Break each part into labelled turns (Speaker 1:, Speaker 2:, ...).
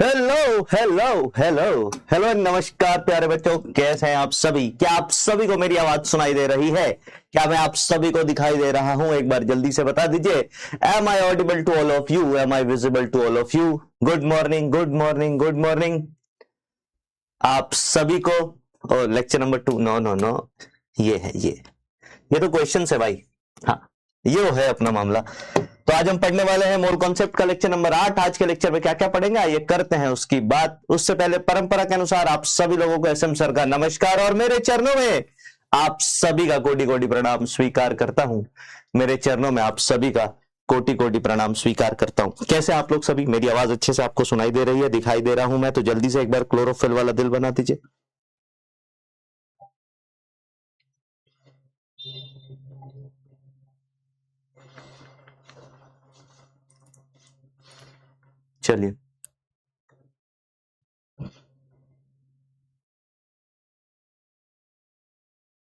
Speaker 1: Hello hello hello hello, नमस्कार प्यारे बच्चों, कैसे हैं आप सभी? क्या आप सभी को मेरी आवाज सुनाई दे रही है? क्या मैं आप सभी को दिखाई दे रहा हूं? एक बार जल्दी से बता दीजिए। Am I audible to all of you? Am I visible to all of you? Good morning, good morning, good morning आप सभी को। Lecture number 2? No no no, ये है, ये तो क्वेश्चन है भाई। हाँ, ये है अपना मामला। तो आज हम पढ़ने वाले हैं मोल कॉन्सेप्ट का लेक्चर नंबर 8। आज के लेक्चर में क्या क्या पढ़ेंगे ये करते हैं उसकी बात। उससे पहले परंपरा के अनुसार आप सभी लोगों को एसएम सर का नमस्कार और मेरे चरणों में आप सभी का कोटि कोटि प्रणाम स्वीकार करता हूं। मेरे चरणों में आप सभी का कोटि कोटि प्रणाम स्वीकार करता हूं। कैसे आप लोग सभी? मेरी आवाज अच्छे से आपको सुनाई दे रही है, दिखाई दे रहा हूं मैं? तो जल्दी से एक बार क्लोरोफिल वाला दिल बना दीजिए। चलिए,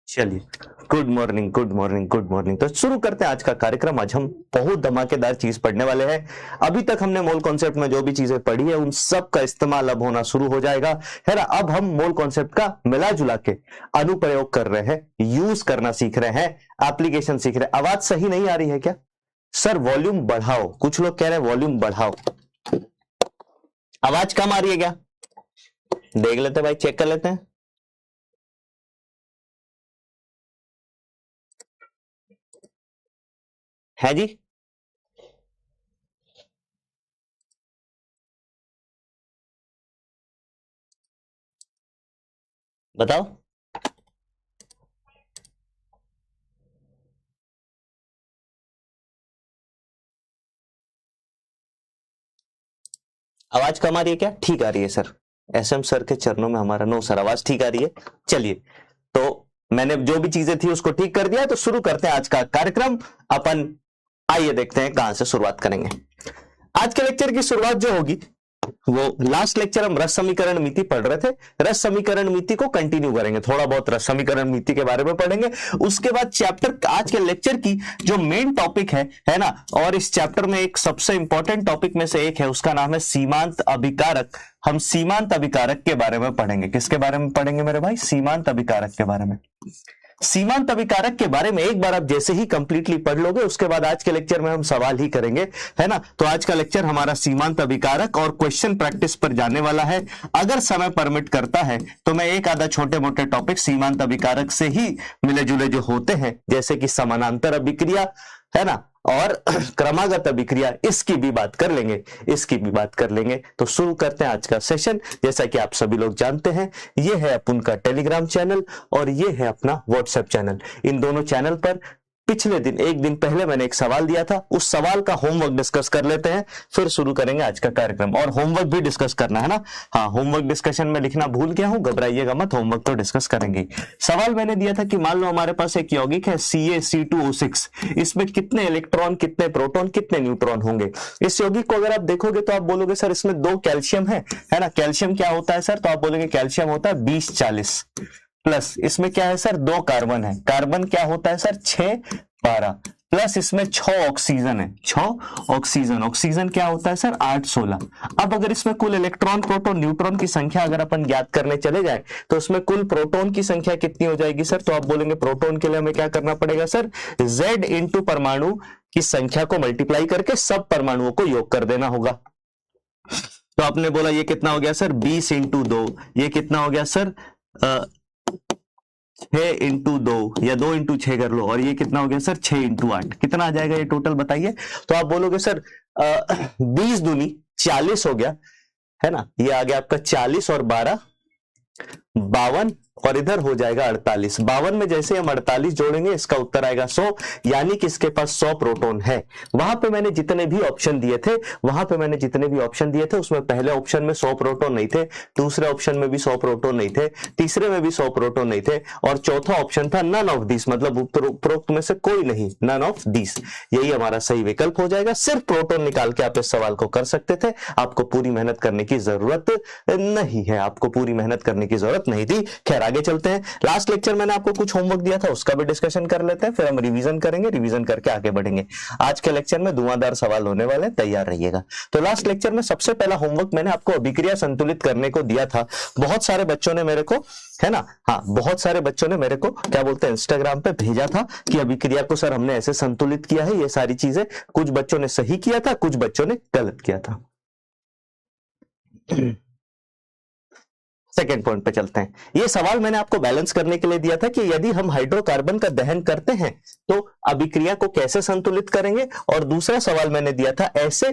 Speaker 1: चलिए, good morning, good morning, good morning. तो शुरू करते हैं आज का कार्यक्रम। आज हम बहुत धमाकेदार चीज पढ़ने वाले हैं। अभी तक हमने मोल कॉन्सेप्ट में जो भी चीजें पढ़ी है उन सब का इस्तेमाल अब होना शुरू हो जाएगा, है ना। अब हम मोल कॉन्सेप्ट का मिला जुला के अनुप्रयोग कर रहे हैं, यूज करना सीख रहे हैं, एप्लीकेशन सीख रहे हैं। आवाज सही नहीं आ रही है क्या सर? वॉल्यूम बढ़ाओ। कुछ लोग कह रहे हैं वॉल्यूम बढ़ाओ। आवाज कम आ रही है क्या? देख लेते भाई, चेक कर लेते हैं। है जी? बताओ। आवाज कम आ रही है क्या? ठीक आ रही है सर? एसएम सर के चरणों में हमारा नो सर, आवाज ठीक आ रही है। चलिए, तो मैंने जो भी चीजें थी उसको ठीक कर दिया। तो शुरू करते हैं आज का कार्यक्रम अपन। आइए देखते हैं कहां से शुरुआत करेंगे। आज के लेक्चर की शुरुआत जो होगी वो लास्ट लेक्चर हम रस समीकरण मिति पढ़ रहे थे। रस समीकरण मिति को कंटिन्यू करेंगे, थोड़ा बहुत रस समीकरण मिति के बारे में पढ़ेंगे। उसके बाद चैप्टर, आज के लेक्चर की जो मेन टॉपिक है ना, और इस चैप्टर में एक सबसे इंपॉर्टेंट टॉपिक में से एक है, उसका नाम है सीमांत अभिकारक। हम सीमांत अभिकारक के बारे में पढ़ेंगे। किसके बारे में पढ़ेंगे मेरे भाई? सीमांत अभिकारक के बारे में। सीमांत अभिकारक के बारे में एक बार आप जैसे ही कंप्लीटली पढ़ लोगे, उसके बाद आज के लेक्चर में हम सवाल ही करेंगे, है ना। तो आज का लेक्चर हमारा सीमांत अभिकारक और क्वेश्चन प्रैक्टिस पर जाने वाला है। अगर समय परमिट करता है तो मैं एक आधा छोटे मोटे टॉपिक सीमांत अभिकारक से ही मिले जुले जो होते हैं, जैसे कि समानांतर अभिक्रिया, है ना, और क्रमागत अभिक्रिया, इसकी भी बात कर लेंगे, इसकी भी बात कर लेंगे। तो शुरू करते हैं आज का सेशन। जैसा कि आप सभी लोग जानते हैं, ये है अपन का टेलीग्राम चैनल और ये है अपना व्हाट्सएप चैनल। इन दोनों चैनल पर पिछले दिन, एक दिन पहले मैंने एक सवाल दिया था, उस सवाल का होमवर्क डिस्कस कर लेते हैं, फिर शुरू करेंगे आज का कार्यक्रम। और होमवर्क भी डिस्कस करना है ना? हाँ, होमवर्क डिस्कशन में लिखना भूल गया हूं, घबराइएगा मत, होमवर्क तो डिस्कस करेंगे। सवाल मैंने दिया था कि मान लो हमारे पास एक यौगिक है CaC2O6, इसमें कितने इलेक्ट्रॉन, कितने प्रोटॉन, कितने न्यूट्रॉन होंगे? इस यौगिक को अगर आप देखोगे तो आप बोलोगे सर इसमें 2 कैल्शियम है ना। कैल्शियम क्या होता है सर? तो आप बोलेंगे कैल्शियम होता है 2040, प्लस इसमें क्या है सर? 2 कार्बन है। कार्बन क्या होता है सर? 612, प्लस इसमें 6 ऑक्सीजन है, 6 ऑक्सीजन। ऑक्सीजन क्या होता है सर? 816। अब अगर इसमें कुल इलेक्ट्रॉन, प्रोटॉन, न्यूट्रॉन की संख्या अगर अपन ज्ञात करने चले जाए तो इसमें कुल प्रोटॉन की संख्या कितनी हो जाएगी सर? तो आप बोलेंगे प्रोटॉन के लिए हमें क्या करना पड़ेगा सर? Z इंटू परमाणु की संख्या को मल्टीप्लाई करके सब परमाणुओं को योग कर देना होगा। तो आपने बोला ये कितना हो गया सर? 20 इंटू 2। ये कितना हो गया सर? 6 इंटू 2 या 2 इंटू 6 कर लो। और ये कितना हो गया सर? 6 इंटू 8। कितना आ जाएगा ये टोटल बताइए? तो आप बोलोगे सर 20 दूनी 40 हो गया, है ना। ये आ गया आपका 40 और 12 52, और इधर हो जाएगा 48। 52 में जैसे हम 48 जोड़ेंगे इसका उत्तर आएगा 100, यानी कि इसके पास 100 प्रोटॉन है। वहां पे मैंने जितने भी ऑप्शन दिए थे उसमें पहले ऑप्शन में 100 प्रोटॉन नहीं थे, दूसरे ऑप्शन में भी 100 प्रोटॉन नहीं थे, तीसरे में भी 100 प्रोटॉन नहीं थे, और चौथा ऑप्शन था नन ऑफ दिस, मतलब उपरोक्त में से कोई नहीं, नन ऑफ दिस। यही हमारा सही विकल्प हो जाएगा। सिर्फ प्रोटॉन निकाल के आप इस सवाल को कर सकते थे, आपको पूरी मेहनत करने की जरूरत नहीं है, आपको पूरी मेहनत करने की जरूरत नहीं थी। खैर आगे चलते हैं। लास्ट लेक्चर मैंने आपको कुछ होमवर्क दिया था, उसका भी डिस्कशन कर लेते हैं, फिर हम रिवीजन करेंगे, रिवीजन करके आगे बढ़ेंगे। आज के लेक्चर में धुआंधार सवाल होने वाले, तैयार रहिएगा। तो लास्ट लेक्चर में सबसे पहला होमवर्क मैंने आपको अभिक्रिया संतुलित करने को दिया था। बहुत सारे बच्चों ने मेरे को, है ना, हाँ, बहुत सारे बच्चों ने मेरे को क्या बोलते हैं इंस्टाग्राम पे भेजा था कि अभिक्रिया को सर हमने ऐसे संतुलित किया है, ये सारी चीजें। कुछ बच्चों ने सही किया था, कुछ बच्चों ने गलत किया था। सेकेंड पॉइंट पे चलते हैं। ये सवाल मैंने आपको बैलेंस करने के लिए दिया था कि यदि हम हाइड्रोकार्बन का दहन करते हैं तो अभिक्रिया को कैसे संतुलित करेंगे, और दूसरा सवाल मैंने दिया था ऐसे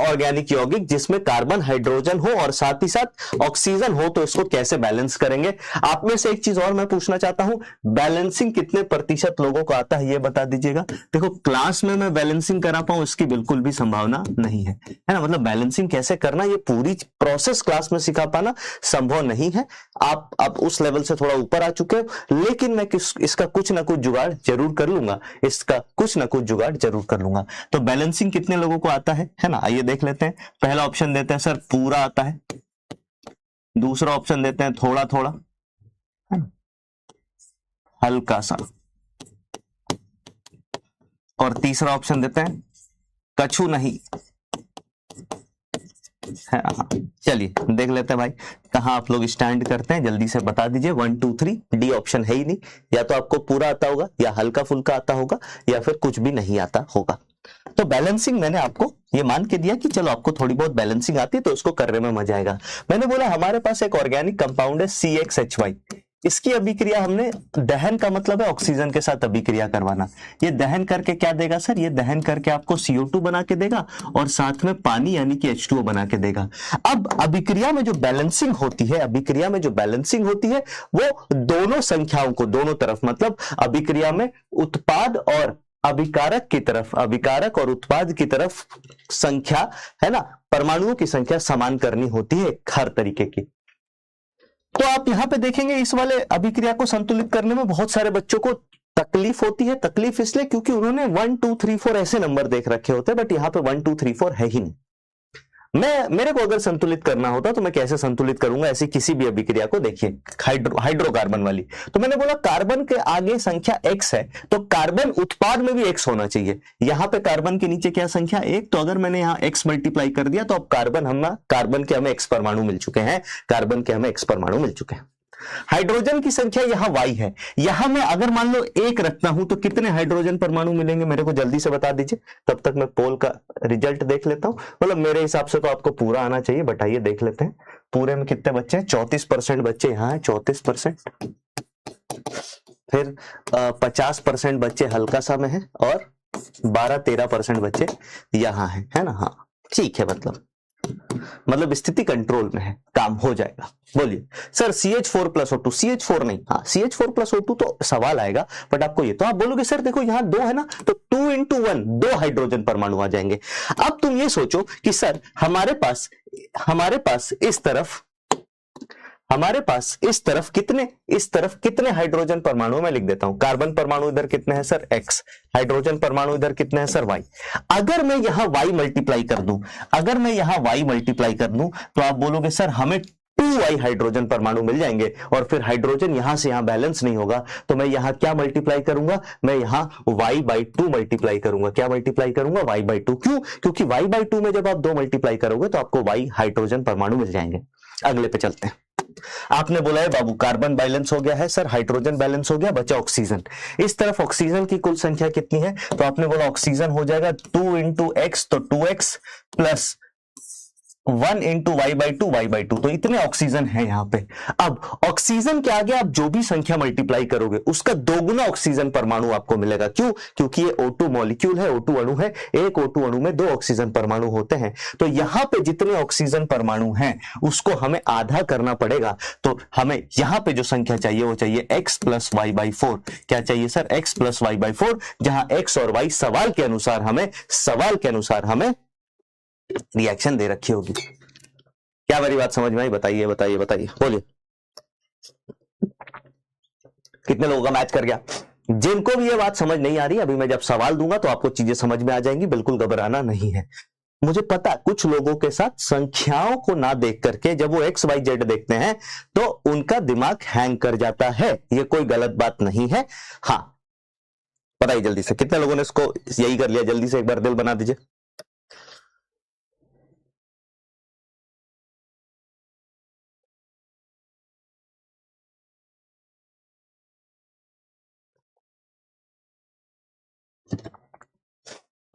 Speaker 1: ऑर्गेनिक यौगिक जिसमें कार्बन हाइड्रोजन हो और साथ ही साथ ऑक्सीजन हो, तो इसको कैसे बैलेंस करेंगे। आप में से एक चीज और मैं पूछना चाहता हूं, बैलेंसिंग कितने प्रतिशत लोगों को आता है ये बता दीजिएगा। देखो क्लास में मैं बैलेंसिंग करा पाऊं इसकी बिल्कुल भी संभावना नहीं है ना, मतलब बैलेंसिंग कैसे करना ये पूरी प्रोसेस क्लास में सिखा पाना संभव नहीं है। आप उस लेवल से थोड़ा ऊपर आ चुके हो, लेकिन मैं इसका कुछ ना कुछ जुगाड़ जरूर कर लूंगा, इसका कुछ ना कुछ जुगाड़ जरूर कर लूंगा। तो बैलेंसिंग कितने लोगों को आता है ना, आइए देख लेते हैं। पहला ऑप्शन देते हैं सर पूरा आता है, दूसरा ऑप्शन देते हैं थोड़ा थोड़ा, है ना, हल्का सा, और तीसरा ऑप्शन देते हैं कछु नहीं, है। हाँ, चलिए देख लेते हैं भाई कहां आप लोग स्टैंड करते हैं, जल्दी से बता दीजिए। 1 2 3, डी ऑप्शन है ही नहीं, या तो आपको पूरा आता होगा, या हल्का फुल्का आता होगा, या फिर कुछ भी नहीं आता होगा। तो बैलेंसिंग मैंने आपको ये मान के दिया कि चलो आपको थोड़ी बहुत बैलेंसिंग आती है तो उसको करने में मजा आएगा। मैंने बोला हमारे पास एक ऑर्गेनिक कंपाउंड है CXHY, इसकी अभिक्रिया हमने, दहन का मतलब है ऑक्सीजन के साथ अभिक्रिया करवाना। ये दहन करके क्या देगा सर, ये दहन करके आपको CO2 बना के देगा और साथ में पानी यानी कि H2O बना के देगा। अब अभिक्रिया में जो बैलेंसिंग होती है, अभिक्रिया में जो बैलेंसिंग होती है वो दोनों संख्याओं को, दोनों तरफ, मतलब अभिक्रिया में उत्पाद और अभिकारक की तरफ, अभिकारक और उत्पाद की तरफ संख्या, है ना, परमाणुओं की संख्या समान करनी होती है हर तरीके की। तो आप यहां पे देखेंगे इस वाले अभिक्रिया को संतुलित करने में बहुत सारे बच्चों को तकलीफ होती है। तकलीफ इसलिए क्योंकि उन्होंने 1 2 3 4 ऐसे नंबर देख रखे होते हैं, बट यहां पे 1 2 3 4 है ही नहीं। मेरे को अगर संतुलित करना होता तो मैं कैसे संतुलित करूंगा ऐसी किसी भी अभिक्रिया को। देखिए हाइड्रोकार्बन वाली, तो मैंने बोला कार्बन के आगे संख्या x है तो कार्बन उत्पाद में भी x होना चाहिए। यहां पे कार्बन के नीचे क्या संख्या 1, तो अगर मैंने यहां x मल्टीप्लाई कर दिया तो अब कार्बन के हमें x परमाणु मिल चुके हैं, कार्बन के हमें x परमाणु मिल चुके हैं। हाइड्रोजन की संख्या यहां y है, यहां मैं अगर मान लो 1 रखता हूं तो कितने हाइड्रोजन परमाणु मिलेंगे मेरे को जल्दी से बता दीजिए। तब तक मैं पोल का रिजल्ट देख लेता हूं, मतलब मेरे हिसाब से तो आपको पूरा आना चाहिए, बताइए देख लेते हैं पूरे में कितने बच्चे हैं। 34% बच्चे यहां है, 34%, फिर 50% बच्चे हल्का सा में है, और 12-13% बच्चे यहां है ना। हाँ ठीक है, मतलब स्थिति कंट्रोल में है, काम हो जाएगा। बोलिए सर CH4+O2, CH4 नहीं, हाँ CH4+O2 तो सवाल आएगा, बट आपको ये तो आप बोलोगे सर देखो यहां 2 है ना, तो 2 × 1 2 हाइड्रोजन परमाणु आ जाएंगे। अब तुम ये सोचो कि सर हमारे पास इस तरफ कितने हाइड्रोजन परमाणु में लिख देता हूं। कार्बन परमाणु इधर कितने हैं सर x, हाइड्रोजन परमाणु इधर कितने हैं सर y। अगर मैं यहां y मल्टीप्लाई कर दूं, तो आप बोलोगे सर हमें 2y हाइड्रोजन परमाणु मिल जाएंगे, और फिर हाइड्रोजन यहां से यहां बैलेंस नहीं होगा, तो मैं यहां क्या मल्टीप्लाई करूंगा, मैं यहां y/2 मल्टीप्लाई करूंगा। क्या मल्टीप्लाई करूंगा, y/2। क्यों, क्योंकि y/2 में जब आप 2 मल्टीप्लाई करोगे तो आपको y हाइड्रोजन परमाणु मिल जाएंगे। अगले पे चलते हैं। आपने बोला है बाबू कार्बन बैलेंस हो गया है सर, हाइड्रोजन बैलेंस हो गया, बचा ऑक्सीजन। इस तरफ ऑक्सीजन की कुल संख्या कितनी है, तो आपने बोला ऑक्सीजन हो जाएगा 2 × x, तो 2x प्लस 1 × y/2, तो इतने ऑक्सीजन है यहां पे। अब ऑक्सीजन के आगे आप जो भी संख्या मल्टीप्लाई करोगे उसका दोगुना ऑक्सीजन परमाणु आपको मिलेगा। क्यों, क्योंकि ये O2 मॉलिक्यूल है, O2 अणु है, एक O2 अणु में 2 ऑक्सीजन परमाणु होते हैं, तो यहां पे जितने ऑक्सीजन परमाणु हैं उसको हमें आधा करना पड़ेगा। तो हमें यहां पे जो संख्या चाहिए वो चाहिए x + y/4। क्या चाहिए सर, x + y/4, जहां x और y सवाल के अनुसार हमें रिएक्शन दे रखी होगी। क्या मेरी बात समझ में आई, बताइए बोलिए कितने लोगों का मैच कर गया। जिनको भी ये बात समझ नहीं आ रही, अभी मैं जब सवाल दूंगा तो आपको चीजें समझ में आ जाएंगी, बिल्कुल घबराना नहीं है। मुझे पता कुछ लोगों के साथ संख्याओं को ना देख करके जब वो एक्स वाई जेड देखते हैं तो उनका दिमाग हैंग कर जाता है, ये कोई गलत बात नहीं है। हाँ बताइए जल्दी से, कितने लोगों ने इसको यही कर लिया? जल्दी से एक बार दिल बना दीजिए।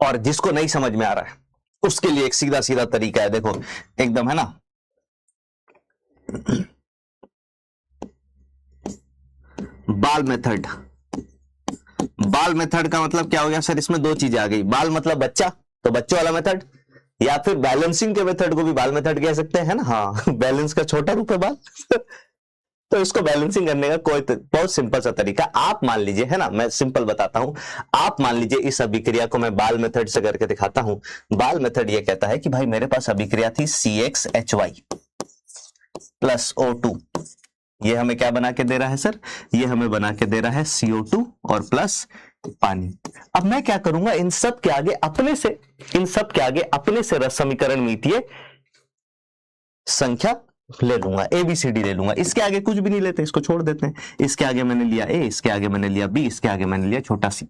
Speaker 1: और जिसको नहीं समझ में आ रहा है उसके लिए एक सीधा सीधा तरीका है, देखो एकदम, है ना, बाल मेथड। बाल मेथड का मतलब क्या हो गया सर? इसमें दो चीजें आ गई, बाल मतलब बच्चा, तो बच्चों वाला मेथड, या फिर बैलेंसिंग के मेथड को भी बाल मेथड कह सकते हैं ना। हाँ बैलेंस का छोटा रूप है बाल। तो इसको बैलेंसिंग करने का कोई बहुत सिंपल सा तरीका आप मान लीजिए, है ना, मैं सिंपल बताता हूं। आप मान लीजिए इस अभिक्रिया को मैं बाल मेथड से करके दिखाता हूं। बाल मेथड ये कहता है कि भाई मेरे पास अभिक्रिया थी CXHY प्लस O2, ये हमें क्या बना के दे रहा है सर? ये हमें बना के दे रहा है CO2 और प्लस पानी। अब मैं क्या करूंगा, इन सब के आगे अपने से रस समीकरण मीटिए संख्या ले लूंगा, ABCD ले लूंगा। इसके आगे कुछ भी नहीं लेते, इसको छोड़ देते हैं। इसके आगे मैंने लिया A, इसके आगे मैंने लिया B, इसके आगे मैंने लिया छोटा C।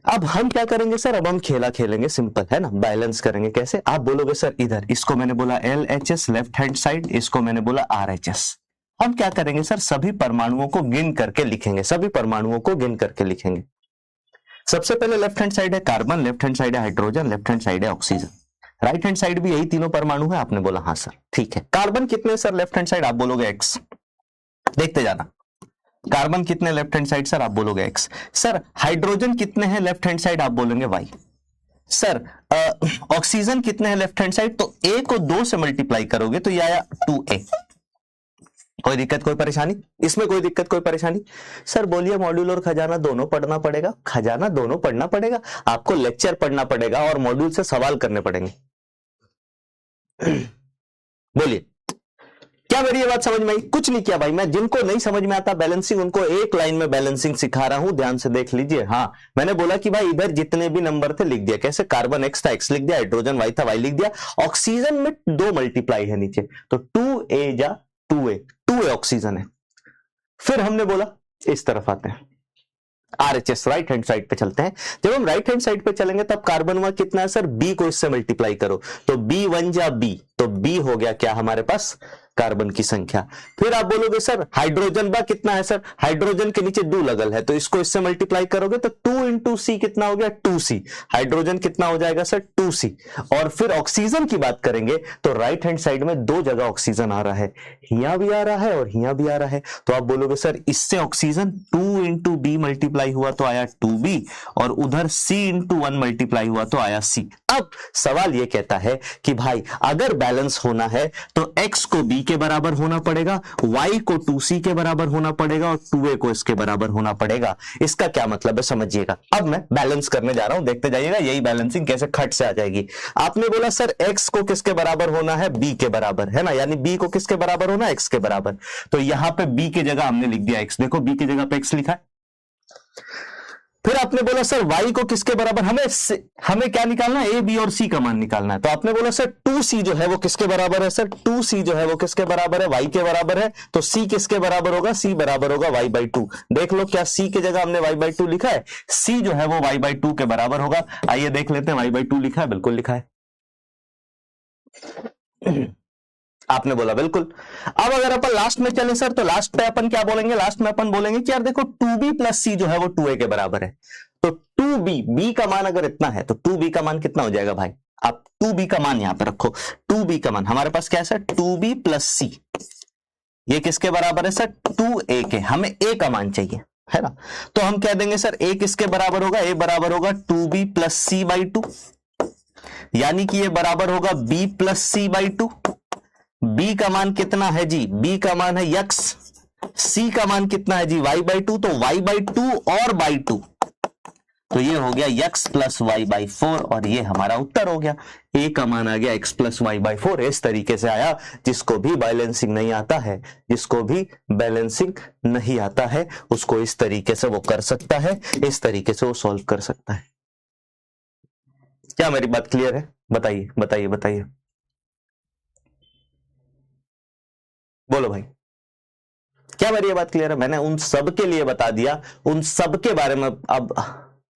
Speaker 1: अब हम क्या करेंगे सर? अब हम खेला खेलेंगे, सिंपल है ना, बैलेंस करेंगे। कैसे? आप बोलोगे सर इधर इसको मैंने बोला LHS लेफ्ट हैंड साइड, इसको मैंने बोला RHS। हम क्या करेंगे सर? सभी परमाणुओं को गिन करके लिखेंगे, सभी परमाणुओं को गिन करके लिखेंगे। सबसे पहले लेफ्ट हैंड साइड है कार्बन, लेफ्ट हैंड साइड है हाइड्रोजन, लेफ्ट हैंड साइड है ऑक्सीजन, राइट हैंड साइड भी यही तीनों परमाणु है। आपने बोला हाँ सर ठीक है। कार्बन कितने सर लेफ्ट हैंड साइड? आप बोलोगे X। देखते जाना, कार्बन कितने लेफ्ट हैंड साइड सर? आप बोलोगे X। सर हाइड्रोजन कितने हैं लेफ्ट हैंड साइड? आप बोलेंगे Y। सर ऑक्सीजन कितने हैं लेफ्ट हैंड साइड? तो A को 2 से मल्टीप्लाई करोगे तो ये आया 2A। कोई दिक्कत कोई परेशानी इसमें? कोई दिक्कत कोई परेशानी? सर बोलिए मॉड्यूल और खजाना दोनों पढ़ना पड़ेगा? खजाना दोनों पढ़ना पड़ेगा, आपको लेक्चर पढ़ना पड़ेगा और मॉड्यूल से सवाल करने पड़ेंगे। बोलिए क्या मेरी ये बात समझ में आई? कुछ नहीं किया भाई, मैं जिनको नहीं समझ में आता बैलेंसिंग उनको एक लाइन में बैलेंसिंग सिखा रहा हूं, ध्यान से देख लीजिए। हाँ मैंने बोला कि भाई इधर जितने भी नंबर थे लिख दिया। कैसे? कार्बन X था X लिख दिया, हाइड्रोजन Y था Y लिख दिया, ऑक्सीजन में 2 मल्टीप्लाई है नीचे, तो 2A जा 2A ऑक्सीजन है। फिर हमने बोला इस तरफ आते हैं, RHS राइट हैंड साइड पे चलते हैं। जब हम राइट हैंड साइड पे चलेंगे तब कार्बन वहां कितना है सर? B को इससे मल्टीप्लाई करो, तो B1 जा B, तो B हो गया क्या हमारे पास? कार्बन की संख्या। फिर आप बोलोगे सर हाइड्रोजन बा कितना है सर? हाइड्रोजन के नीचे 2 लगल है, तो इसको इससे मल्टीप्लाई करोगे तो 2 इंटू C कितना हो गया? 2C। हाइड्रोजन कितना हो जाएगा सर? 2C। और फिर ऑक्सीजन की बात करेंगे तो राइट हैंड साइड में 2 जगह ऑक्सीजन आ रहा है, यहां भी आ रहा है और यहां भी आ रहा है। तो आप बोलोगे सर इससे ऑक्सीजन 2 इंटू B मल्टीप्लाई हुआ तो आया 2B, और उधर C इंटू 1 मल्टीप्लाई हुआ तो आया C। अब सवाल यह कहता है कि भाई अगर बैलेंस होना है तो X को B के बराबर होना पड़ेगा, Y को 2C के बराबर होना पड़ेगा और 2A को इसके बराबर होना पड़ेगा। इसका क्या मतलब है समझिएगा। अब मैं बैलेंस करने जा रहा हूं, देखते जाइएगा यही बैलेंसिंग कैसे खट से आ जाएगी। आपने बोला सर X को किसके बराबर होना है? B के बराबर, है ना, यानी B को किसके बराबर होना है? X के बराबर। तो यहां पे B की जगह हमने लिख दिया X, देखो B की जगह पे X लिखा है। फिर आपने बोला सर Y को किसके बराबर? हमें क्या निकालना है? A, B और C का मान निकालना है। तो आपने बोला सर 2C जो है वो किसके बराबर है सर? 2C जो है वो किसके बराबर है? Y के बराबर है। तो C किसके बराबर होगा? C बराबर होगा Y/2। देख लो क्या C की जगह हमने Y/2 लिखा है? C जो है वो Y/2 के बराबर होगा। आइए देख लेते हैं, Y/2 लिखा है? बिल्कुल लिखा है। आपने बोला बिल्कुल। अब अगर अपन लास्ट में चले सर तो लास्ट पे अपन क्या बोलेंगे? लास्ट में अपन बोलेंगे कि यार देखो 2B प्लस C जो है वो 2A के बराबर है। तो 2B, B का मान अगर इतना है तो 2B का मान कितना हो जाएगा भाई? आप 2B का मान यहां पे रखो। 2B का मान हमारे पास क्या है सर? 2B plus C। ये किसके बराबर है सर? 2A के। हमें A का मान चाहिए, है ना, तो हम कह देंगे सर A किसके बराबर होगा? A बराबर होगा 2B प्लस C/2, यानी कि ये बराबर होगा B प्लस C/2। B का मान कितना है जी? B का मान है X। C का मान कितना है जी? Y/2, तो Y/2 और by 2, तो ये हो गया X प्लस Y/4 और ये हमारा उत्तर हो गया। A का मान आ गया X प्लस Y/4। इस तरीके से आया। जिसको भी बैलेंसिंग नहीं आता है, जिसको भी बैलेंसिंग नहीं आता है उसको इस तरीके से वो कर सकता है, इस तरीके से वो सॉल्व कर सकता है। क्या मेरी बात क्लियर है? बताइए बताइए बताइए, बोलो भाई, क्या मेरी ये बात क्लियर है? मैंने उन सब के लिए बता दिया, उन सब के बारे में अब,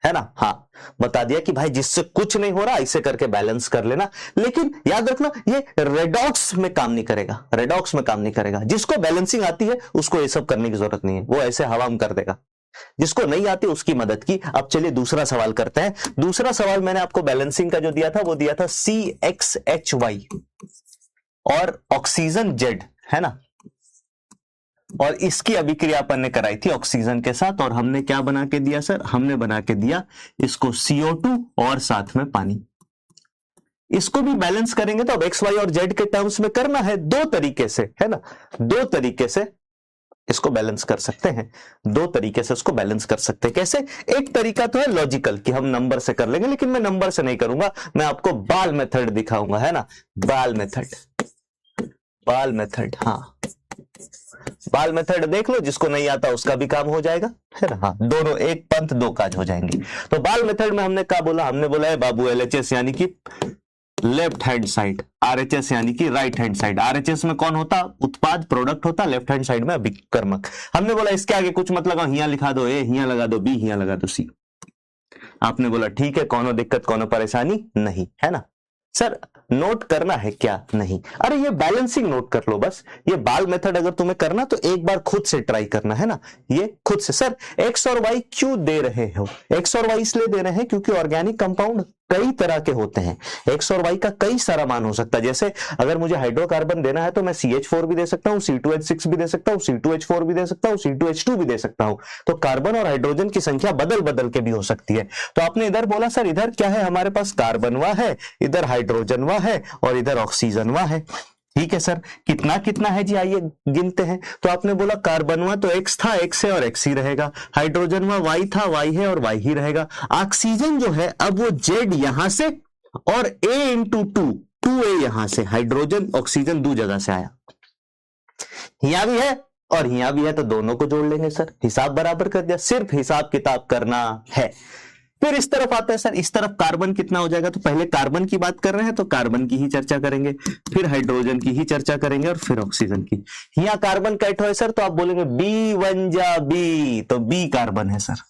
Speaker 1: है ना, हाँ, बता दिया कि भाई जिससे कुछ नहीं हो रहा इसे करके बैलेंस कर लेना। लेकिन याद रखना ये रेडॉक्स में काम नहीं करेगा, रेडॉक्स में काम नहीं करेगा। जिसको बैलेंसिंग आती है उसको ये सब करने की जरूरत नहीं है, वो ऐसे हवा में कर देगा। जिसको नहीं आती उसकी मदद की। अब चलिए दूसरा सवाल करते हैं। दूसरा सवाल मैंने आपको बैलेंसिंग का जो दिया था वो दिया था CXHY और ऑक्सीजन Z, है ना, और इसकी अभिक्रिया अपन ने कराई थी ऑक्सीजन के साथ, और हमने क्या बना के दिया सर? हमने बना के दिया इसको CO2 और साथ में पानी। इसको भी बैलेंस करेंगे तो अब एक्स वाई और जेड के टर्म्स में करना है, दो तरीके से, है ना, दो तरीके से इसको बैलेंस कर सकते हैं, दो तरीके से इसको बैलेंस कर सकते हैं। कैसे? एक तरीका तो है लॉजिकल कि हम नंबर से कर लेंगे, लेकिन मैं नंबर से नहीं करूंगा, मैं आपको बाल मेथड दिखाऊंगा, है ना, बाल मेथड, बाल मेथड, हाँ, बाल मेथड देख लो, जिसको नहीं आता उसका भी काम हो जाएगा, है ना, हाँ, दोनों एक पंथ दो काज हो जाएंगे। तो बाल मेथड में हमने क्या बोला? हमने बोला है बाबू LHS यानी कि लेफ्ट हैंड साइड, RHS यानी कि राइट हैंड साइड। RHS में कौन होता? उत्पाद, प्रोडक्ट होता, लेफ्ट हैंड साइड में अभिकर्मक। हमने बोला इसके आगे कुछ मत लगाओ, हिया लिखा दो A, हिया लगा दो B, हिया लगा दो C। आपने बोला ठीक है, कोनो दिक्कत कोनो परेशानी नहीं, है ना। सर नोट करना है क्या? नहीं, अरे ये बैलेंसिंग नोट कर लो बस। ये बाल मेथड अगर तुम्हें करना तो एक बार खुद से ट्राई करना, है ना, ये खुद से। सर एक्स और वाई क्यों दे रहे हो? एक्स और वाई इसलिए दे रहे हैं क्योंकि ऑर्गेनिक कंपाउंड कई तरह के होते हैं, एक्स और वाई का कई सारा मान हो सकता है। जैसे अगर मुझे हाइड्रोकार्बन देना है तो मैं CH4 भी दे सकता हूं, C2H6 भी दे सकता हूं, C2H4 भी दे सकता हूं, C2H2 भी दे सकता हूं। तो कार्बन और हाइड्रोजन की संख्या बदल बदल के भी हो सकती है। तो आपने इधर बोला सर इधर क्या है, हमारे पास कार्बनवा है, इधर हाइड्रोजनवा है और इधर ऑक्सीजनवा है। ठीक है सर, कितना कितना है जी, आइए गिनते हैं। तो आपने बोला कार्बनवा तो एक्स था, एक्स है और एक्स ही रहेगा। हाइड्रोजनवा वाई था, वाई है और वाई ही रहेगा। ऑक्सीजन जो है अब वो जेड यहां से और A इंटू 2A यहां से, हाइड्रोजन ऑक्सीजन दो जगह से आया, यहां भी है और यहां भी है, तो दोनों को जोड़ लेंगे सर, हिसाब बराबर कर दिया। सिर्फ हिसाब किताब करना है। फिर इस तरफ आता है सर, इस तरफ कार्बन कितना हो जाएगा? तो पहले कार्बन की बात कर रहे हैं तो कार्बन की ही चर्चा करेंगे, फिर हाइड्रोजन की ही चर्चा करेंगे और फिर ऑक्सीजन की। यहां कार्बन कैट है सर, तो आप बोलेंगे B1 जा B, तो B कार्बन है सर।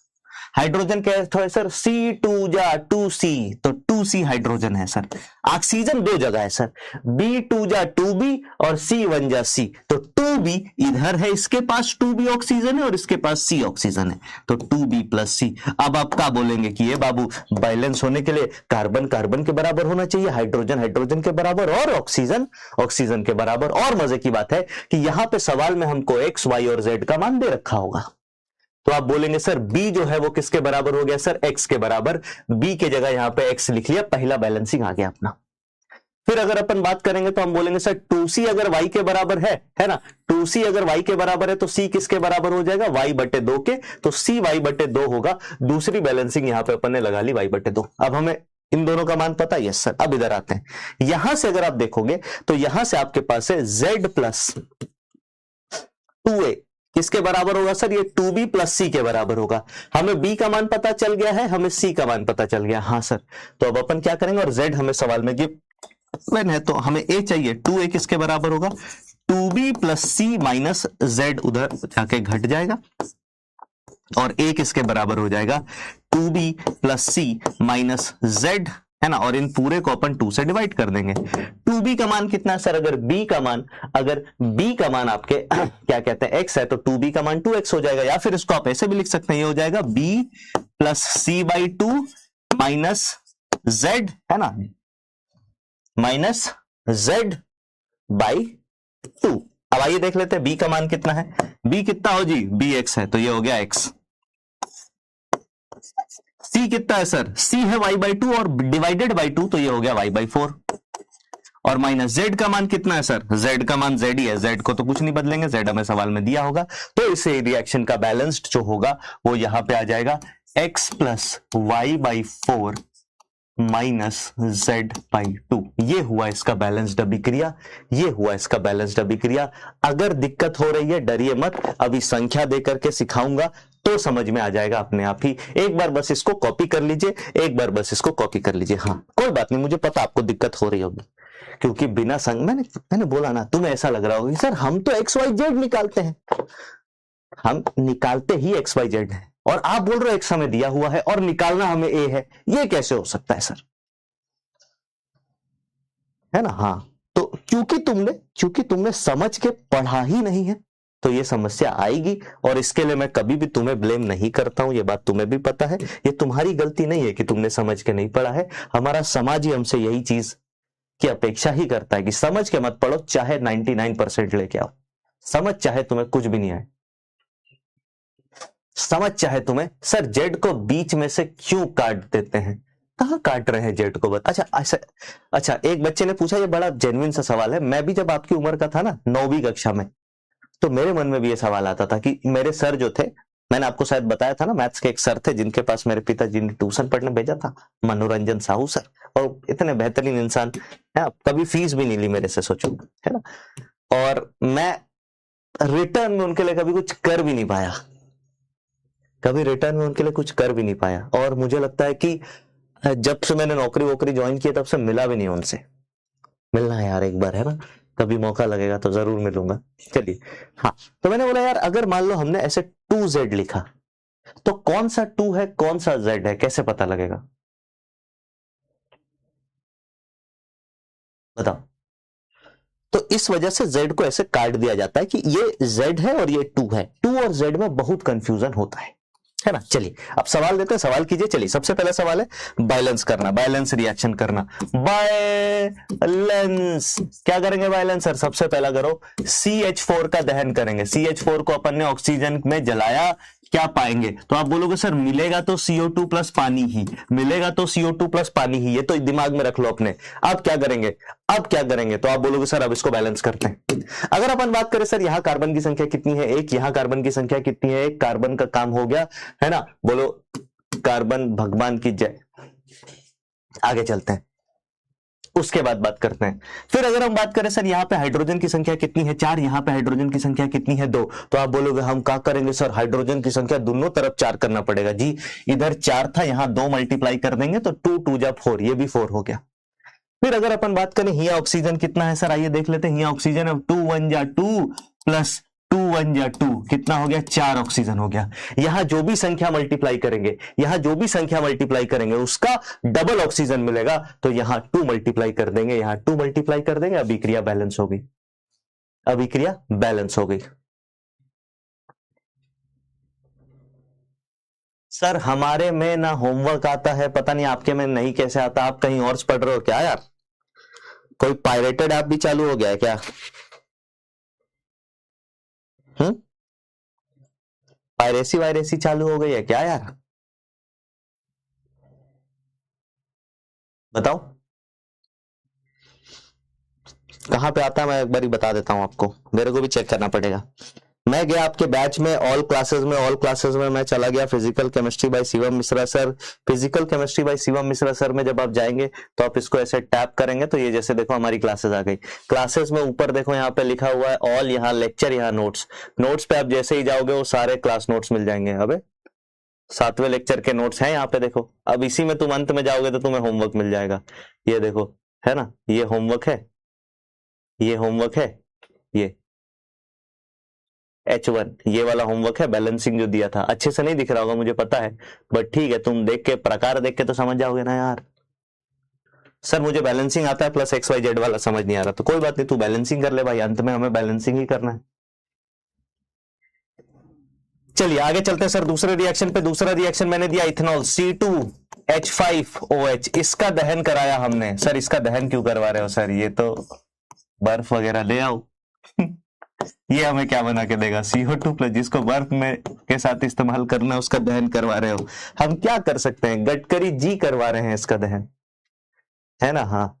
Speaker 1: हाइड्रोजन कैट है सर, C2 जा 2C, तो 2C हाइड्रोजन है सर। ऑक्सीजन दो जगह है सर, B2 जा 2B और C1 जा C, तो 2B इधर है, इसके पास 2B ऑक्सीजन है और इसके पास C ऑक्सीजन है, तो 2B प्लस C। अब आप क्या बोलेंगे कि ये बाबू बैलेंस होने के लिए कार्बन कार्बन के बराबर होना चाहिए, हाइड्रोजन हाइड्रोजन के बराबर और ऑक्सीजन ऑक्सीजन के बराबर। और मजे की बात है कि यहां पे सवाल में हमको X, Y और Z का मान दे रखा होगा, तो आप बोलेंगे सर B जो है वो किसके बराबर हो गया? सर X के बराबर। B के जगह यहां पे X लिख लिया, पहला बैलेंसिंग आ गया अपना। फिर अगर अपन बात करेंगे तो हम बोलेंगे सर 2C अगर Y के बराबर है ना, 2C अगर Y के बराबर है तो C किसके बराबर हो जाएगा? Y/2 के, तो C Y/2 होगा। दूसरी बैलेंसिंग यहां पे अपन ने लगा ली Y/2। अब हमें इन दोनों का मान पता है? Yes sir. अब इधर आते हैं, यहां से अगर आप देखोगे तो यहां से आपके पास है Z प्लस 2A किसके बराबर होगा सर? ये 2B प्लस C के बराबर होगा। हमें B का मान पता चल गया है, हमें C का मान पता चल गया। हाँ सर, तो अब अपन क्या करेंगे, और Z हमें सवाल में गिवन है तो हमें A चाहिए। 2A किसके बराबर होगा? 2B plus C minus Z, उधर जाके घट जाएगा, और A किसके बराबर हो जाएगा? 2B plus C minus Z, है ना, और इन पूरे को अपन 2 से डिवाइड कर देंगे। 2B का मान कितना है सर? अगर B का मान आपके क्या कहते हैं X है, तो 2B का मान 2X हो जाएगा, या फिर इसको आप ऐसे भी लिख सकते हैं, ये हो जाएगा B plus C/2 minus Z, है ना, माइनस Z/2। अब आइए देख लेते हैं B का मान कितना है। B कितना हो जी? BX है, तो ये हो गया X। C कितना है सर? C है Y/2 और डिवाइडेड बाई 2, तो ये हो गया Y/4। और माइनस Z का मान कितना है सर? Z का मान Z ही है, Z को तो कुछ नहीं बदलेंगे, Z हमें सवाल में दिया होगा। तो इसे रिएक्शन का बैलेंस्ड जो होगा वो यहां पे आ जाएगा X plus Y/4 minus Z/2, ये हुआ इसका बैलेंस्ड अभिक्रिया, ये हुआ इसका बैलेंस्ड अभिक्रिया। अगर दिक्कत हो रही है डरिए मत, अभी संख्या देकर के सिखाऊंगा तो समझ में आ जाएगा अपने आप ही। एक बार बस इसको कॉपी कर लीजिए, एक बार बस इसको कॉपी कर लीजिए। हाँ कोई बात नहीं, मुझे पता आपको दिक्कत हो रही होगी, क्योंकि बिना मैंने बोला ना, तुम्हें ऐसा लग रहा होगा सर हम तो XYZ निकालते हैं, हम निकालते ही XYZ है, और आप बोल रहे हो एक समय दिया हुआ है और निकालना हमें A है, ये कैसे हो सकता है सर, है ना। हाँ तो क्योंकि तुमने समझ के पढ़ा ही नहीं है तो ये समस्या आएगी, और इसके लिए मैं कभी भी तुम्हें ब्लेम नहीं करता हूं, ये बात तुम्हें भी पता है। ये तुम्हारी गलती नहीं है कि तुमने समझ के नहीं पढ़ा है, हमारा समाज ही हमसे यही चीज की अपेक्षा ही करता है कि समझ के मत पढ़ो, चाहे 99% लेके आओ, समझ चाहे तुम्हें कुछ भी नहीं आए, समझ चाहे तुम्हें। सर जेड को बीच में से क्यों काट देते हैं, कहां काट रहे हैं जेड को बता। अच्छा एक बच्चे ने पूछा, ये बड़ा जेन्युइन सा सवाल है। मैं भी जब आपकी उम्र का था ना 9वीं कक्षा में, तो मेरे मन में भी ये सवाल आता था कि मेरे सर जो थे, मैंने आपको शायद बताया था ना, मैथ्स के एक सर थे जिनके पास मेरे पिताजी ने ट्यूशन पढ़ने भेजा था, मनोरंजन साहू सर, और इतने बेहतरीन इंसान है, कभी फीस भी नहीं ली मेरे से, सोचो, है ना। और मैं रिटर्न में उनके लिए कभी कुछ कर भी नहीं पाया, कभी रिटर्न में उनके लिए कुछ कर भी नहीं पाया, और मुझे लगता है कि जब से मैंने नौकरी वोकरी ज्वाइन की तब से मिला भी नहीं उनसे। मिलना है यार एक बार, है ना, कभी मौका लगेगा तो जरूर मिलूंगा। चलिए हाँ, तो मैंने बोला यार अगर मान लो हमने ऐसे 2Z लिखा, तो कौन सा 2 है कौन सा Z है, कैसे पता लगेगा बताओ। तो इस वजह से Z को ऐसे काट दिया जाता है कि ये Z है और ये 2 है। 2 और Z में बहुत कंफ्यूजन होता है ना। चलिए अब सवाल देते हैं, सवाल कीजिए। चलिए सबसे पहला सवाल है बैलेंस करना, बैलेंस रिएक्शन करना। बैलेंस क्या करेंगे बैलेंस सर, सबसे पहला करो CH4 का दहन करेंगे। CH4 को अपन ने ऑक्सीजन में जलाया, क्या पाएंगे, तो आप बोलोगे सर मिलेगा तो CO2 प्लस पानी ही, मिलेगा तो CO2 प्लस पानी ही, ये तो दिमाग में रख लो अपने। अब क्या करेंगे, अब क्या करेंगे, तो आप बोलोगे सर अब इसको बैलेंस करते हैं। अगर अपन बात करें सर यहां कार्बन की संख्या कितनी है, एक, यहां कार्बन की संख्या कितनी है, एक, कार्बन का काम हो गया, है ना, बोलो कार्बन भगवान की जय। आगे चलते हैं, उसके बाद बात करते हैं। फिर अगर हम बात करें सर यहाँ पे हाइड्रोजन की संख्या कितनी है, 4, यहाँ पे हाइड्रोजन की संख्या कितनी है, 2, तो आप बोलोगे हम क्या करेंगे सर, हाइड्रोजन की संख्या दोनों तरफ 4 करना पड़ेगा जी। इधर 4 था, यहाँ 2 मल्टीप्लाई कर देंगे तो 2 2 जा 4, ये भी 4 हो गया। फिर अगर अपन बात करें यहाँ ऑक्सीजन कितना है सर, आइए देख लेते हैं। यहाँ ऑक्सीजन है 2 1 जा 2 प्लस 2 1 जा 2, कितना हो गया, 4 ऑक्सीजन हो गया। यहां जो भी संख्या मल्टीप्लाई करेंगे, यहां जो भी संख्या मल्टीप्लाई करेंगे उसका डबल ऑक्सीजन मिलेगा, तो यहां 2 मल्टीप्लाई कर देंगे, यहां 2 मल्टीप्लाई कर देंगे, अभिक्रिया बैलेंस हो गई, अभिक्रिया बैलेंस हो गई। सर हमारे में ना होमवर्क आता है, पता नहीं आपके में नहीं कैसे आता, आप कहीं और पढ़ रहे हो क्या यार, कोई पायरेटेड ऐप भी चालू हो गया है क्या? पायरेसी वायरेसी चालू हो गई है क्या यार, बताओ कहां पे आता है, मैं एक बार बता देता हूं आपको, मेरे को भी चेक करना पड़ेगा। मैं गया आपके बैच में, ऑल क्लासेस में मैं चला गया, physical chemistry bye Shivam Mishra sir. Physical chemistry bye Shivam Mishra sir में जब आप जाएंगे तो आप इसको ऐसे टैप करेंगे तो ये जैसे देखो हमारी क्लासेस आ गई। क्लासेस में ऊपर देखो यहाँ पे लिखा हुआ है ऑल, यहाँ लेक्चर, यहाँ नोट्स। नोट्स पे आप जैसे ही जाओगे वो सारे क्लास नोट्स मिल जाएंगे। अबे 7वें लेक्चर के नोट्स हैं यहाँ पे देखो। अब इसी में तुम अंत में जाओगे तो तुम्हें होमवर्क मिल जाएगा, ये देखो, है ना, ये होमवर्क है, ये होमवर्क है, ये H1 ये वाला होमवर्क है, बैलेंसिंग जो दिया था। अच्छे से नहीं दिख रहा होगा मुझे पता है, बट ठीक है, तुम देख के प्रकार देख के तो समझ जाओगे ना यार। सर मुझे बैलेंसिंग आता है प्लस XYZ वाला समझ नहीं आ रहा, तो कोई बात नहीं, तू बैलेंसिंग कर ले भाई, अंत में हमें बैलेंसिंग ही करना है। चलिए आगे चलते हैं सर दूसरे रिएक्शन पे। दूसरा रिएक्शन मैंने दिया इथेनॉल C2H5OH, इसका दहन कराया हमने। सर इसका दहन क्यों करवा रहे हो सर, ये तो बर्फ वगैरह ले आओ। ये हमें क्या बना के देगा, CO2 प्लस, जिसको बर्फ में के साथ इस्तेमाल करना है उसका दहन करवा रहे हो। हम क्या कर सकते हैं, गडकरी जी करवा रहे हैं इसका दहन, है ना। हाँ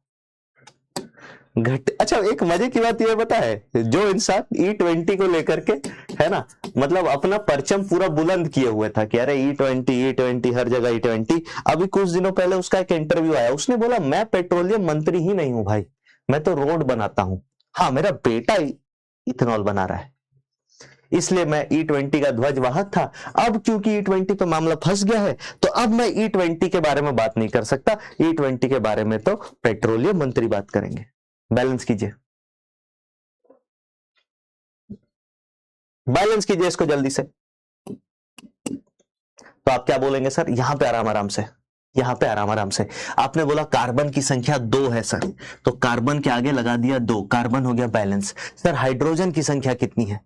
Speaker 1: घट अच्छा, एक मजे की बात यह पता है, जो इंसान E20 को लेकर के, है ना, मतलब अपना परचम पूरा बुलंद किए हुए था कि अरे E20 हर जगह E20, अभी कुछ दिनों पहले उसका एक इंटरव्यू आया, उसने बोला मैं पेट्रोलियम मंत्री ही नहीं हूं भाई, मैं तो रोड बनाता हूं। हाँ, मेरा बेटा इथेनॉल बना रहा है, इसलिए मैं E20 का ध्वज वाहक था। अब क्योंकि E20 पे मामला फंस गया है, तो अब मैं E20 के बारे में बात नहीं कर सकता, E20 के बारे में तो पेट्रोलियम मंत्री बात करेंगे। बैलेंस कीजिए, बैलेंस कीजिए इसको जल्दी से। तो आप क्या बोलेंगे सर, यहां पे आराम आराम से, यहां पे आराम आराम से। आपने बोला कार्बन की संख्या 2 है सर, तो कार्बन के आगे लगा दिया 2, कार्बन हो गया बैलेंस। सर हाइड्रोजन की संख्या कितनी है,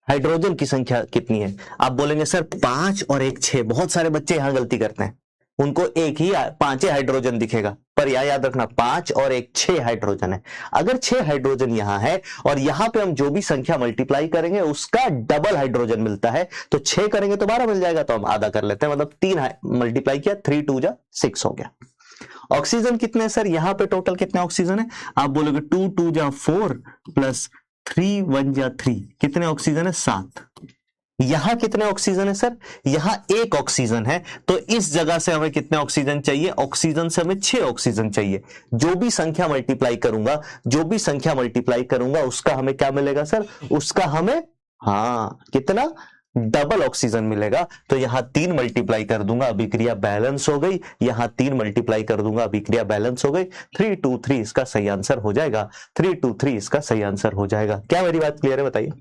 Speaker 1: हाइड्रोजन की संख्या कितनी है? आप बोलेंगे सर 5 और 1 6। बहुत सारे बच्चे यहां गलती करते हैं, उनको एक ही 5 हाइड्रोजन दिखेगा, पर यह याद रखना 5 और 1 6 हाइड्रोजन है। अगर 6 हाइड्रोजन यहां है और यहां पे हम जो भी संख्या मल्टीप्लाई करेंगे उसका डबल हाइड्रोजन मिलता है, तो 6 करेंगे तो 12 मिल जाएगा, तो हम आधा कर लेते हैं, मतलब 3 मल्टीप्लाई किया, 3 2 जा 6 हो गया। ऑक्सीजन कितने सर, यहां पे टोटल कितने ऑक्सीजन है? आप बोलोगे 2 2 जा 4 प्लस 3 1 जा 3, कितने ऑक्सीजन है? 7। यहां कितने ऑक्सीजन है सर? यहां 1 ऑक्सीजन है, तो इस जगह से हमें कितने ऑक्सीजन चाहिए? ऑक्सीजन से हमें 6 ऑक्सीजन चाहिए। जो भी संख्या मल्टीप्लाई करूंगा, जो भी संख्या मल्टीप्लाई करूंगा उसका हमें क्या मिलेगा सर? उसका हमें, हाँ, कितना? डबल ऑक्सीजन मिलेगा। तो यहां 3 मल्टीप्लाई कर दूंगा, अभिक्रिया बैलेंस हो गई। यहां 3 मल्टीप्लाई कर दूंगा, अभिक्रिया बैलेंस हो गई। 3 2 3 इसका सही आंसर हो जाएगा, 3 2 3 इसका सही आंसर हो जाएगा। क्या मेरी बात क्लियर है, बताइए।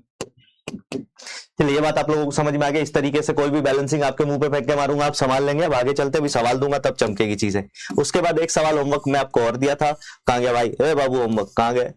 Speaker 1: चलिए, ये बात आप लोगों को समझ में आ गई। इस तरीके से कोई भी बैलेंसिंग आपके मुंह पे फेंक के मारूंगा, आप संभाल लेंगे। अब आगे चलते भी सवाल दूंगा तब चमकेगी चीजें। उसके बाद एक सवाल होमवर्क में आपको और दिया था, कहां गया भाई? ए बाबू, होमवर्क कहां गए?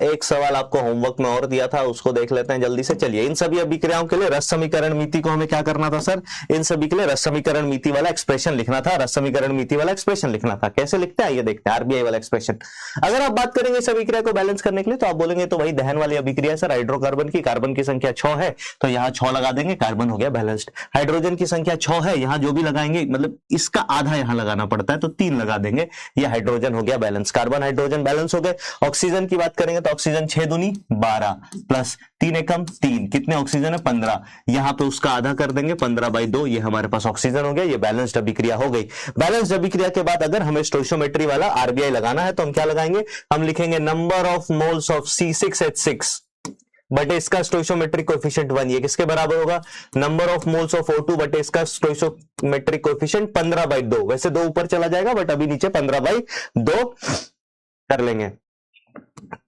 Speaker 1: एक सवाल आपको होमवर्क में और दिया था, उसको देख लेते हैं जल्दी से। चलिए, इन सभी अभिक्रियाओं के लिए रस समीकरण मीति को हमें क्या करना था सर? इन सभी के लिए रस समीकरण मीति वाला एक्सप्रेशन लिखना था, रस समीकरण मीति वाला एक्सप्रेशन लिखना था। कैसे लिखते हैं ये देखते हैं, आरबीआई वाला एक्सप्रेशन। अगर आप बात करेंगे इस अभिक्रिया को बैलेंस करने के लिए, तो आप बोलेंगे तो वही दहन वाली अभिक्रिया सर, हाइड्रोकार्बन की, कार्बन की संख्या 6 है, तो यहाँ 6 लगा देंगे, कार्बन हो गया बैलेंस्ड। हाइड्रोजन की संख्या 6 है, यहाँ जो भी लगाएंगे, मतलब इसका आधा यहाँ लगाना पड़ता है, तो 3 लगा देंगे, ये हाइड्रोजन हो गया बैलेंस। कार्बन हाइड्रोजन बैलेंस हो गए। ऑक्सीजन की बात करेंगे तो ऑक्सीजन 6 दूनी 12 प्लस 3 एकम 3, कितने ऑक्सीजन है? 15। यहां पे उसका आधा कर देंगे, 15/2, ये हमारे पास ऑक्सीजन हो गया, ये बैलेंस्ड अभिक्रिया हो गई। बैलेंस्ड अभिक्रिया के बाद अगर हमें स्टोइशियोमेट्री वाला आरबीआई लगाना है तो हम क्या लगाएंगे? हम लिखेंगे number of moles of C6H6 बटे इसका स्टोइशियोमेट्रिक कोएफिशिएंट 1। ये किसके बराबर होगा? Number of moles of O2 बटे इसका स्टोइशियोमेट्रिक कोएफिशिएंट 15/2। वैसे 2 ऊपर चला जाएगा, बट अभी नीचे 15/2 कर लेंगे।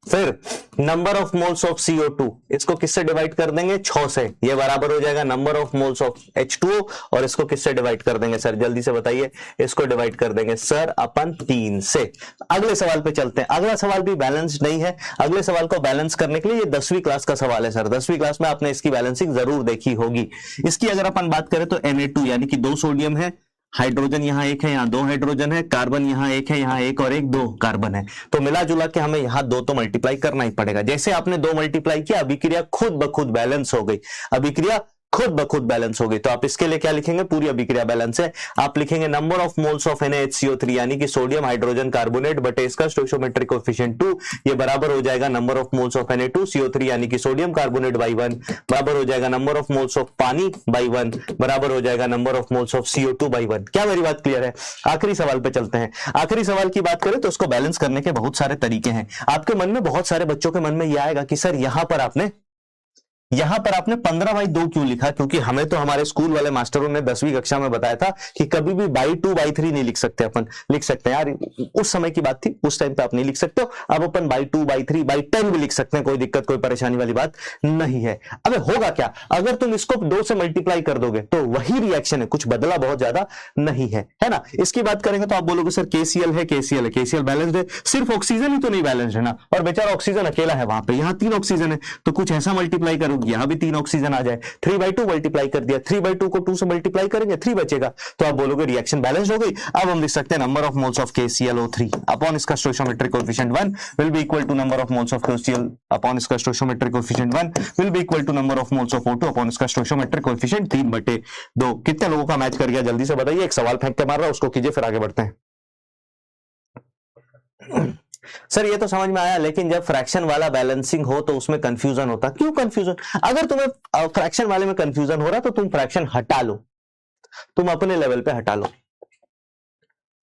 Speaker 1: फिर number of moles of CO2, इसको किससे डिवाइड कर देंगे? 6 से, ये बराबर हो जाएगा number of moles of H2O। और इसको किससे डिवाइड कर देंगे सर, जल्दी से बताइए। इसको डिवाइड कर देंगे सर अपन 3 से। अगले सवाल पे चलते हैं। अगला सवाल भी बैलेंस्ड नहीं है। अगले सवाल को बैलेंस करने के लिए, ये 10वीं क्लास का सवाल है सर, 10वीं क्लास में आपने इसकी बैलेंसिंग जरूर देखी होगी। इसकी अगर अपन बात करें तो Na2 यानी कि 2 सोडियम है, हाइड्रोजन यहां 1 है, यहां 2 हाइड्रोजन है, कार्बन यहां 1 है, यहां 1 और 1 2 कार्बन है, तो मिला जुला के हमें यहां 2 तो मल्टीप्लाई करना ही पड़ेगा। जैसे आपने 2 मल्टीप्लाई किया, अभिक्रिया खुद ब खुद बैलेंस हो गई, अभिक्रिया खुद ब खुद बैलेंस हो गई। तो आप इसके लिए क्या लिखेंगे? पूरी अभिक्रिया बैलेंस है। आप लिखेंगे number of moles of NaHCO3 यानी कि सोडियम हाइड्रोजन कार्बोनेट बटे इसका स्टोइशियोमेट्रिक कोएफिशिएंट 2, ये बराबर हो जाएगा number of moles of Na2CO3 यानी कि सोडियम कार्बोनेट बाई 1, बराबर हो जाएगा नंबर ऑफ मोल्स ऑफ पानी बाई 1, बराबर हो जाएगा number of moles of CO2 by 1। क्या मेरी बात क्लियर है? आखिरी सवाल पे चलते हैं। आखिरी सवाल की बात करें तो उसको बैलेंस करने के बहुत सारे तरीके हैं। आपके मन में, बहुत सारे बच्चों के मन में यह आएगा कि सर यहां पर आपने 15/2 क्यों लिखा? क्योंकि हमें तो हमारे स्कूल वाले मास्टरों ने 10वीं कक्षा में बताया था कि कभी भी by2 by3 नहीं लिख सकते। अपन लिख सकते हैं यार, उस समय की बात थी, उस टाइम पे आप नहीं लिख सकते हो। अब अपन by2 by3 by10 भी लिख सकते हैं, कोई दिक्कत कोई परेशानी वाली बात नहीं है। अबे होगा क्या, अगर तुम इसको 2 से मल्टीप्लाई कर दोगे तो वही रिएक्शन है, कुछ बदला बहुत ज्यादा नहीं है, है ना। इसकी बात करेंगे तो आप बोलोगे सर KCl है, KCl बैलेंस्ड है, सिर्फ ऑक्सीजन ही तो नहीं बैलेंस्ड है ना, और बेचारा ऑक्सीजन अकेला है वहां पे, यहां 3 ऑक्सीजन है, तो कुछ ऐसा मल्टीप्लाई करोगे यहां भी 3 ऑक्सीजन आ जाए। 3/2 मल्टीप्लाई कर दिया, 3/2 को 2 से मल्टीप्लाई करेंगे 3 बचेगा, तो आप बोलोगे रिएक्शन बैलेंस्ड हो गई। अब हम लिख सकते हैं number of moles of KClO3 upon इसका stoichiometric coefficient 1 will be equal to number of moles of KCl upon इसका stoichiometric coefficient 1 will be equal to number of moles of O2 upon इसका स्टोइशियोमेट्रिक कोएफिशिएंट 3/2। कितने लोगों का match कर गया, जल्दी से बताइए। एक सवाल फेंक के मार रहा हूं, उसको कीजिए, फिर आगे बढ़ते हैं। सर ये तो समझ में आया, लेकिन जब फ्रैक्शन वाला बैलेंसिंग हो तो उसमें कंफ्यूजन होता। क्यों कंफ्यूजन? अगर तुम्हें फ्रैक्शन वाले में कंफ्यूजन हो रहा तो तुम फ्रैक्शन हटा लो, तुम अपने लेवल पे हटा लो,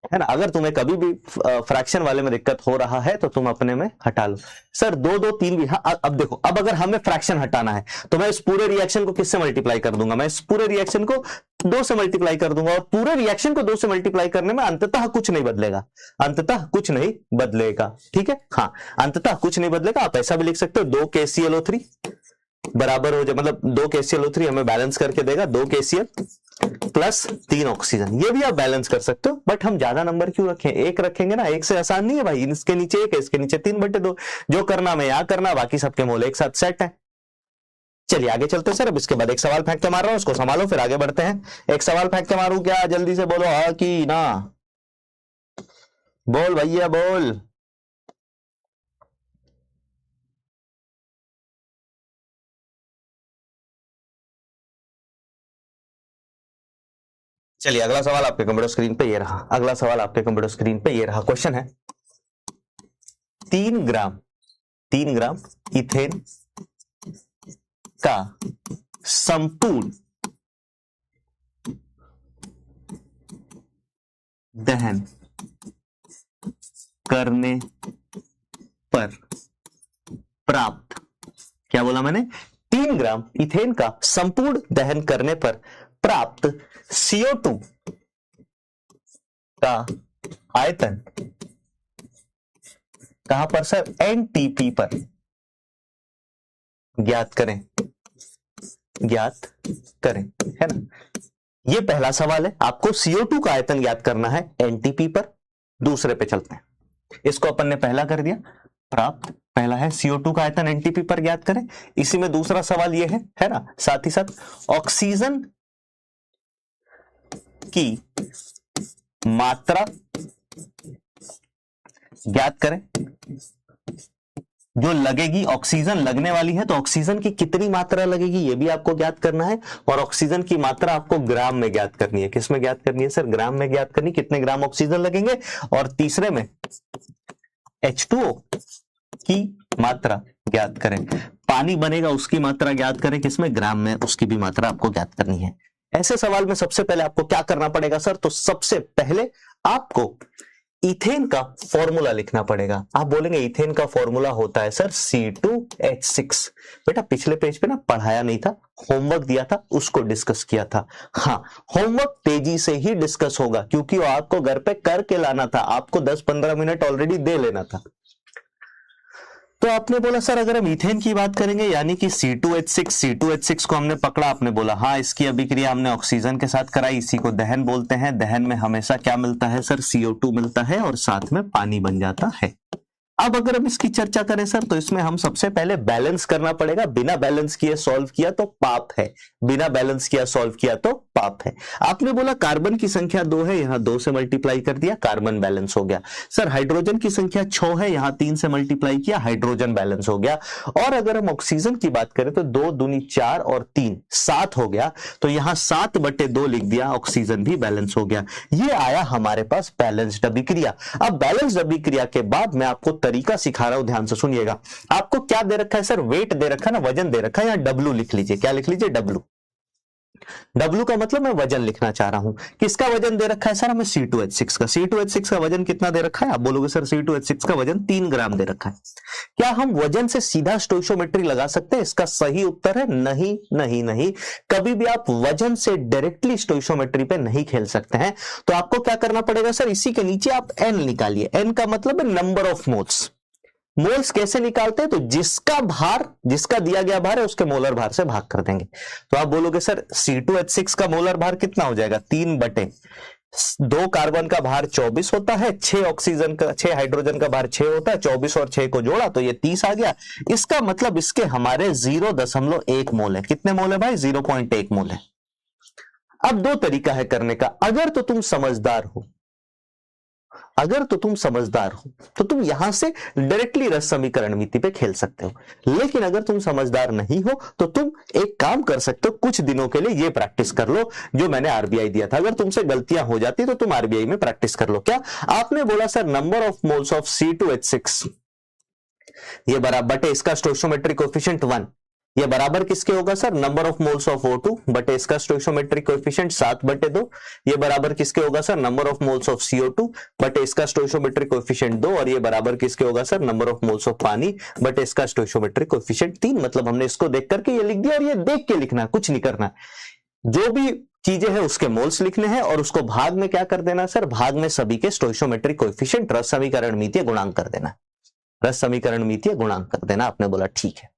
Speaker 1: है ना। अगर तुम्हें कभी भी फ्रैक्शन वाले में दिक्कत हो रहा है तो तुम अपने में हटा लो। सर 2 2 3 भी, हाँ अब देखो, अब अगर हमें फ्रैक्शन हटाना है तो मैं इस पूरे रिएक्शन को किससे मल्टीप्लाई कर दूंगा? मैं इस पूरे रिएक्शन को 2 से मल्टीप्लाई कर दूंगा, और पूरे रिएक्शन को 2 से मल्टीप्लाई करने में अंततः कुछ नहीं बदलेगा, अंततः कुछ नहीं बदलेगा, ठीक है। हाँ, अंततः कुछ नहीं बदलेगा। आप ऐसा भी लिख सकते हो 2 KClO3 बराबर हो जाए, मतलब 2 KClO3 हमें बैलेंस करके देगा 2 KCl प्लस 3 ऑक्सीजन। ये भी आप बैलेंस कर सकते हो, बट हम ज्यादा नंबर क्यों रखें? 1 रखेंगे ना, 1 से आसान नहीं है भाई। इसके नीचे 1 है, इसके नीचे 3/2, जो करना मैं यहां करना, बाकी सबके मोल एक साथ सेट है। चलिए आगे चलते हैं सर। अब इसके बाद एक सवाल फेंक के मार रहा हूं, उसको संभालो, फिर आगे बढ़ते हैं। एक सवाल फेंक के मारूं क्या? जल्दी से बोलो, हाँ कि ना। बोल भैया बोल। चलिए अगला सवाल आपके कंप्यूटर स्क्रीन पे ये रहा। अगला सवाल आपके कंप्यूटर स्क्रीन पे ये रहा। क्वेश्चन है 3 ग्राम इथेन का संपूर्ण दहन करने पर प्राप्त, क्या बोला मैंने? 3 ग्राम इथेन का संपूर्ण दहन करने पर प्राप्त CO2 का आयतन कहां पर सर? NTP पर ज्ञात करें, ज्ञात करें, है ना। ये पहला सवाल है, आपको CO2 का आयतन ज्ञात करना है NTP पर। दूसरे पे चलते हैं, इसको अपन ने पहला कर दिया, प्राप्त पहला है CO2 का आयतन NTP पर ज्ञात करें। इसी में दूसरा सवाल ये है ना। साथ ही साथ ऑक्सीजन की मात्रा ज्ञात करें, जो लगेगी, ऑक्सीजन लगने वाली है तो ऑक्सीजन की कितनी मात्रा लगेगी ये भी आपको ज्ञात करना है, और ऑक्सीजन की मात्रा आपको ग्राम में ज्ञात करनी है। किस में ज्ञात करनी है सर? ग्राम में ज्ञात करनी, कितने ग्राम ऑक्सीजन लगेंगे। और तीसरे में H2O की मात्रा ज्ञात करें, पानी बनेगा उसकी मात्रा ज्ञात करें, किसमें? ग्राम में, उसकी भी मात्रा आपको ज्ञात करनी है। ऐसे सवाल में सबसे पहले आपको क्या करना पड़ेगा सर? तो सबसे पहले आपको इथेन का फॉर्मूला लिखना पड़ेगा। आप बोलेंगे इथेन का फॉर्मूला होता है सर C2H6। बेटा पिछले पेज पे ना पढ़ाया नहीं था, होमवर्क दिया था, उसको डिस्कस किया था। हाँ, होमवर्क तेजी से ही डिस्कस होगा, क्योंकि वो आपको घर पे करके लाना था, आपको 10-15 मिनट ऑलरेडी दे लेना था। तो आपने बोला सर अगर हम इथेन की बात करेंगे, यानी कि C2H6 को हमने पकड़ा, आपने बोला हाँ इसकी अभिक्रिया हमने ऑक्सीजन के साथ कराई, इसी को दहन बोलते हैं। दहन में हमेशा क्या मिलता है सर? CO2 मिलता है, और साथ में पानी बन जाता है। अब अगर हम इसकी चर्चा करें सर, तो इसमें हम सबसे पहले बैलेंस करना पड़ेगा। बिना बैलेंस किए सॉल्व किया तो पाप है, बिना बैलेंस किया सॉल्व किया तो पाप है। आपने बोला कार्बन की संख्या 2 है, यहां 2 से मल्टीप्लाई कर दिया, कार्बन बैलेंस हो गया। सर हाइड्रोजन की संख्या 6 है, यहां 3 से मल्टीप्लाई किया, हाइड्रोजन बैलेंस हो गया। और अगर हम ऑक्सीजन की बात करें तो 2 दूनी 4 और 3 7 हो गया, तो यहां 7/2 लिख दिया, ऑक्सीजन भी बैलेंस हो गया। ये आया हमारे पास बैलेंस्ड अभिक्रिया। अब बैलेंस्ड अभिक्रिया के बाद मैं आपको तरीका सिखा रहा हूं, ध्यान से सुनिएगा। आपको क्या दे रखा है सर? वेट दे रखा है ना, वजन दे रखा है, या W लिख लीजिए। क्या लिख लीजिए? W का मतलब मैं वजन लिखना चाह रहा हूं। किसका वजन दे रखा है सर? हमें C2H6 का। C2H6 का वजन कितना दे रखा है? आप बोलोगे सर C2H6 का वजन 3 ग्राम दे रखा है। क्या हम वजन से सीधा स्टोइकोमेट्री लगा सकते हैं? इसका सही उत्तर है नहीं, नहीं, नहीं। कभी भी आप वजन से डायरेक्टली स्टोइकोमेट्री पे नहीं खेल सकते हैं। तो आपको क्या करना पड़ेगा सर? इसी के नीचे आप N निकालिए। N का मतलब है नंबर ऑफ मोल्स। मोल्स कैसे निकालते हैं? तो जिसका भार, जिसका दिया गया भार है, उसके मोलर भार से भाग कर देंगे। तो आप बोलोगे सर C2H6 का मोलर भार कितना हो जाएगा? 3/2 कार्बन का भार 24 होता है, 6 ऑक्सीजन का, 6 हाइड्रोजन का भार 6 होता है, 24 और 6 को जोड़ा तो ये 30 आ गया। इसका मतलब इसके हमारे 0.1 मोल है। कितने मोल है भाई? 0.1 मोल है। अब 2 तरीका है करने का। अगर तो तुम समझदार हो, अगर तो तुम समझदार हो तो तुम यहां से डायरेक्टली रस समीकरण नीति पे खेल सकते हो, लेकिन अगर तुम समझदार नहीं हो तो तुम एक काम कर सकते हो, कुछ दिनों के लिए ये प्रैक्टिस कर लो जो मैंने आरबीआई दिया था। अगर तुमसे गलतियां हो जाती तो तुम आरबीआई में प्रैक्टिस कर लो। क्या आपने बोला sir number of moles of C2H6 ये बराबर बटे इसका स्टोइकियोमेट्रिक कोएफिशिएंट 1, ये बराबर किसके होगा sir number of moles of O2 बटे इसका स्टोइकियोमेट्रिक कोएफिशिएंट 7/2, ये बराबर किसके होगा sir number of moles of CO2 बटे इसका स्टोइकियोमेट्रिक कोएफिशिएंट 2, और ये बराबर किसके होगा sir number of moles of पानी बटे इसका स्टोइकियोमेट्रिक कोएफिशिएंट 3। मतलब हमने इसको देख करके ये लिख दिया, और ये देख के लिखना, कुछ नहीं करना, जो भी चीजें हैं उसके मोल्स लिखने हैं और उसको भाग में क्या कर देना सर, भाग में सभी के स्टोइकियोमेट्रिक कोएफिशिएंट रस समीकरण मीतीय गुणांक कर देना, रस समीकरण मीतीय गुणांक कर देना। आपने बोला ठीक है।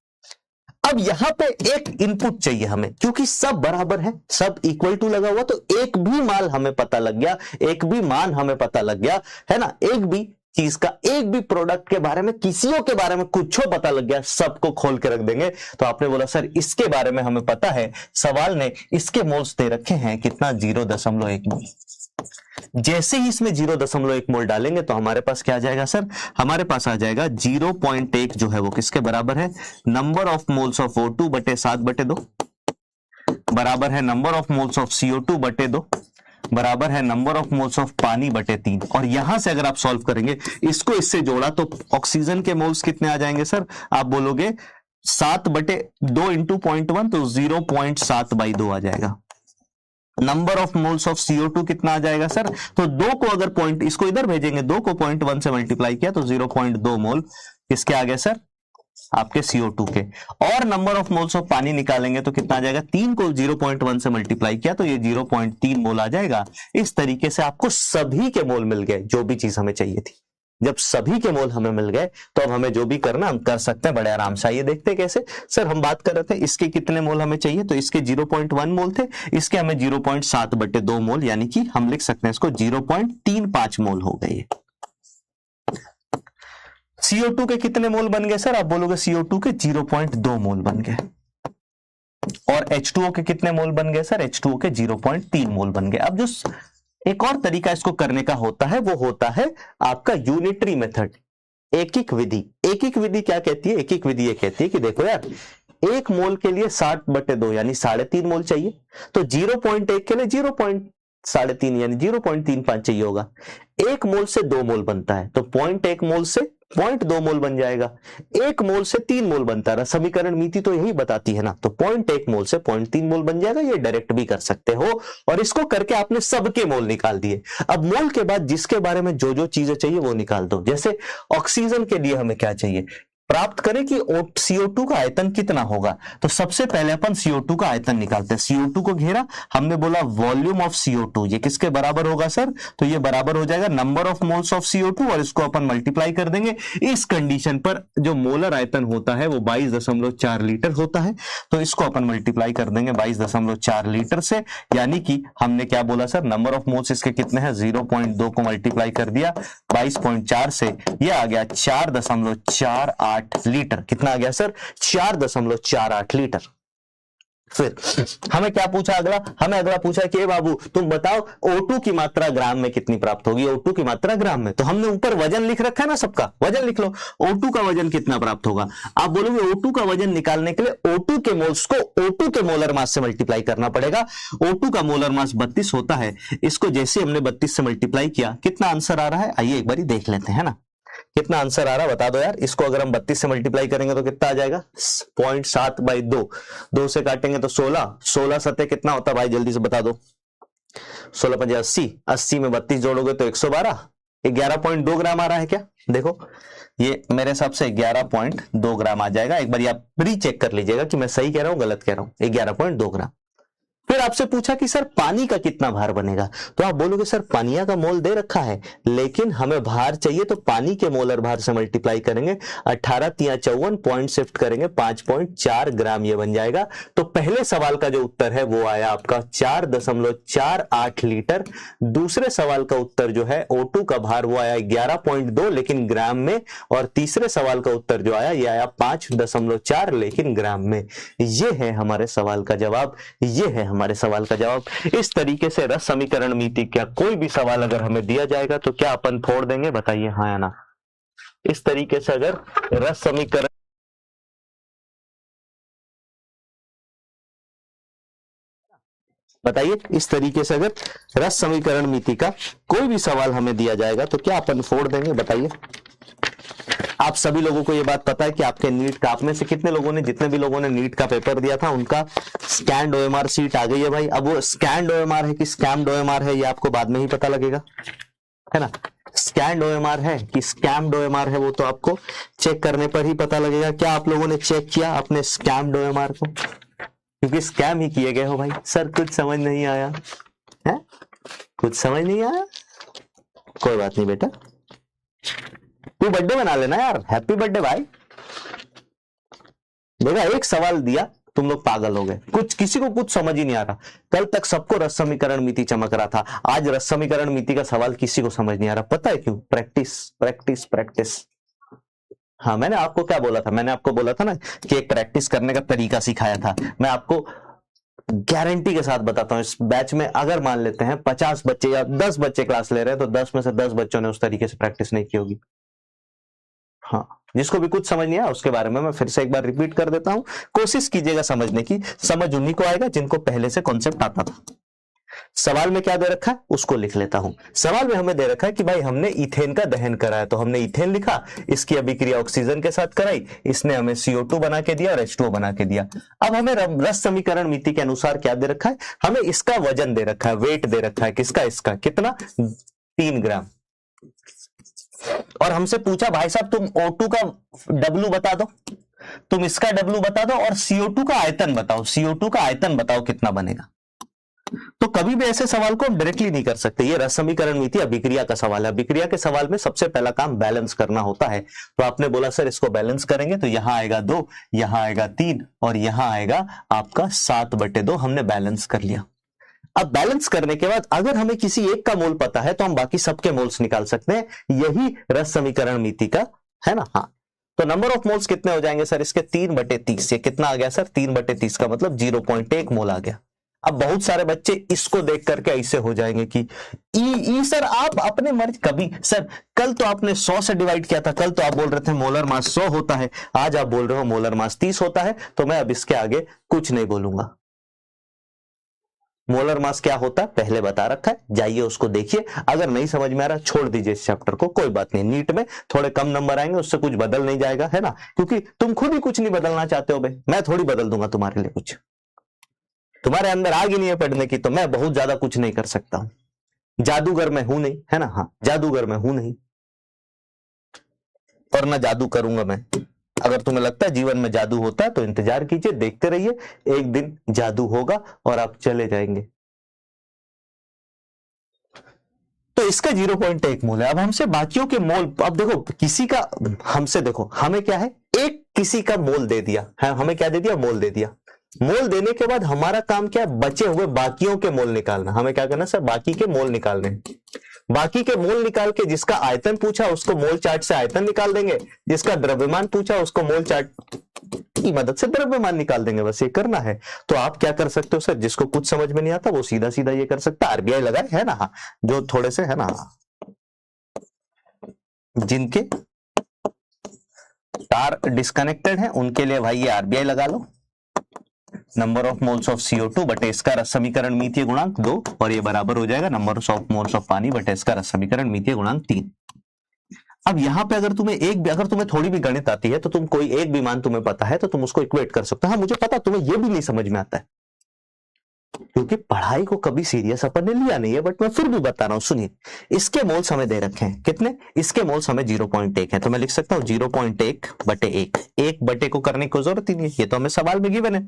Speaker 1: अब यहां पे एक इनपुट चाहिए हमें, क्योंकि सब बराबर है, सब इक्वल टू लगा हुआ, तो एक भी मान हमें पता लग गया, एक भी मान हमें पता लग गया है ना, एक भी चीज का, एक भी प्रोडक्ट के बारे में, किसियों के बारे में कुछ पता लग गया, सबको खोल के रख देंगे। तो आपने बोला सर इसके बारे में हमें पता है, सवाल ने इसके मोल्स दे रखे हैं कितना 0.1 मोल। जैसे ही इसमें 0.1 मोल डालेंगे तो हमारे पास क्या आ जाएगा सर, हमारे पास आ जाएगा 0.1 जो है वो किसके बराबर है, number of moles of O2 बटे 7/2 बराबर है number of moles of CO2 बटे 2 बराबर है नंबर ऑफ मोल्स ऑफ पानी बटे 3। और यहां से अगर आप सॉल्व करेंगे, इसको इससे जोड़ा तो ऑक्सीजन के मोल्स कितने आ जाएंगे सर, आप बोलोगे 7/2 इंटू 0.1 तो 0.7/2 आ जाएगा। Number of moles of CO2 कितना आ जाएगा सर, तो 2 को अगर पॉइंट, इसको इधर भेजेंगे, 2 को 0.1 से मल्टीप्लाई किया तो 0.2 मोल किसके आ गए सर, आपके CO2 के। और नंबर ऑफ मोल्स ऑफ पानी निकालेंगे तो कितना आ जाएगा, 3 को 0.1 से मल्टीप्लाई किया तो ये 0.3 मोल आ जाएगा। इस तरीके से आपको सभी के मोल मिल गए, जो भी चीज हमें चाहिए थी। जब सभी के मोल हमें मिल गए तो अब हमें जो भी करना हम कर सकते हैं बड़े आराम से। आइए देखते हैं कैसे। सर हम बात कर रहे थे इसके कितने मोल हमें चाहिए, तो इसके 0.1 मोल थे, इसके हमें 0.7/2 मोल, यानी कि हम लिख सकते हैं इसको 0.35 मोल हो गए। CO2 के कितने मोल बन गए सर, आप बोलोगे CO2 के 0.2 मोल बन गए। और H2O के कितने मोल बन गए सर, H2O के 0.3 मोल बन गए। अब जो एक और तरीका इसको करने का होता है वो होता है आपका यूनिटरी मेथड, एक विधि। एक विधि क्या कहती है, एक विधि ये कहती है कि देखो यार, 1 मोल के लिए 60/2 यानी 3.5 मोल चाहिए, तो 0.1 के लिए 0.3 यानी 0.35 चाहिए होगा। 1 मोल से 2 मोल बनता है तो 0.1 मोल से 0.2 मोल बन जाएगा, 1 मोल से 3 मोल बनता है, समीकरण नीति तो यही बताती है ना। तो 0.1 मोल से 0.3 मोल बन जाएगा, ये डायरेक्ट भी कर सकते हो। और इसको करके आपने सबके मोल निकाल दिए। अब मोल के बाद जिसके बारे में जो जो चीजें चाहिए वो निकाल दो। जैसे ऑक्सीजन के लिए हमें क्या चाहिए, प्राप्त करें कि CO2 का आयतन कितना होगा, तो सबसे पहले अपन CO2 का आयतन निकालते हैं। CO2 को घेरा, हमने बोला वॉल्यूम ऑफ CO2, ये किसके बराबर होगा सर, तो ये बराबर हो जाएगा number of moles of CO2 और इसको अपन मल्टीप्लाई कर देंगे। इस कंडीशन पर जो मोलर आयतन होता है वो 22.4 लीटर होता है, तो इसको अपन मल्टीप्लाई कर देंगे 22.4 लीटर से, यानी कि हमने क्या बोला सर, नंबर ऑफ मोल्स इसके कितने हैं, 0.2 को मल्टीप्लाई कर दिया 22.4 से, ये आ गया 4.48 लीटर। कितना आ गया सर, 4.48 लीटर। फिर हमें क्या पूछा अगला, हमें अगला पूछा कि बाबू तुम बताओ O2 की मात्रा ग्राम में कितनी प्राप्त होगी, O2 की मात्रा ग्राम में। तो हमने ऊपर वजन लिख रखा है ना, सबका वजन लिख लो। O2 का वजन कितना प्राप्त होगा, आप बोलोगे O2 का वजन निकालने के लिए O2 के मोल्स को O2 के मोलर मास से मल्टीप्लाई करना पड़ेगा। O2 का मोलर मास 32 होता है, इसको जैसे हमने 32 से मल्टीप्लाई किया, कितना आंसर आ रहा है, आइए एक बार देख लेते हैं ना, कितना आंसर आ रहा है बता दो यार। इसको अगर हम 32 से मल्टीप्लाई करेंगे तो कितना आ जाएगा, 0.7/2, 2 से काटेंगे तो 16 सतह कितना होता है भाई, जल्दी से बता दो। 16 5 80, 80 में 32 जोड़ोगे तो 112, 11.2 ग्राम आ रहा है क्या, देखो ये मेरे हिसाब से 11.2 ग्राम आ जाएगा। एक बार आप प्री चेक कर लीजिएगा कि मैं सही कह रहा हूं गलत कह रहा हूं, 11.2 ग्राम। फिर आपसे पूछा कि सर पानी का कितना भार बनेगा, तो आप बोलोगे सर पानिया का मोल दे रखा है, लेकिन हमें भार चाहिए, तो पानी के मोलर भार से मल्टीप्लाई करेंगे, 18 × 54 पॉइंट शिफ्ट करेंगे 5.4 ग्राम, ये बन जाएगा। तो पहले सवाल का जो उत्तर है वो आया आपका 4.48 लीटर। दूसरे सवाल का उत्तर जो है O2 का भार वो आया 11.2 लेकिन ग्राम में, और तीसरे सवाल का उत्तर जो आया ये आया 5.4 लेकिन ग्राम में। ये है हमारे सवाल का जवाब, ये है हमारे सवाल का जवाब। इस तरीके से रस समीकरण मिति का कोई भी सवाल अगर हमें दिया जाएगा तो क्या अपन फोड़ देंगे, बताइए हाँ या ना। इस तरीके से अगर रस समीकरण, बताइए इस तरीके से अगर रस समीकरण मिति का कोई भी सवाल हमें दिया जाएगा तो क्या अपन फोड़ देंगे, बताइए। आप सभी लोगों को यह बात पता है कि आपके नीट का, आप में से कितने लोगों ने, जितने भी लोगों ने नीट का पेपर दिया था उनका स्कैन्ड ओएमआर सीट आ गई है भाई। अब वो स्कैन्ड ओएमआर है कि स्कैम्ड ओएमआर है ये आपको बाद में ही पता लगेगा, है ना। स्कैन्ड ओएमआर है कि स्कैम्ड ओएमआर है वो तो आपको चेक करने पर ही पता लगेगा। क्या आप लोगों ने चेक किया अपने स्कैम्ड ओएमआर को? क्योंकि स्कैम ही किए गए हो भाई। सर कुछ समझ नहीं आया है, कुछ समझ नहीं आया, कोई बात नहीं बेटा, तू बर्थडे मना लेना यार, हैप्पी बर्थडे भाई। देखा, एक सवाल दिया तुम लोग पागल हो गए, कुछ किसी को कुछ समझ ही नहीं आ रहा। कल तक सबको रस समीकरण मिति चमक रहा था, आज रस समीकरण मिति का सवाल किसी को समझ नहीं आ रहा। पता है क्यों? Practice practice practice. हाँ, मैंने आपको क्या बोला था? मैंने आपको बोला था ना कि एक प्रैक्टिस करने का तरीका सिखाया था। मैं आपको गारंटी के साथ बताता हूं, इस बैच में अगर मान लेते हैं 50 बच्चे या 10 बच्चे क्लास ले रहे हैं तो 10 में से 10 बच्चों ने उस तरीके से प्रैक्टिस नहीं की होगी। हाँ, जिसको भी कुछ समझ नहीं आया उसके बारे में मैं फिर से एक बार रिपीट कर देता हूं, कोशिश कीजिएगा समझने की। समझ उन्हीं को आएगा जिनको पहले से कॉन्सेप्ट आता था। सवाल में क्या दे रखा है उसको लिख लेता हूं। सवाल में हमें दे रखा है कि भाई हमने इथेन का दहन कराया, तो हमने इथेन लिखा, इसकी अभिक्रिया ऑक्सीजन के साथ कराई, इसने हमें CO2 बना के दिया और H2O बना के दिया। अब हमें रस समीकरण मिति के अनुसार क्या दे रखा है? हमें इसका वजन दे रखा है, वेट दे रखा है। किसका? इसका। कितना? 3 ग्राम। और हमसे पूछा भाई साहब तुम O2 का W बता दो, तुम इसका W बता दो और CO2 का आयतन बताओ, CO2 का आयतन बताओ कितना बनेगा। तो कभी भी ऐसे सवाल को हम डायरेक्टली नहीं कर सकते। ये रस समीकरण मिति अभिक्रिया का सवाल है। अभिक्रिया के सवाल में सबसे पहला काम बैलेंस करना होता है। तो आपने बोला सर इसको बैलेंस करेंगे तो यहां आएगा 2, यहां आएगा 3 और यहां आएगा आपका 7/2। हमने बैलेंस कर लिया। अब बैलेंस करने के बाद अगर हमें किसी एक का मोल पता है तो हम बाकी सबके मोल्स निकाल सकते हैं। यही रस समीकरण मिति का है ना। हाँ, तो नंबर ऑफ मोल्स कितने हो जाएंगे सर इसके? 3/30। ये कितना आ गया सर? 3/30 का मतलब 0.1 मोल आ गया। अब बहुत सारे बच्चे इसको देख करके ऐसे हो जाएंगे कि ई सर आप अपने मर्जी। कभी सर कल तो आपने 100 से डिवाइड किया था, कल तो आप बोल रहे थे मोलर मास 100 होता है, आज आप बोल रहे हो मोलर मास 30 होता है। तो मैं अब इसके आगे कुछ नहीं बोलूंगा। मोलर मास क्या होता है पहले बता रखा है, जाइए उसको देखिए। अगर नहीं समझ में आ रहा छोड़ दीजिए इस चैप्टर को, कोई बात नहीं। नीट में थोड़े कम नंबर आएंगे, उससे कुछ बदल नहीं जाएगा, है ना। क्योंकि तुम खुद ही कुछ नहीं बदलना चाहते हो भाई, मैं थोड़ी बदल दूंगा तुम्हारे लिए कुछ। तुम्हारे अंदर आग ही नहीं है पढ़ने की, तो मैं बहुत ज्यादा कुछ नहीं कर सकता हूं। जादूगर मैं हूं नहीं, है ना। हाँ, जादूगर मैं हूं नहीं और ना जादू करूंगा मैं। अगर तुम्हें लगता है जीवन में जादू होता है तो इंतजार कीजिए, देखते रहिए, एक दिन जादू होगा और आप चले जाएंगे। तो इसका 0.1 मोल है। अब हमसे बाकियों के मोल, अब देखो किसी का, हमसे देखो हमें क्या है, एक किसी का मोल दे दिया है, हमें क्या दे दिया? मोल दे दिया। मोल देने के बाद हमारा काम क्या है? बचे हुए बाकियों के मोल निकालना। हमें क्या करना सर? बाकी के मोल निकालने। बाकी के मोल निकाल के जिसका आयतन पूछा उसको मोल चार्ट से आयतन निकाल देंगे, जिसका द्रव्यमान पूछा उसको मोल चार्ट की मदद से द्रव्यमान निकाल देंगे। बस ये करना है। तो आप क्या कर सकते हो सर? जिसको कुछ समझ में नहीं आता वो सीधा सीधा ये कर सकता है, आरबीआई लगाए, है ना। जो थोड़े से है ना, जिनके तार डिस्कनेक्टेड है उनके लिए भाई ये आरबीआई लगा लो। Number of moles of CO2 बटे इसका रस समीकरण मितीय गुणांक 2 और ये बराबर हो जाएगा नंबर ऑफ मोल्स ऑफ पानी बटे इसका रस समीकरण मितीय गुणांक 3। अब यहां पे अगर तुम्हें थोड़ी भी गणित आती है तो तुम कोई एक भी मान तुम्हें पता है तो तुम उसको इक्वेट कर सकते हो। हाँ, मुझे पता तुम्हें ये भी नहीं समझ में आता है क्योंकि पढ़ाई को कभी सीरियस अपन ने लिया नहीं है, बट मैं फिर भी बता रहा हूं। सुनिए, इसके मोल्स हमें दे रखे हैं कितने? इसके मोल्स हमें 0.1 है, तो मैं लिख सकता हूं 0.1/1। 1 को करने की जरूरत ही नहीं है, ये तो हमें सवाल में गिवन है।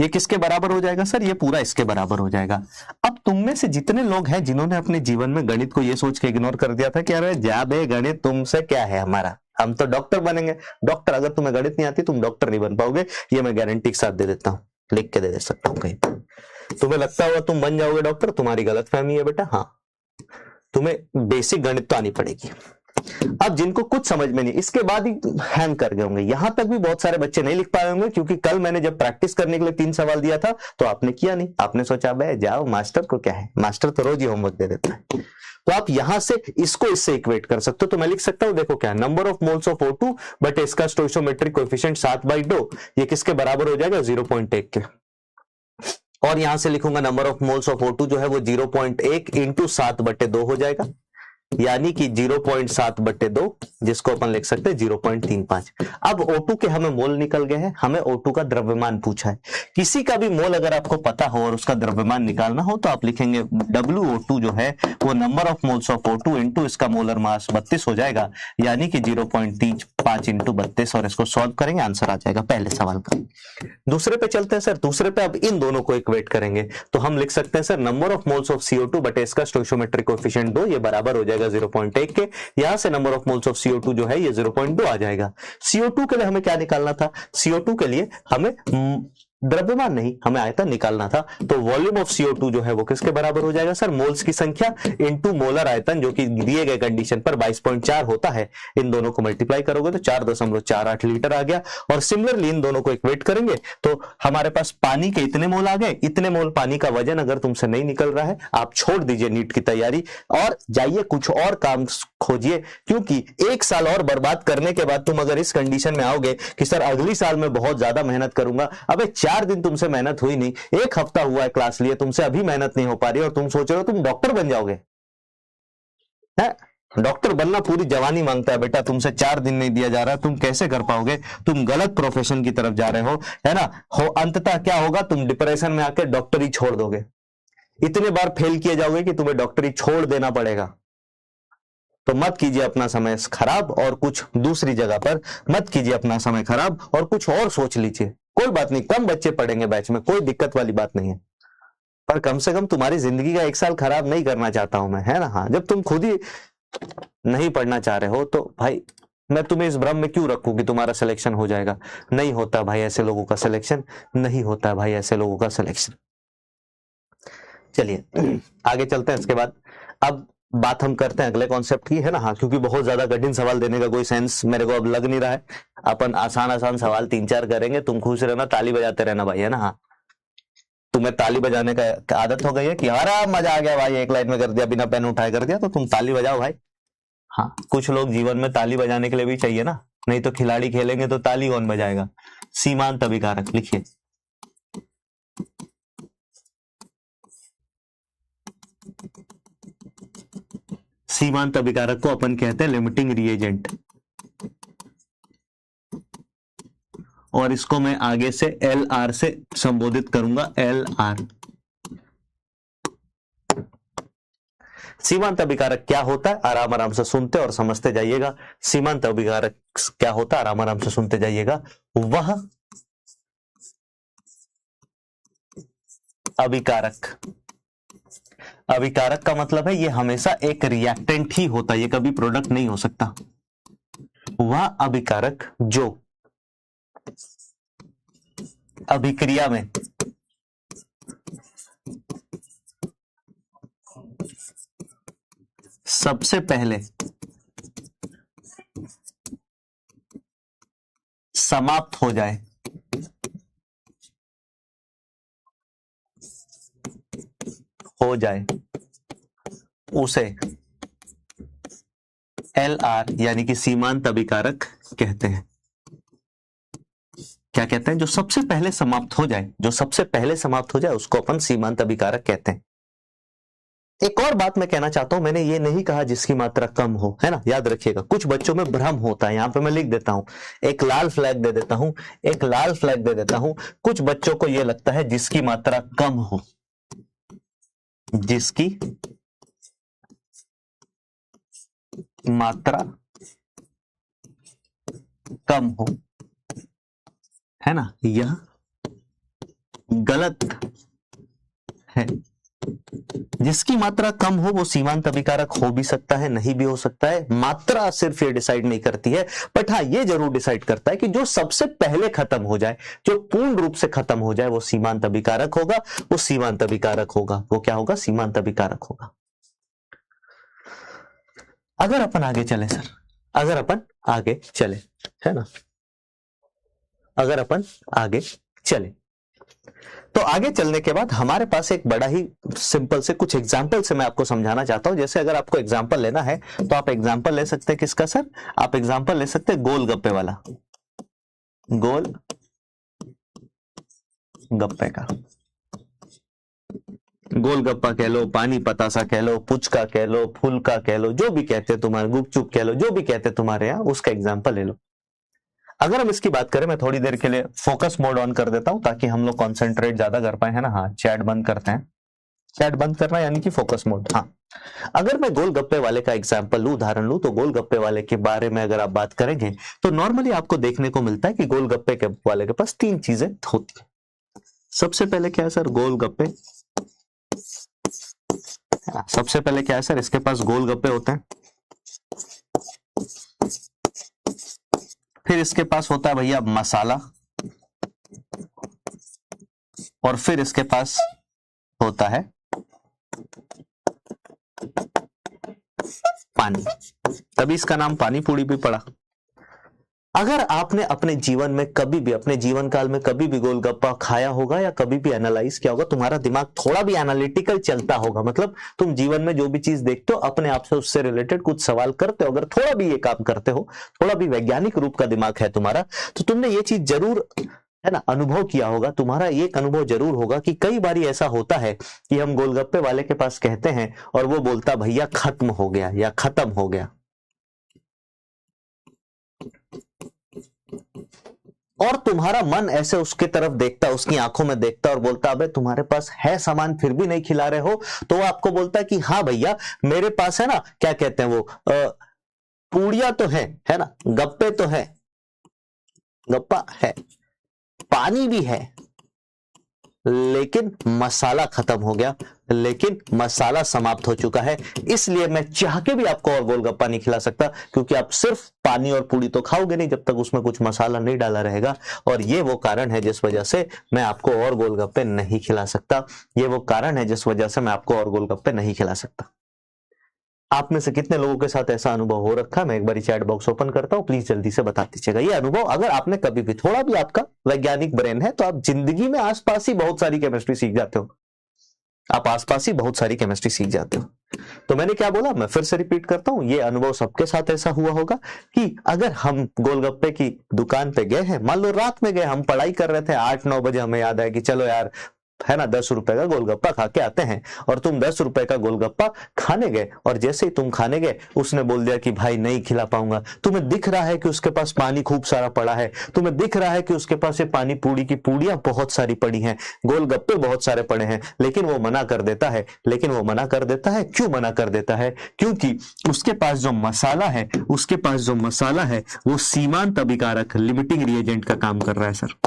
Speaker 1: ये किसके बराबर हो जाएगा सर? ये पूरा इसके बराबर हो जाएगा। अब तुम में से जितने लोग हैं जिन्होंने अपने जीवन में गणित को ये सोच के इग्नोर कर दिया था कि अरे जा बे गणित तुमसे क्या है, हमारा हम तो डॉक्टर बनेंगे। डॉक्टर, अगर तुम्हें गणित नहीं आती तुम डॉक्टर नहीं बन पाओगे, ये मैं गारंटी के साथ दे देता हूं, लिख के दे सकता हूं। कहीं तुम्हें लगता होगा तुम बन जाओगे डॉक्टर, तुम्हारी गलतफहमी है बेटा। हाँ, तुम्हें बेसिक गणित तो आनी पड़ेगी। अब जिनको कुछ समझ में नहीं, इसके बाद ही हैंग कर गए होंगे, यहां तक भी बहुत सारे बच्चे नहीं लिख पाए होंगे, क्योंकि कल मैंने जब प्रैक्टिस करने के लिए 3 सवाल दिया था तो आपने किया नहीं, आपने सोचा बे जाओ मास्टर को क्या है, मास्टर तो रोज ही होमवर्क दे देता है। तो आप यहां से इसको इससे इक्वेट कर सकते हो। तो मैं लिख सकता हूं, देखो क्या, number of moles of O2 but इसका स्टोइकोमेट्रिक कोएफिशिएंट 7/2, ये किसके बराबर हो जाएगा, 0.1 के। और यहां से लिखूंगा number of moles of O2 जो है वो 0.1 इंटू 7/2 हो जाएगा, यानी कि 0.7/2, जिसको अपन लिख सकते हैं 0.35। अब O2 के हमें मोल निकल गए हैं, हमें O2 का द्रव्यमान पूछा है। किसी का भी मोल अगर आपको पता हो और उसका द्रव्यमान निकालना हो तो आप लिखेंगे WO2 जो है वो number of moles of O2 into इसका मोलर मास 32 हो जाएगा, यानी कि 0.35 इंटू 32, और इसको सॉल्व करेंगे, आंसर आ जाएगा पहले सवाल का। दूसरे पे चलते हैं सर। दूसरे पे अब इन दोनों को इक्वेट करेंगे तो हम लिख सकते हैं sir number of moles of CO2 बटे इसका स्टोइकोमेट्रिक कोएफिशिएंट 2, ये बराबर हो जाएगा 0.1 के। यहां से number of moles of CO2 जो है ये 0.2 आ जाएगा। CO2 के लिए हमें क्या निकालना था, CO2 के लिए हमें द्रव्यमान नहीं, हमें आयतन निकालना था। तो वॉल्यूम ऑफ CO2 जो है वो किसके बराबर हो जाएगा सर, मोल्स की संख्या इंटू मोलर आयतन, जो कि दिए गए कंडीशन पर 22.4 होता है। इन दोनों को मल्टीप्लाई करोगे तो 4.48 लीटर आ गया। और सिमिलरली इन दोनों को इक्वेट करेंगे तो हमारे पास पानी के इतने मोल आ गए। इतने मोल पानी का वजन अगर तुमसे नहीं निकल रहा है, आप छोड़ दीजिए नीट की तैयारी और जाइए कुछ और काम खोजिए, क्योंकि 1 साल और बर्बाद करने के बाद तुम अगर इस कंडीशन में आओगे कि सर अगली साल में बहुत ज्यादा मेहनत करूंगा, अबे 4 दिन तुमसे मेहनत हुई नहीं, 1 हफ्ता हुआ है क्लास लिए, तुमसे अभी मेहनत नहीं हो पा रही और तुम सोच रहे हो तुम डॉक्टर बन जाओगे। डॉक्टर बनना पूरी जवानी मांगता है बेटा, तुमसे 4 दिन नहीं दिया जा रहा, तुम कैसे कर पाओगे, तुम गलत प्रोफेशन की तरफ जा रहे हो, है ना। अंततः क्या होगा, तुम डिप्रेशन में आके डॉक्टरी छोड़ दोगे, इतने बार फेल किए जाओगे कि तुम्हें डॉक्टरी छोड़ देना पड़ेगा। तो मत कीजिए अपना समय खराब और कुछ दूसरी जगह पर मत कीजिए अपना समय खराब और कुछ और सोच लीजिए। कोई बात नहीं, कम बच्चे पढ़ेंगे बैच में, कोई दिक्कत वाली बात नहीं है, पर कम से कम तुम्हारी जिंदगी का 1 साल खराब नहीं करना चाहता हूं मैं, है ना। हाँ, जब तुम खुद ही नहीं पढ़ना चाह रहे हो तो भाई मैं तुम्हें इस भ्रम में क्यों रखूं कि तुम्हारा सिलेक्शन हो जाएगा। नहीं होता भाई ऐसे लोगों का सिलेक्शन, नहीं होता भाई ऐसे लोगों का सिलेक्शन। चलिए आगे चलते हैं। इसके बाद अब बात हम करते हैं अगले कॉन्सेप्ट की, है ना। हाँ, क्योंकि बहुत ज्यादा कठिन सवाल देने का कोई सेंस मेरे को अब लग नहीं रहा है। अपन आसान आसान सवाल 3-4 करेंगे, तुम खुश रहना, ताली बजाते रहना भाई, है ना। हाँ, तुम्हें ताली बजाने का आदत हो गई है कि अरे मजा आ गया भाई, 1 लाइन में कर दिया, बिना पेन उठाए कर दिया, तो तुम ताली बजाओ भाई। हाँ, कुछ लोग जीवन में ताली बजाने के लिए भी चाहिए ना, नहीं तो खिलाड़ी खेलेंगे तो ताली कौन बजाएगा। सीमांत अभिकारक लिखिए। सीमांत अभिकारक को अपन कहते हैं लिमिटिंग रिएजेंट, और इसको मैं आगे से LR से संबोधित करूंगा, LR। सीमांत अभिकारक क्या होता है, आराम आराम से सुनते और समझते जाइएगा। सीमांत अभिकारक क्या होता है, आराम आराम से सुनते जाइएगा। वह अभिकारक, अभिकारक का मतलब है ये हमेशा एक रिएक्टेंट ही होता है, ये कभी प्रोडक्ट नहीं हो सकता। वह अभिकारक जो अभिक्रिया में सबसे पहले समाप्त हो जाए, उसे LR यानी कि सीमांत अभिकारक कहते हैं। क्या कहते हैं, जो सबसे पहले समाप्त हो जाए, जो सबसे पहले समाप्त हो जाए उसको अपन सीमांत अभिकारक कहते हैं। एक और बात मैं कहना चाहता हूं, मैंने ये नहीं कहा जिसकी मात्रा कम हो, है ना, याद रखिएगा। कुछ बच्चों में भ्रम होता है, यहां पे मैं लिख देता हूं, एक लाल फ्लैग दे देता हूं, एक लाल फ्लैग दे देता हूं। कुछ बच्चों को यह लगता है जिसकी मात्रा कम हो, जिसकी मात्रा कम हो, है ना, यह गलत है। जिसकी मात्रा कम हो वो सीमांत अभिकारक हो भी सकता है, नहीं भी हो सकता है। मात्रा सिर्फ ये डिसाइड नहीं करती है, बट हाँ ये जरूर डिसाइड करता है कि जो सबसे पहले खत्म हो जाए, जो पूर्ण रूप से खत्म हो जाए, वो सीमांत अभिकारक होगा। वो सीमांत अभिकारक होगा, वो क्या होगा, सीमांत अभिकारक होगा। अगर अपन आगे चले सर, अगर अपन आगे चले, है ना, अगर अपन आगे चले तो आगे चलने के बाद हमारे पास एक बड़ा ही सिंपल से कुछ एग्जाम्पल से मैं आपको समझाना चाहता हूं। जैसे अगर आपको एग्जाम्पल लेना है तो आप एग्जाम्पल ले सकते हैं किसका सर, आप एग्जाम्पल ले सकते हैं गोलगप्पे वाला, गोल गप्पे का। गोलगप्पा कह लो, पानी पतासा कह लो, पुचका कह लो, फुलका कह लो, जो भी कहते हैं तुम्हारे, गुपचुप कह लो, जो भी कहते हैं तुम्हारे यहाँ, उसका एग्जाम्पल ले लो। अगर हम इसकी बात करें, मैं थोड़ी देर के लिए फोकस मोड ऑन कर देता हूं ताकि हम लोग कॉन्सेंट्रेट ज्यादा कर पाए, है ना। हाँ, चैट बंद करते हैं, चैट बंद करना यानी कि फोकस मोड। हाँ, अगर मैं गोलगप्पे वाले का एग्जांपल लूं, उदाहरण लूं, तो गोलगप्पे वाले के बारे में अगर आप बात करेंगे तो नॉर्मली आपको देखने को मिलता है कि गोलगप्पे के वाले के पास तीन चीजें होती है। सबसे पहले क्या है सर, गोलगप्पे, सबसे पहले क्या है सर, इसके पास गोलगप्पे होते हैं। फिर इसके पास होता है भैया मसाला, और फिर इसके पास होता है पानी, तभी इसका नाम पानी पूरी भी पड़ा। अगर आपने अपने जीवन में कभी भी, अपने जीवन काल में कभी भी गोलगप्पा खाया होगा या कभी भी एनालाइज किया होगा, तुम्हारा दिमाग थोड़ा भी एनालिटिकल चलता होगा, मतलब तुम जीवन में जो भी चीज देखते हो अपने आप से उससे रिलेटेड कुछ सवाल करते हो, अगर थोड़ा भी ये काम करते हो, थोड़ा भी वैज्ञानिक रूप का दिमाग है तुम्हारा, तो तुमने ये चीज जरूर, है ना, अनुभव किया होगा। तुम्हारा एक अनुभव जरूर होगा कि कई बार ऐसा होता है कि हम गोलगप्पे वाले के पास कहते हैं और वो बोलता भैया खत्म हो गया या खत्म हो गया, और तुम्हारा मन ऐसे उसके तरफ देखता, उसकी आंखों में देखता और बोलता अबे तुम्हारे पास है सामान फिर भी नहीं खिला रहे हो। तो वो आपको बोलता है कि हाँ भैया मेरे पास है ना, क्या कहते हैं वो, पूड़िया तो है ना, गप्पे तो है, गप्पा है, पानी भी है, लेकिन मसाला खत्म हो गया, लेकिन मसाला समाप्त हो चुका है, इसलिए मैं चाह के भी आपको और गोलगप्पा नहीं खिला सकता, क्योंकि आप सिर्फ पानी और पूड़ी तो खाओगे नहीं जब तक उसमें कुछ मसाला नहीं डाला रहेगा। और ये वो कारण है जिस वजह से मैं आपको और गोलगप्पे नहीं खिला सकता, ये वो कारण है जिस वजह से मैं आपको और गोलगप्पे नहीं खिला सकता। आप में से कितने लोगों के साथ ऐसा अनुभव हो रखा है, मैं एक बार चैट बॉक्स ओपन करता हूं, प्लीज जल्दी से बता दीजिएगा ये अनुभव। अगर आपने कभी भी, थोड़ा भी आपका वैज्ञानिक ब्रेन है तो आप जिंदगी में आसपास ही बहुत सारी केमिस्ट्री सीख जाते हो, आप आसपास ही बहुत सारी केमिस्ट्री सीख जाते हो। तो मैंने क्या बोला, मैं फिर से रिपीट करता हूं, ये अनुभव सबके साथ ऐसा हुआ होगा कि अगर हम गोलगप्पे की दुकान पे गए हैं, मान लो रात में गए, हम पढ़ाई कर रहे थे, 8-9 बजे हमें याद आया कि चलो यार, है ना, 10 रुपए का गोलगप्पा खा के आते हैं, और तुम 10 रुपए का गोलगप्पा खाने गए, और जैसे ही तुम खाने गए उसने बोल दिया कि भाई नहीं खिला पाऊंगा। तुम्हें दिख रहा है कि उसके पास पानी खूब सारा पड़ा है, तुम्हें दिख रहा है कि उसके पास ये पानी पूरी की पूड़ियां बहुत सारी पड़ी हैं, गोलगप्पे बहुत सारे पड़े हैं, लेकिन वो मना कर देता है। लेकिन वो मना कर देता है, क्यों मना कर देता है? क्योंकि उसके पास जो मसाला है, उसके पास जो मसाला है वो सीमांत अभिकारक, लिमिटिंग रिएजेंट का काम कर रहा है सर।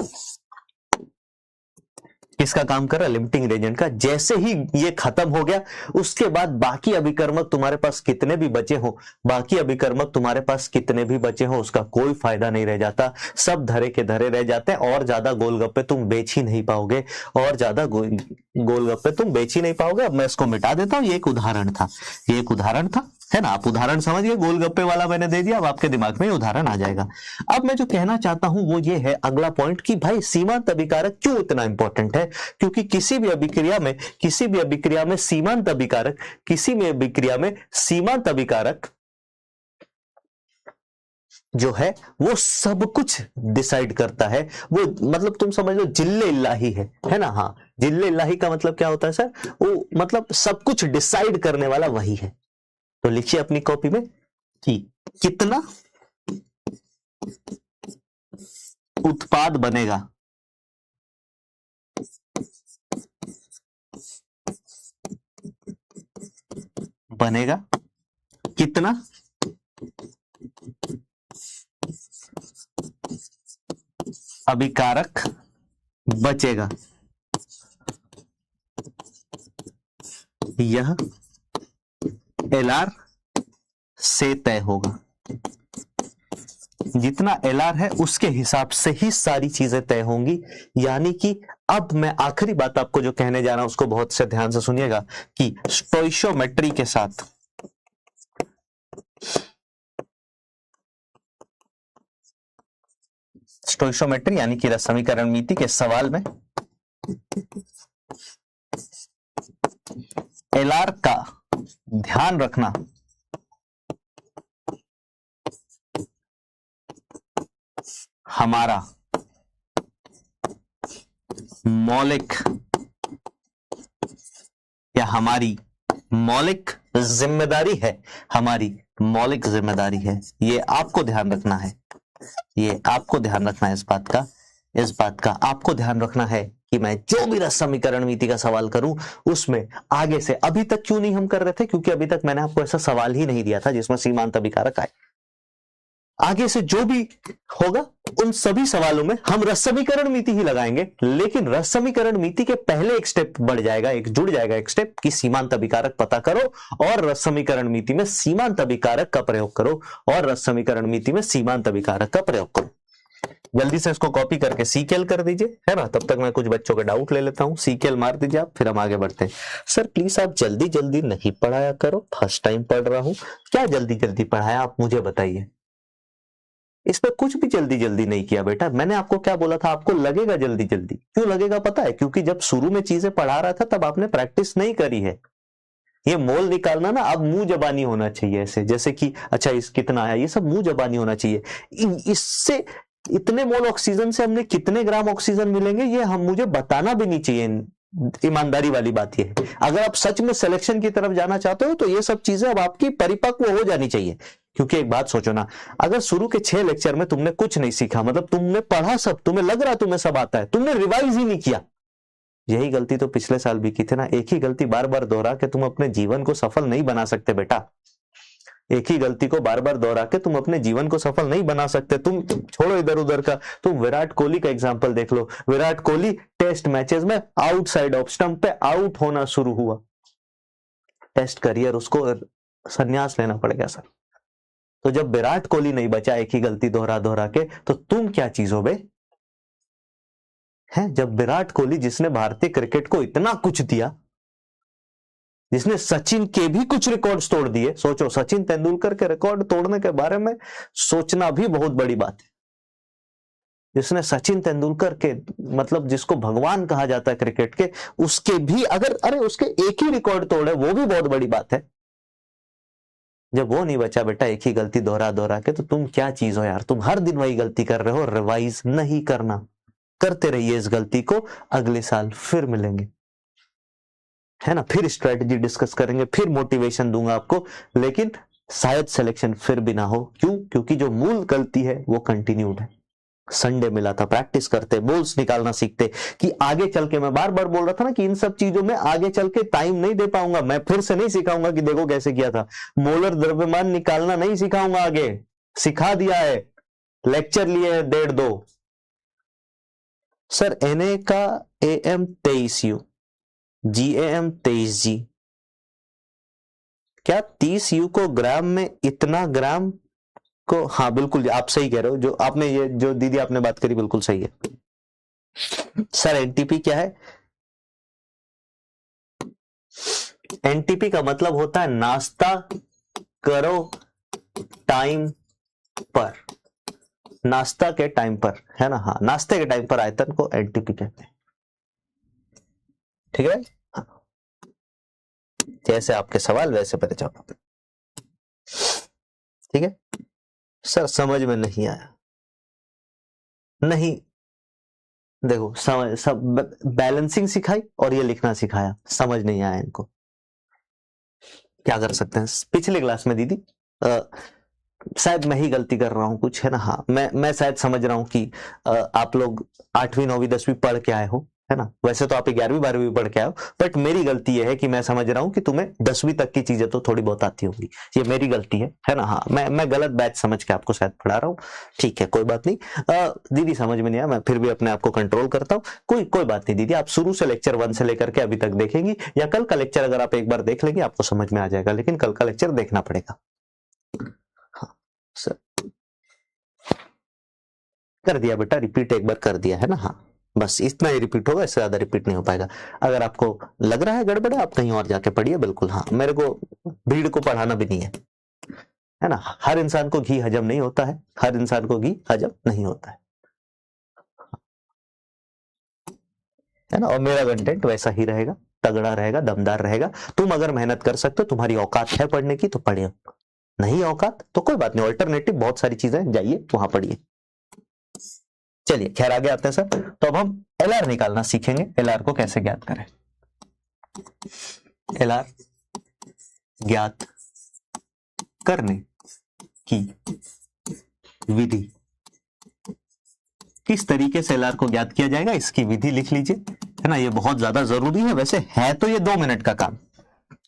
Speaker 1: किसका काम कर रहा है? लिमिटिंग रिएजेंट का। जैसे ही ये खत्म हो गया, उसके बाद बाकी अभिकर्मक तुम्हारे पास कितने भी बचे हो, बाकी अभिकर्मक तुम्हारे पास कितने भी बचे हो, उसका कोई फायदा नहीं रह जाता, सब धरे के धरे रह जाते हैं, और ज्यादा गोलगप्पे तुम बेच ही नहीं पाओगे, और ज्यादा गोलगप्पे तुम बेच ही नहीं पाओगे। अब मैं इसको मिटा देता हूं, ये एक उदाहरण था, ये एक उदाहरण था, है ना, आप उदाहरण समझिए, गोलगप्पे वाला मैंने दे दिया, अब आपके दिमाग में उदाहरण आ जाएगा। अब मैं जो कहना चाहता हूं वो ये है, अगला पॉइंट, कि भाई सीमांत अभिकारक क्यों इतना इंपॉर्टेंट है? क्योंकि किसी भी अभिक्रिया में, किसी भी अभिक्रिया में सीमांत अभिकारक, किसी भी अभिक्रिया में सीमांत अभिकारक जो है वो सब कुछ डिसाइड करता है। वो मतलब तुम समझ लो जिल्ले इल्लाही है ना। हाँ, जिल्ले इल्लाही का मतलब क्या होता है सर? वो मतलब सब कुछ डिसाइड करने वाला वही है। तो लिखिए अपनी कॉपी में कि कितना उत्पाद बनेगा, कितना अभिकारक बचेगा, यह एलआर से तय होगा। जितना एलआर है उसके हिसाब से ही सारी चीजें तय होंगी। यानी कि अब मैं आखिरी बात आपको जो कहने जा रहा हूं उसको बहुत से ध्यान से सुनिएगा कि स्टोइशियोमेट्री के साथ स्टोइशियोमेट्री यानी कि रस समीकरण नीति के सवाल में एलआर का ध्यान रखना हमारा मौलिक या हमारी मौलिक जिम्मेदारी है, हमारी मौलिक जिम्मेदारी है। ये आपको ध्यान रखना है, ये आपको ध्यान रखना है, इस बात का आपको ध्यान रखना है कि मैं जो भी रस समीकरण नीति का सवाल करूं उसमें आगे से, अभी तक क्यों नहीं हम कर रहे थे, क्योंकि अभी तक मैंने आपको ऐसा सवाल ही नहीं दिया था जिसमें सीमांत अभिकारक आए। आगे से जो भी होगा उन सभी सवालों में हम रस समीकरण नीति ही लगाएंगे, लेकिन रस समीकरण नीति के पहले एक स्टेप बढ़ जाएगा, एक जुड़ जाएगा एक स्टेप कि सीमांत अभिकारक पता करो और रस समीकरण नीति में सीमांत अभिकारक का प्रयोग करो, और रस समीकरण नीति में सीमांत अभिकारक का प्रयोग करो। जल्दी से इसको कॉपी करके सीकेल कर दीजिए, है ना। तब तक मैं कुछ बच्चों के डाउट ले लेता हूं। सीकेल मार दीजिए आप, फिर हम आगे बढ़ते हैं। सर प्लीज आप जल्दी जल्दी नहीं पढ़ाया करो, फर्स्ट टाइम पढ़ रहा हूं। क्या जल्दी जल्दी पढ़ाया आप मुझे बताइए। इस पर कुछ भी जल्दी जल्दी नहीं किया बेटा। मैंने आपको क्या बोला था, आपको लगेगा जल्दी जल्दी। क्यों लगेगा पता है? क्योंकि जब शुरू में चीजें पढ़ा रहा था तब आपने प्रैक्टिस नहीं करी है। ये मोल निकालना ना अब मुंह जबानी होना चाहिए, ऐसे जैसे कि अच्छा इस कितना है, ये सब मुंह जबानी होना चाहिए। इससे इतने मोल ऑक्सीजन से हमने कितने ग्राम ऑक्सीजन मिलेंगे ये हम मुझे बताना भी नहीं चाहिए। ईमानदारी वाली बात ये है। अगर आप सच में सिलेक्शन की तरफ जाना चाहते हो तो ये सब चीजें अब आपकी परिपक्व हो जानी चाहिए। क्योंकि एक बात सोचो ना, अगर शुरू के 6 लेक्चर में तुमने कुछ नहीं सीखा, मतलब तुमने पढ़ा सब, तुम्हें लग रहा तुम्हें सब आता है, तुमने रिवाइज ही नहीं किया। यही गलती तो पिछले साल भी की थी ना। एक ही गलती बार बार दोहरा के तुम अपने जीवन को सफल नहीं बना सकते बेटा। एक ही गलती को बार बार दोहरा के तुम अपने जीवन को सफल नहीं बना सकते। तुम छोड़ो इधर उधर का, तुम विराट कोहली का एग्जांपल देख लो। विराट कोहली टेस्ट मैचेस में आउटसाइड ऑफ स्टंप पे आउट होना शुरू हुआ, टेस्ट करियर उसको संन्यास लेना पड़ेगा सर। तो जब विराट कोहली नहीं बचा एक ही गलती दोहरा दोहरा के, तो तुम क्या चीज हो बे? हैं? जब विराट कोहली जिसने भारतीय क्रिकेट को इतना कुछ दिया, जिसने सचिन के भी कुछ रिकॉर्ड्स तोड़ दिए। सोचो, सचिन तेंदुलकर के रिकॉर्ड तोड़ने के बारे में सोचना भी बहुत बड़ी बात है। जिसने सचिन तेंदुलकर के, मतलब जिसको भगवान कहा जाता है क्रिकेट के, उसके भी अगर उसके एक ही रिकॉर्ड तोड़े वो भी बहुत बड़ी बात है। जब वो नहीं बचा बेटा एक ही गलती दोहरा दोहरा के, तो तुम क्या चीज हो यार। तुम हर दिन वही गलती कर रहे हो, रिवाइज नहीं करना। करते रहिए इस गलती को, अगले साल फिर मिलेंगे, है ना। फिर स्ट्रेटजी डिस्कस करेंगे, फिर मोटिवेशन दूंगा आपको, लेकिन शायद सिलेक्शन फिर भी ना हो। क्यों? क्योंकि जो मूल गलती है वो कंटिन्यूड है। संडे मिला था, प्रैक्टिस करते, बोल्स निकालना सीखते कि आगे चल के, मैं बार बार बोल रहा था ना कि इन सब चीजों में आगे चल के टाइम नहीं दे पाऊंगा। मैं फिर से नहीं सिखाऊंगा कि देखो कैसे किया था। मोलर द्रव्यमान निकालना नहीं सिखाऊंगा, आगे सिखा दिया है, लेक्चर लिए हैं 1.5-2। सर Na का AM 23U, GAM 23G, क्या 30U को ग्राम में इतना ग्राम को? हाँ बिल्कुल आप सही कह रहे हो। जो आपने ये जो दीदी आपने बात करी बिल्कुल सही है। सर एनटीपी क्या है? एनटीपी का मतलब होता है नाश्ता करो टाइम पर, नाश्ता के टाइम पर, है ना। हाँ, नाश्ते के टाइम पर आयतन को एनटीपी कहते हैं। ठीक है, हाँ। जैसे आपके सवाल वैसे पता जाओ। ठीक है सर, समझ में नहीं आया। नहीं, देखो समझ, सब बैलेंसिंग सिखाई और ये लिखना सिखाया, समझ नहीं आया इनको। क्या कर सकते हैं? पिछले क्लास में दीदी शायद मैं ही गलती कर रहा हूं कुछ, है ना। हाँ, मैं शायद समझ रहा हूं कि आप लोग 8वीं 9वीं 10वीं पढ़ के आए हो, है ना। वैसे तो आप 11वीं 12वीं पढ़ के आए हो, बट मेरी गलती यह है कि मैं समझ रहा हूं कि तुम्हें 10वीं तक की चीजें तो थोड़ी बहुत आती होंगी। ये मेरी गलती है ना। हाँ, मैं गलत बैच समझ के आपको शायद पढ़ा रहा हूँ। ठीक है, कोई बात नहीं। दीदी समझ में नहीं आया, मैं फिर भी अपने आप को कंट्रोल करता हूँ। कोई बात नहीं दीदी, आप शुरू से लेक्चर 1 से लेकर के अभी तक देखेंगी, या कल का लेक्चर अगर आप एक बार देख लेंगे आपको समझ में आ जाएगा, लेकिन कल का लेक्चर देखना पड़ेगा। हाँ सर, कर दिया बेटा, रिपीट एक बार कर दिया है ना। हाँ, बस इतना ही रिपीट होगा, इससे ज्यादा रिपीट नहीं हो पाएगा। अगर आपको लग रहा है गड़बड़ है, आप कहीं और जाके पढ़िए। बिल्कुल हाँ, मेरे को भीड़ को पढ़ाना भी नहीं है ना। हर इंसान को घी हजम नहीं होता है, हर इंसान को घी हजम नहीं होता है। है ना, और मेरा कंटेंट वैसा ही रहेगा, तगड़ा रहेगा, दमदार रहेगा। तुम अगर मेहनत कर सकते हो, तुम्हारी औकात है पढ़ने की तो पढ़िए, नहीं औकात तो कोई बात नहीं, ऑल्टरनेटिव बहुत सारी चीजें, जाइए वहां पढ़िए। चलिए खैर आगे आते हैं सर। तो अब हम एलआर निकालना सीखेंगे, एलआर को कैसे ज्ञात करें। एलआर ज्ञात करने की विधि, किस तरीके से एलआर को ज्ञात किया जाएगा इसकी विधि लिख लीजिए, है ना, ये बहुत ज्यादा जरूरी है। वैसे है तो ये 2 मिनट का काम,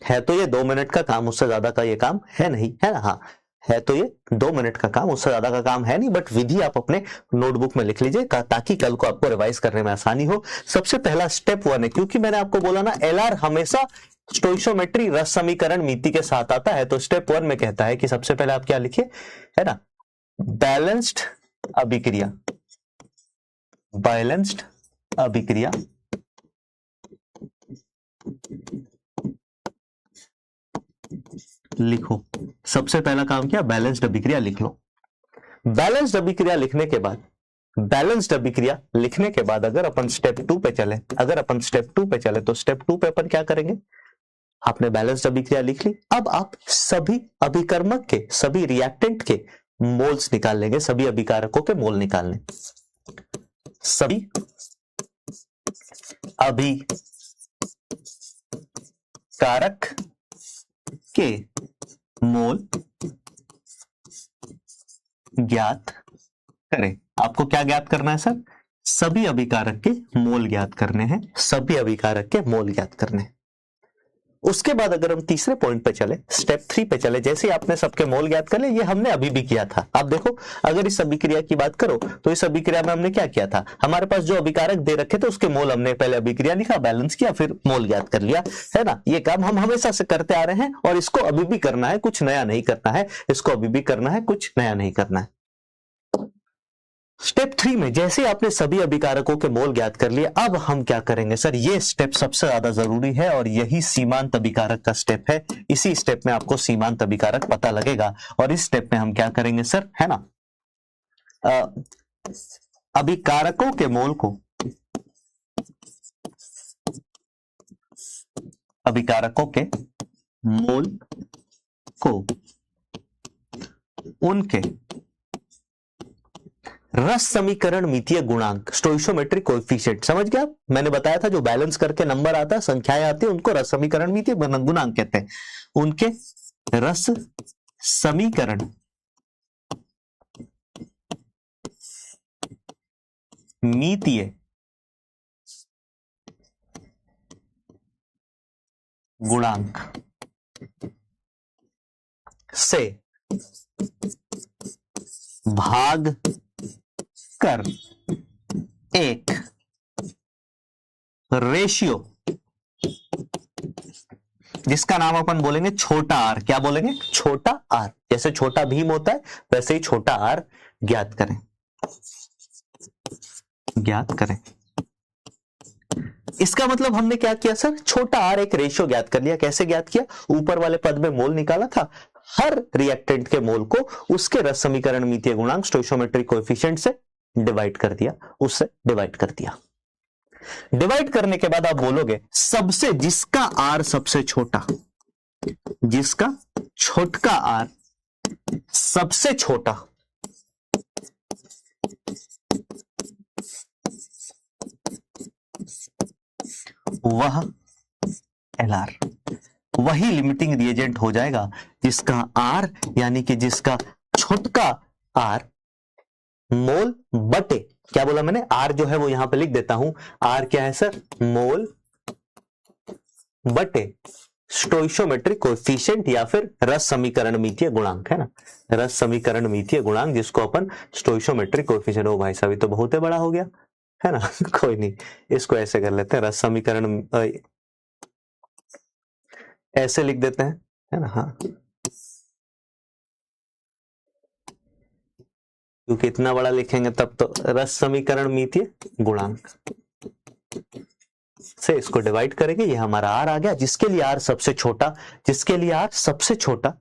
Speaker 1: है तो ये 2 मिनट का काम, उससे ज्यादा का ये काम है नहीं, है ना, हाँ है तो ये 2 मिनट का काम, उससे ज्यादा का काम है नहीं, बट विधि आप अपने नोटबुक में लिख लीजिए ताकि कल को आपको रिवाइज करने में आसानी हो। सबसे पहला स्टेप 1 है, क्योंकि मैंने आपको बोला ना एलआर हमेशा स्टोइशियोमेट्री रस समीकरण मिति के साथ आता है, तो स्टेप 1 में कहता है कि सबसे पहले आप क्या लिखिए, है ना, बैलेंस्ड अभिक्रिया, बैलेंस्ड अभिक्रिया लिखो। सबसे पहला काम क्या, बैलेंस्ड अभिक्रिया लिख लो। बैलेंस्ड अभिक्रिया लिखने के बाद, बैलेंस्ड अभिक्रिया लिखने के बाद अगर अपन स्टेप 2 पे चले, अगर अपन स्टेप 2 पे चले तो स्टेप 2 पे अपन क्या करेंगे, आपने बैलेंस्ड अभिक्रिया लिख ली, अब आप सभी अभिकर्मक के, सभी रिएक्टेंट के मोल्स निकाल लेंगे, सभी अभिकारकों के मोल निकालने, सभी अभिकारक के मोल ज्ञात करें। आपको क्या ज्ञात करना है सर, सभी अभिकारक के मोल ज्ञात करने हैं, सभी अभिकारक के मोल ज्ञात करने हैं। उसके बाद अगर हम तीसरे पॉइंट पे चले, स्टेप 3 पे चले, जैसे आपने सबके मोल ज्ञात कर ले, ये हमने अभी भी किया था। आप देखो अगर इस अभिक्रिया की बात करो तो इस अभिक्रिया में हमने क्या किया था, हमारे पास जो अभिकारक दे रखे थे उसके मोल हमने पहले अभिक्रिया लिखा, बैलेंस किया, फिर मोल ज्ञात कर लिया, है ना। ये काम हम हमेशा से करते आ रहे हैं और इसको अभी भी करना है, कुछ नया नहीं करना है, इसको अभी भी करना है, कुछ नया नहीं करना है। स्टेप 3 में जैसे आपने सभी अभिकारकों के मोल ज्ञात कर लिए, अब हम क्या करेंगे सर, ये स्टेप सबसे ज्यादा जरूरी है और यही सीमांत अभिकारक का स्टेप है। इसी स्टेप में आपको सीमांत अभिकारक पता लगेगा और इस स्टेप में हम क्या करेंगे सर, है ना, अभिकारकों के मोल को, अभिकारकों के मोल को उनके रस समीकरण मितीय गुणांक, स्टोइशियोमेट्रिक कोएफिशिएंट, समझ गया, मैंने बताया था जो बैलेंस करके नंबर आता है, संख्याएं आती है, उनको रस समीकरण मितीय गुणांक कहते हैं। उनके रस समीकरण मितीय गुणांक से भाग कर एक रेशियो, जिसका नाम अपन बोलेंगे छोटा आर, क्या बोलेंगे, छोटा आर, जैसे छोटा भीम होता है वैसे ही छोटा आर ज्ञात करें, ज्ञात करें। इसका मतलब हमने क्या किया सर, छोटा आर एक रेशियो ज्ञात कर लिया। कैसे ज्ञात किया, ऊपर वाले पद में मोल निकाला था, हर रिएक्टेंट के मोल को उसके रस समीकरण मितीय गुणांक स्टोइशियोमेट्रिक कोएफिशिएंट से डिवाइड कर दिया, उससे डिवाइड कर दिया। डिवाइड करने के बाद आप बोलोगे सबसे, जिसका आर सबसे छोटा, जिसका छोटका आर सबसे छोटा, वह एलआर, वही लिमिटिंग रिएजेंट हो जाएगा जिसका आर, यानी कि जिसका छोटका आर मोल बटे, क्या बोला मैंने, आर जो है वो यहां पे लिख देता हूं, आर क्या है सर, मोल बटे स्टोइशियोमेट्रिक कोएफिशिएंट या फिर रस समीकरण मितीय गुणांक, है ना, रस समीकरण मितीय गुणांक, जिसको अपन स्टोइशियोमेट्रिक कोएफिशिएंट, ओ भाई साहब ये तो बहुत ही बड़ा हो गया, है ना कोई नहीं, इसको ऐसे कर लेते हैं, रस समीकरण ऐसे लिख देते हैं, है ना, हाँ, क्योंकि इतना बड़ा लिखेंगे तब तो रस समीकरण मितीय गुणांक से इसको डिवाइड करेंगे, ये हमारा आर आ गया, जिसके लिए आर सबसे छोटा, जिसके लिए आर सबसे छोटा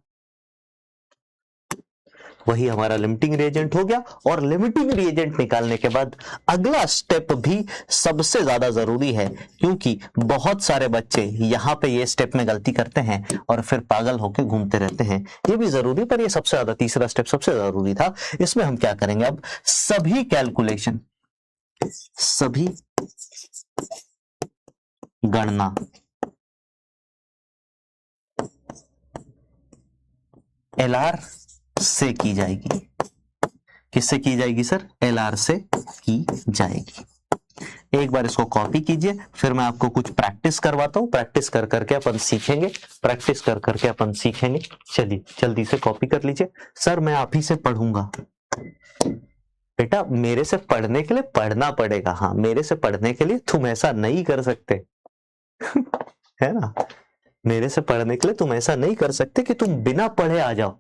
Speaker 1: वही हमारा लिमिटिंग रिएजेंट हो गया। और लिमिटिंग रिएजेंट निकालने के बाद अगला स्टेप भी सबसे ज्यादा जरूरी है, क्योंकि बहुत सारे बच्चे यहां पे ये स्टेप में गलती करते हैं और फिर पागल होकर घूमते रहते हैं। ये भी जरूरी, पर ये सबसे ज्यादा, तीसरा स्टेप सबसे जरूरी था। इसमें हम क्या करेंगे, अब सभी कैलकुलेशन, सभी गणना एलआर से की जाएगी। किससे की जाएगी सर? एलआर से की जाएगी। एक बार इसको कॉपी कीजिए, फिर मैं आपको कुछ प्रैक्टिस करवाता हूं। प्रैक्टिस कर करके अपन सीखेंगे, प्रैक्टिस कर करके अपन सीखेंगे। चलिए जल्दी से कॉपी कर लीजिए। सर मैं आप ही से पढ़ूंगा। बेटा मेरे से पढ़ने के लिए पढ़ना पड़ेगा। हाँ, मेरे से पढ़ने के लिए तुम ऐसा नहीं कर सकते है ना, मेरे से पढ़ने के लिए तुम ऐसा नहीं कर सकते कि तुम बिना पढ़े आ जाओ।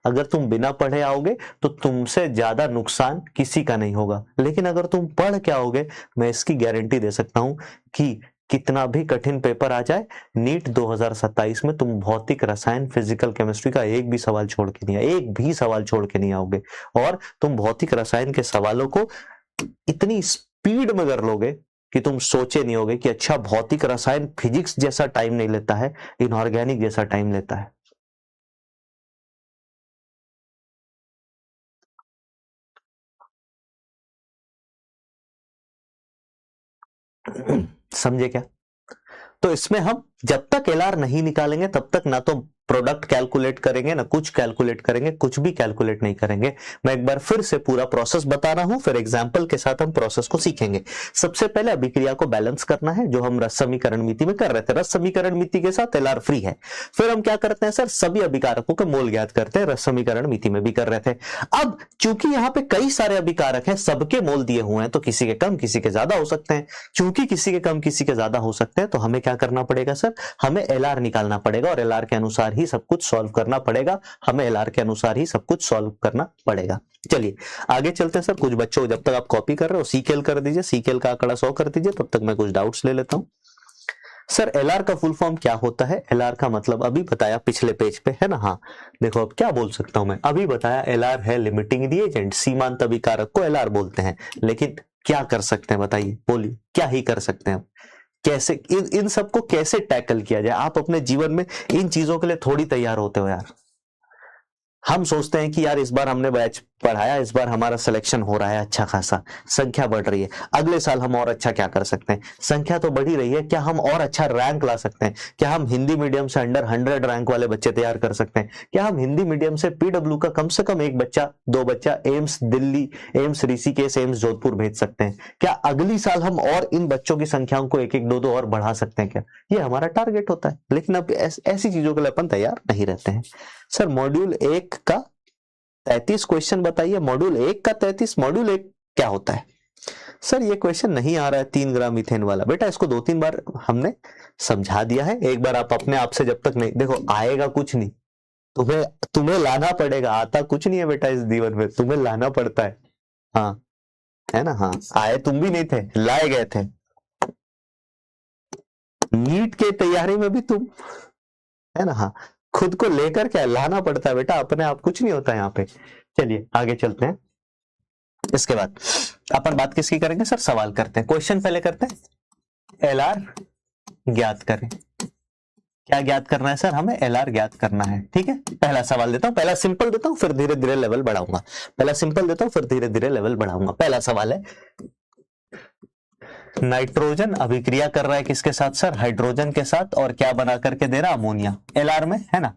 Speaker 1: अगर तुम बिना पढ़े आओगे तो तुमसे ज्यादा नुकसान किसी का नहीं होगा, लेकिन अगर तुम पढ़ के आओगे, मैं इसकी गारंटी दे सकता हूं कि कितना भी कठिन पेपर आ जाए, नीट 2027 में तुम भौतिक, रसायन, फिजिकल, केमिस्ट्री का एक भी सवाल छोड़ के नहीं, एक भी सवाल छोड़ के नहीं आओगे। और तुम भौतिक रसायन के सवालों को इतनी स्पीड में कर लोगे कि तुम सोचे नहीं होगे कि अच्छा भौतिक रसायन फिजिक्स जैसा टाइम नहीं लेता है, इनऑर्गेनिक जैसा टाइम लेता है। समझे क्या? तो इसमें हम जब तक एलआर नहीं निकालेंगे तब तक ना तो प्रोडक्ट कैलकुलेट करेंगे, ना कुछ कैलकुलेट करेंगे, कुछ भी कैलकुलेट नहीं करेंगे। मैं एक बार फिर से पूरा प्रोसेस बता रहा हूं, फिर एग्जांपल के साथ हम प्रोसेस को सीखेंगे। सबसे पहले अभिक्रिया को बैलेंस करना है, जो हम रस समीकरण मिति में कर रहे थे। रस समीकरण मिति के साथ एलआर फ्री है। फिर हम क्या करते हैं सर, सभी अभिकारकों के मोल ज्ञात करते हैं। रस समीकरण मिति में भी कर रहे थे। अब चूंकि यहां पे कई सारे अभिकारक हैं, सबके मोल दिए हुए हैं, तो किसी के कम किसी के ज्यादा हो सकते हैं। क्योंकि किसी के कम किसी के ज्यादा हो सकते हैं, तो हमें क्या करना पड़ेगा सर, हमें एलआर निकालना पड़ेगा और एलआर के अनुसार ही सब कुछ सॉल्व करना पड़ेगा। हमें एलआर के अनुसार ही सब कुछ सॉल्व करना पड़ेगा। चलिए आगे चलते हैं सर। कुछ बच्चों, जब तक आप कॉपी कर रहे हो सीकेल कर दीजिए, सीकेल का आंकड़ा 100 कर दीजिए, तब तक मैं कुछ डाउट्स ले लेता हूं। सर एलआर का फुल फॉर्म क्या होता है? एलआर का मतलब अभी बताया पिछले पेज पे, है ना। हाँ देखो, अब क्या बोल सकता हूं मैं, अभी बताया एलआर है लिमिटिंग रिएजेंट, सीमांत अभिकारक को एलआर बोलते हैं। लेकिन क्या कर सकते हैं बताइए, बोलिए क्या ही कर सकते हैं? कैसे इन सबको कैसे टैकल किया जाए? आप अपने जीवन में इन चीजों के लिए थोड़ी तैयार होते हो यार। हम सोचते हैं कि यार इस बार हमने बैच पढ़ाया, इस बार हमारा सिलेक्शन हो रहा है अच्छा खासा, संख्या बढ़ रही है, अगले साल हम और अच्छा क्या कर सकते हैं? संख्या तो बढ़ी रही है, क्या हम और अच्छा रैंक ला सकते हैं? क्या हम हिंदी मीडियम से अंडर 100 रैंक वाले बच्चे तैयार कर सकते हैं? क्या हम हिंदी मीडियम से पीडब्ल्यू का कम से कम एक बच्चा, दो बच्चा AIIMS Delhi, AIIMS Rishikesh, AIIMS Jodhpur भेज सकते हैं? क्या अगली साल हम और इन बच्चों की संख्याओं को एक एक दो दो और बढ़ा सकते हैं? क्या ये हमारा टारगेट होता है। लेकिन अब ऐसी चीजों के लिए अपन तैयार नहीं रहते हैं। सर मॉड्यूल 1 का 33 क्वेश्चन बताइए। मॉड्यूल 1 का 33, मॉड्यूल 1 क्या होता है? सर ये क्वेश्चन नहीं आ रहा है 3 ग्राम मीथेन वाला। बेटा इसको 2-3 बार हमने समझा दिया है, एक बार आप अपने आप से जब तक नहीं, देखो आएगा कुछ नहीं, तुम्हें तुम्हें लाना पड़ेगा। आता कुछ नहीं है बेटा इस जीवन में, तुम्हें लाना पड़ता है। हाँ है ना। हाँ आए तुम भी नहीं थे, लाए गए थे। नीट के तैयारी में भी तुम, है ना। हाँ खुद को लेकर क्या लाना पड़ता है बेटा, अपने आप कुछ नहीं होता यहाँ पे। चलिए आगे चलते हैं। इसके बाद अपन बात किसकी करेंगे सर, सवाल करते हैं। क्वेश्चन पहले करते हैं, एलआर ज्ञात करें। क्या ज्ञात करना है सर, हमें एलआर ज्ञात करना है। ठीक है, पहला सवाल देता हूं, पहला सिंपल देता हूं, फिर धीरे धीरे लेवल बढ़ाऊंगा। पहला सिंपल देता हूं, फिर धीरे धीरे लेवल बढ़ाऊंगा। पहला सवाल है, नाइट्रोजन अभिक्रिया कर रहा है किसके साथ सर, हाइड्रोजन के साथ, और क्या बना करके दे रहा, अमोनिया। एलआर में है ना,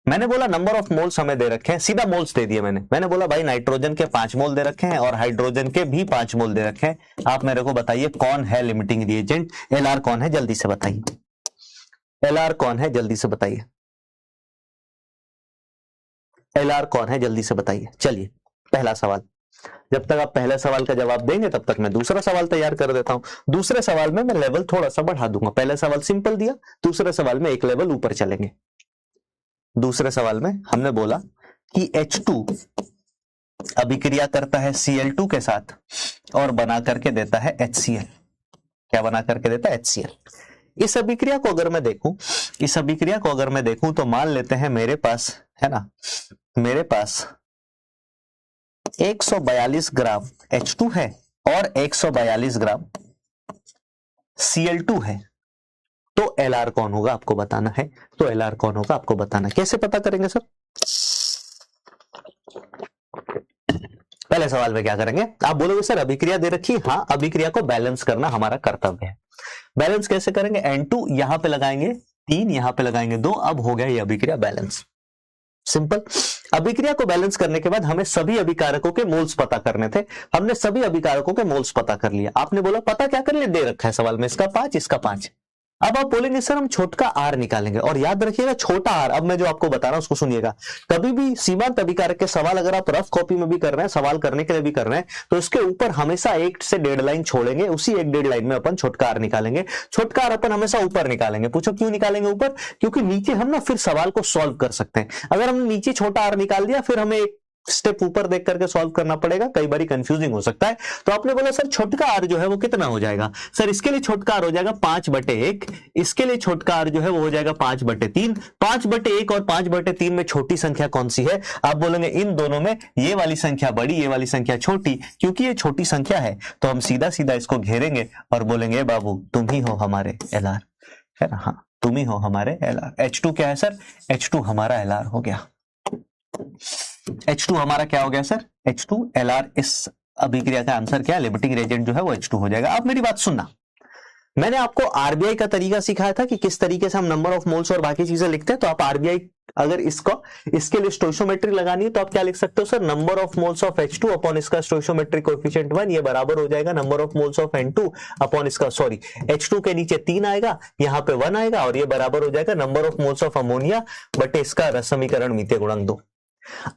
Speaker 1: मैंने बोला नंबर ऑफ मोल्स हमें दे रखे हैं, सीधा मोल्स दे दिए मैंने बोला भाई नाइट्रोजन के 5 मोल दे रखे हैं और हाइड्रोजन के भी 5 मोल दे रखे हैं। आप मेरे को बताइए कौन है लिमिटिंग रिएजेंट, एलआर कौन है, जल्दी से बताइए। एलआर कौन है, जल्दी से बताइए। एलआर कौन है, जल्दी से बताइए। चलिए पहला सवाल, जब तक आप पहले सवाल का जवाब देंगे तब तक मैं दूसरा सवाल तैयार कर देता हूं। दूसरे सवाल में मैं लेवल थोड़ा सा बढ़ा दूंगा। पहले सवाल सिंपल दिया, दूसरे सवाल में एक लेवल ऊपर चलेंगे। दूसरे सवाल में हमने बोला कि H2 अभिक्रिया करता है Cl2 के साथ और बना करके देता है HCl। क्या बना करके देता है, HCl। इस अभिक्रिया को अगर मैं देखूं तो मान लेते हैं मेरे पास, है ना, मेरे पास 142 ग्राम H2 है और 142 ग्राम Cl2 है, तो LR कौन होगा आपको बताना है। तो LR कौन होगा आपको बताना है। कैसे पता करेंगे सर? पहले सवाल में क्या करेंगे, आप बोलोगे सर अभिक्रिया दे रखी, हाँ अभिक्रिया को बैलेंस करना हमारा कर्तव्य है। बैलेंस कैसे करेंगे? N2 यहां पे लगाएंगे 3, यहां पे लगाएंगे 2, अब हो गया ये अभिक्रिया बैलेंस। सिंपल। अभिक्रिया को बैलेंस करने के बाद हमें सभी अभिकारकों के मोल्स पता करने थे। हमने सभी अभिकारकों के मोल्स पता कर लिया। आपने बोला पता क्या कर लिया, दे रखा है सवाल में इसका 5 इसका 5। अब आप बोलेंगे सर हम छोटा आर निकालेंगे, और याद रखिएगा छोटा आर, अब मैं जो आपको बता रहा हूं उसको सुनिएगा। कभी भी सीमांत अभिकारक के सवाल अगर आप रफ कॉपी में भी कर रहे हैं, सवाल करने के लिए भी कर रहे हैं, तो इसके ऊपर हमेशा 1 से 1.5 लाइन छोड़ेंगे, उसी 1-1.5 लाइन में अपन छोटका आर निकालेंगे। छोटका आर अपन हमेशा ऊपर निकालेंगे। पूछो क्यों निकालेंगे ऊपर? क्योंकि नीचे हम ना फिर सवाल को सॉल्व कर सकते हैं। अगर हमने नीचे छोटा आर निकाल दिया, फिर हमें एक स्टेप ऊपर देख करके सॉल्व करना पड़ेगा, कई बार कंफ्यूजिंग हो सकता है। तो आपने बोला सर छोटका आर जो है वो कितना हो जाएगा? सर इसके लिए छोटका आर हो जाएगा 5/1, इसके लिए छोटका आर जो है वो हो जाएगा 5/3। 5/1 और 5/3 में छोटी संख्या कौन सी है? आप बोलेंगे इन दोनों में ये वाली संख्या बड़ी, ये वाली संख्या छोटी। क्योंकि ये छोटी संख्या है तो हम सीधा सीधा इसको घेरेंगे और बोलेंगे बाबू तुम ही हो हमारे LR, है ना? हाँ तुम ही हो हमारे LR। H2 क्या है सर? H2 हमारा LR हो गया। H2 हमारा क्या हो गया सर? H2 LR। इस अभिक्रिया का आंसर क्या है? लिमिटिंग रिएजेंट जो है वो H2 हो जाएगा। अब मेरी बात सुनना, मैंने आपको आरबीआई का तरीका सिखाया था कि किस तरीके से हम नंबर ऑफ मोल्स और बाकी चीजें लिखते हैं। तो आप आरबीआई अगर इसके लिए स्टोइशियोमेट्री लगानी है तो आप क्या लिख सकते हो sir? Number of moles of H2 upon इसका स्टोइशियोमेट्रिक कोएफिशिएंट 1, ये बराबर हो जाएगा number of moles of N2 upon इसका H2 के नीचे 3 आएगा, यहाँ पे 1 आएगा, और ये बराबर हो जाएगा number of moles of ammonia बटे इसका रस समीकरण मीते गुणक 2।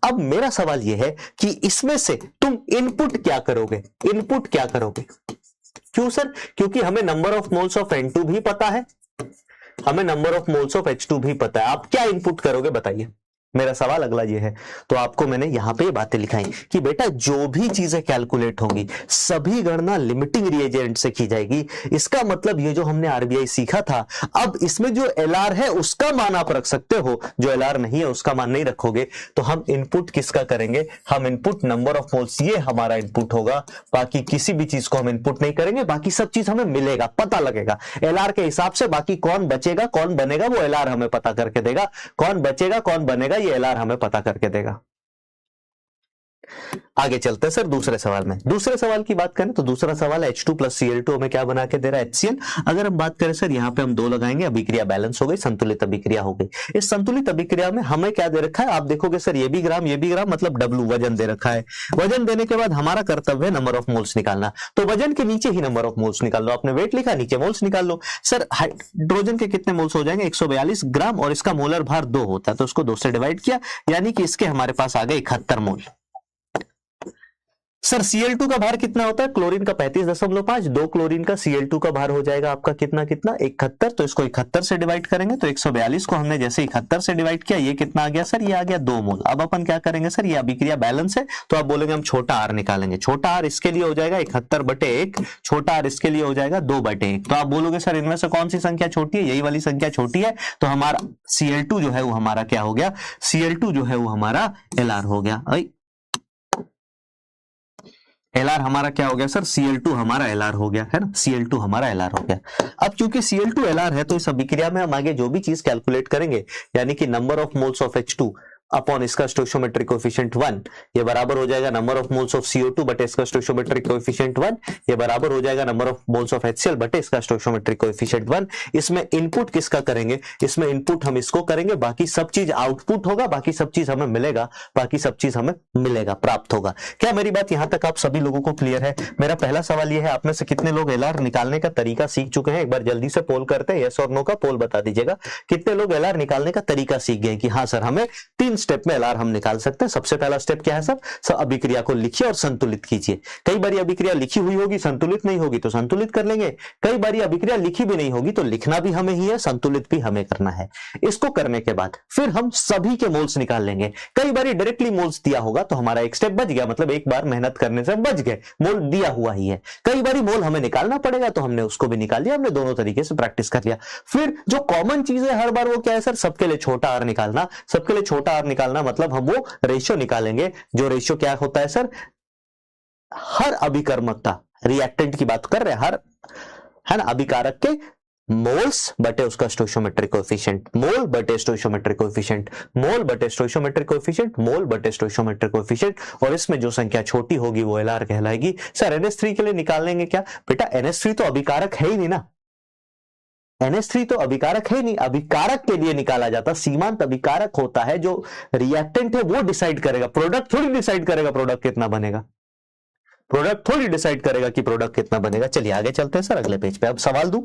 Speaker 1: अब मेरा सवाल यह है कि इसमें से तुम इनपुट क्या करोगे? इनपुट क्या करोगे? क्यों सर? क्योंकि हमें number of moles of N2 भी पता है, हमें number of moles of H2 भी पता है। आप क्या इनपुट करोगे बताइए? मेरा सवाल अगला ये है। तो आपको मैंने यहां पे बातें लिखाई कि बेटा जो भी चीजें कैलकुलेट होंगी सभी गणना लिमिटिंग रिएजेंट से की जाएगी। इसका मतलब ये जो हमने आरबीआई सीखा था, अब इसमें जो LR है उसका मान आप रख सकते हो, जो LR नहीं है उसका मान नहीं रखोगे। तो हम इनपुट किसका करेंगे? हम इनपुट नंबर ऑफ मोल्स, ये हमारा इनपुट होगा। बाकी किसी भी चीज को हम इनपुट नहीं करेंगे, बाकी सब चीज हमें मिलेगा, पता लगेगा LR के हिसाब से। बाकी कौन बचेगा कौन बनेगा वो LR हमें पता करके देगा। कौन बचेगा कौन बनेगा ये LR हमें पता करके देगा। आगे चलते हैं सर दूसरे सवाल में। दूसरे सवाल की बात करें तो दूसरा सवाल H2 प्लस Cl2 हमें क्या बना के दे रहा है? HCl। अगर हम बात करें सर यहाँ पे हम 2 लगाएंगे, अभिक्रिया बैलेंस हो गई, संतुलित अभिक्रिया हो गई। इस संतुलित अभिक्रिया में हमें क्या दे रखा है? आप देखोगे सर ये भी ग्राम मतलब W वजन दे रखा है। वजन देने के बाद हमारा कर्तव्य है नंबर ऑफ मोल्स निकालना। तो वजन के नीचे ही नंबर ऑफ मोल्स निकाल लो। आपने वेट लिखा, नीचे मोल्स निकाल लो। सर हाइड्रोजन के कितने मोल्स हो जाएंगे? 142 ग्राम, और इसका मोलर भार 2 होता है तो उसको 2 से डिवाइड किया, यानी कि इसके हमारे पास आ गए 71 मोल। सर Cl2 का भार कितना होता है? क्लोरीन का 35.5, 2 क्लोरीन का Cl2 का भार हो जाएगा आपका कितना 71। तो इसको 71 से डिवाइड करेंगे तो 142 को हमने जैसे 71 से डिवाइड किया, ये कितना आ गया सर? ये आ गया 2 मोल। अब अपन क्या करेंगे सर? ये अभिक्रिया बैलेंस है तो आप बोलेंगे हम छोटा आर निकालेंगे। छोटा आर इसके लिए हो जाएगा 71/1, छोटा आर इसके लिए हो जाएगा 2/1। तो आप बोलोगे सर इनमें से कौन सी संख्या छोटी है? यही वाली संख्या छोटी है। तो हमारा Cl2 जो है वो हमारा क्या हो गया? Cl2 जो है वो हमारा LR हो गया। LR हमारा क्या हो गया सर? Cl2 हमारा LR हो गया, है ना? Cl2 हमारा LR हो गया। अब क्योंकि Cl2 LR है तो इस अभिक्रिया में हम आगे जो भी चीज कैलकुलेट करेंगे, यानी कि number of moles of H2 upon इसका स्टोइशियोमेट्रिक कोएफिशिएंट 1, ये बराबर हो जाएगा number of moles of CO2 बटे इसका स्टोइशियोमेट्रिक कोएफिशिएंट 1, ये बराबर हो जाएगा number of moles of HCl बटे इसका स्टोइशियोमेट्रिक कोएफिशिएंट 1। इसमें इनपुट किसका करेंगे? इसमें इनपुट हम इसको करेंगे, बाकी सब चीज आउटपुट होगा, बाकी सब चीज हमें मिलेगा, बाकी सब चीज हमें मिलेगा, प्राप्त होगा। क्या मेरी बात यहां तक आप सभी लोगों को क्लियर है? मेरा पहला सवाल यह है, आप में से कितने लोग LR निकालने का तरीका सीख चुके हैं? एक बार जल्दी से पोल करते हैं, यस और नो का पोल बता दीजिएगा। कितने लोग LR निकालने का तरीका सीख गए कि हाँ सर हमें 3 स्टेप में LR हम निकाल सकते हैं। सबसे पहला स्टेप क्या है सर? अभिक्रिया को लिखिए और संतुलित कीजिए। कई बार अभिक्रिया लिखी हुई होगी, संतुलित नहीं होगी तो संतुलित कर लेंगे। कई बार अभिक्रिया लिखी भी नहीं होगी तो लिखना भी हमें ही है, संतुलित भी हमें करना है। इसको करने के बाद फिर हम सभी के मोल्स निकाल लेंगे। कई बार डायरेक्टली मोल्स दिया होगा तो हमारा एक स्टेप बच गया, मतलब एक बार मेहनत करने से बच गए, मोल दिया हुआ ही है। कई बार मोल हमें निकालना पड़ेगा तो हमने उसको भी निकाल लिया, हमने दोनों तरीके से प्रैक्टिस कर लिया। फिर जो कॉमन चीज है हर बार वो क्या है सर? सबके लिए छोटा आर निकालना। सबके लिए छोटा आर निकालना मतलब हम वो रेशियो निकालेंगे, जो रेशियो क्या होता है सर, हर अभिकर्मक का, रिएक्टेंट की बात कर रहे हैं, हर, है ना, अभिकारक के मोल्स बटे उसका स्टोइशियोमेट्रिक कोएफिशिएंट, मोल बटे स्टोइशियोमेट्रिक कोएफिशिएंट, मोल बटे स्टोइशियोमेट्रिक कोएफिशिएंट, मोल बटे स्टोइशियोमेट्रिक कोएफिशिएंट, और इसमें जो संख्या छोटी होगी वो एलआर कहलाएगी। सर NH3 के लिए निकालेंगे क्या बेटा, NH3 तो अभिकारक है ही नहीं ना, NH3 तो अभिकारक है नहीं, अभिकारक के लिए निकाला जाता, सीमांत अभिकारक होता है, जो रिएक्टेंट है वो डिसाइड करेगा, प्रोडक्ट थोड़ी डिसाइड करेगा प्रोडक्ट कितना बनेगा, प्रोडक्ट थोड़ी डिसाइड करेगा कि प्रोडक्ट कितना बनेगा। चलिए आगे चलते हैं सर अगले पेज पे। अब सवाल दूं,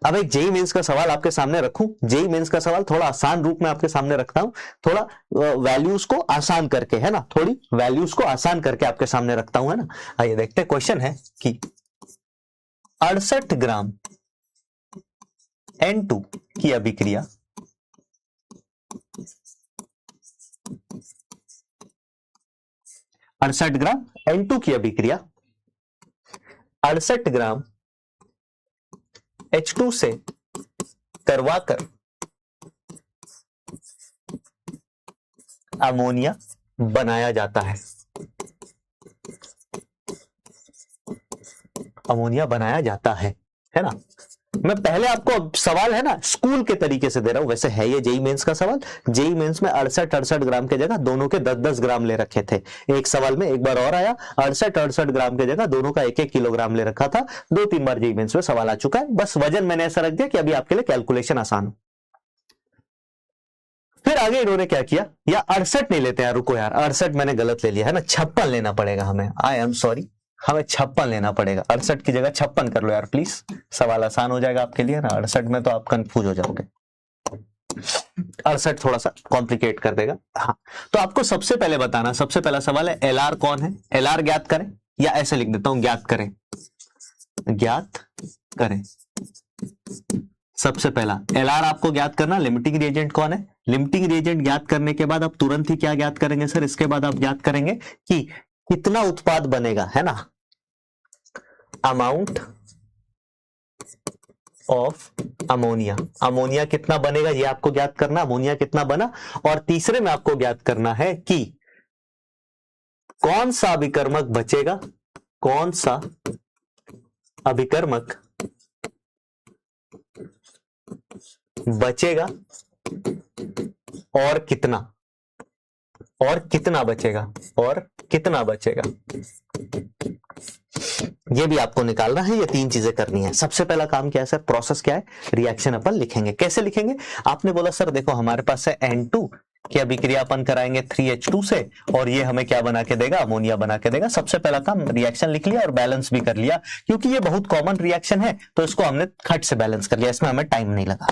Speaker 1: अब एक जेई मेंस का सवाल आपके सामने रखूं, जेई मेंस का सवाल थोड़ा आसान रूप में आपके सामने रखता हूं, थोड़ा वैल्यूज को आसान करके, है ना, थोड़ी वैल्यूज को आसान करके आपके सामने रखता हूं, है ना। आइए देखते हैं, क्वेश्चन है कि 68 ग्राम N2 की अभिक्रिया 68 ग्राम N2 की अभिक्रिया 68 ग्राम H2 से करवाकर अमोनिया बनाया जाता है, अमोनिया बनाया जाता है ना। मैं पहले आपको सवाल, है ना, स्कूल के तरीके से दे रहा हूं, वैसे है ये जेई मेंस का सवाल। जेई मेंस में 68 ग्राम के जगह दोनों के 10 ग्राम ले रखे थे, एक सवाल में एक बार और आया 68 ग्राम के जगह दोनों का 1 किलोग्राम ले रखा था, 2-3 बार जेई मेंस में सवाल आ चुका है, बस वजन मैंने ऐसा रख दिया कि अभी आपके लिए कैलकुलेशन आसान हो। फिर आगे इन्होंने क्या किया, या 68 नहीं लेते यार, रुको यार, 68 मैंने गलत ले लिया है ना, 56 लेना पड़ेगा हमें, आई एम सॉरी, हमें 56 लेना पड़ेगा, 68 की जगह 56 कर लो यार प्लीज, सवाल आसान हो जाएगा आपके लिए ना, 68 में तो आप कंफ्यूज हो जाओगे, 68 थोड़ा सा कॉम्प्लिकेट कर देगा। हाँ, तो आपको सबसे पहले बताना, सबसे पहला सवाल है एलआर कौन है, एलआर ज्ञात करें, या ऐसे लिख देता हूं ज्ञात करें, ज्ञात करें। सबसे पहला एलआर आपको ज्ञात करना, लिमिटिंग रिएजेंट कौन है, लिमिटिंग रिएजेंट ज्ञात करने के बाद आप तुरंत ही क्या ज्ञात करेंगे सर, इसके बाद आप ज्ञात करेंगे कि कितना उत्पाद बनेगा, है ना, अमाउंट ऑफ अमोनिया, अमोनिया कितना बनेगा ये आपको ज्ञात करना, अमोनिया कितना बना, और तीसरे में आपको ज्ञात करना है कि कौन सा अभिकर्मक बचेगा, कौन सा अभिकर्मक बचेगा और कितना, और कितना बचेगा, और कितना बचेगा, ये भी आपको निकालना है, ये 3 चीजें करनी है। सबसे पहला काम क्या है सर, प्रोसेस क्या है, रिएक्शन अपन लिखेंगे, कैसे लिखेंगे, आपने बोला सर देखो हमारे पास है N2 की अभिक्रिया अपन कराएंगे 3H2 से, और ये हमें क्या बना के देगा, अमोनिया बना के देगा। सबसे पहला काम रिएक्शन लिख लिया और बैलेंस भी कर लिया, क्योंकि ये बहुत कॉमन रिएक्शन है तो इसको हमने खट से बैलेंस कर लिया, इसमें हमें टाइम नहीं लगा।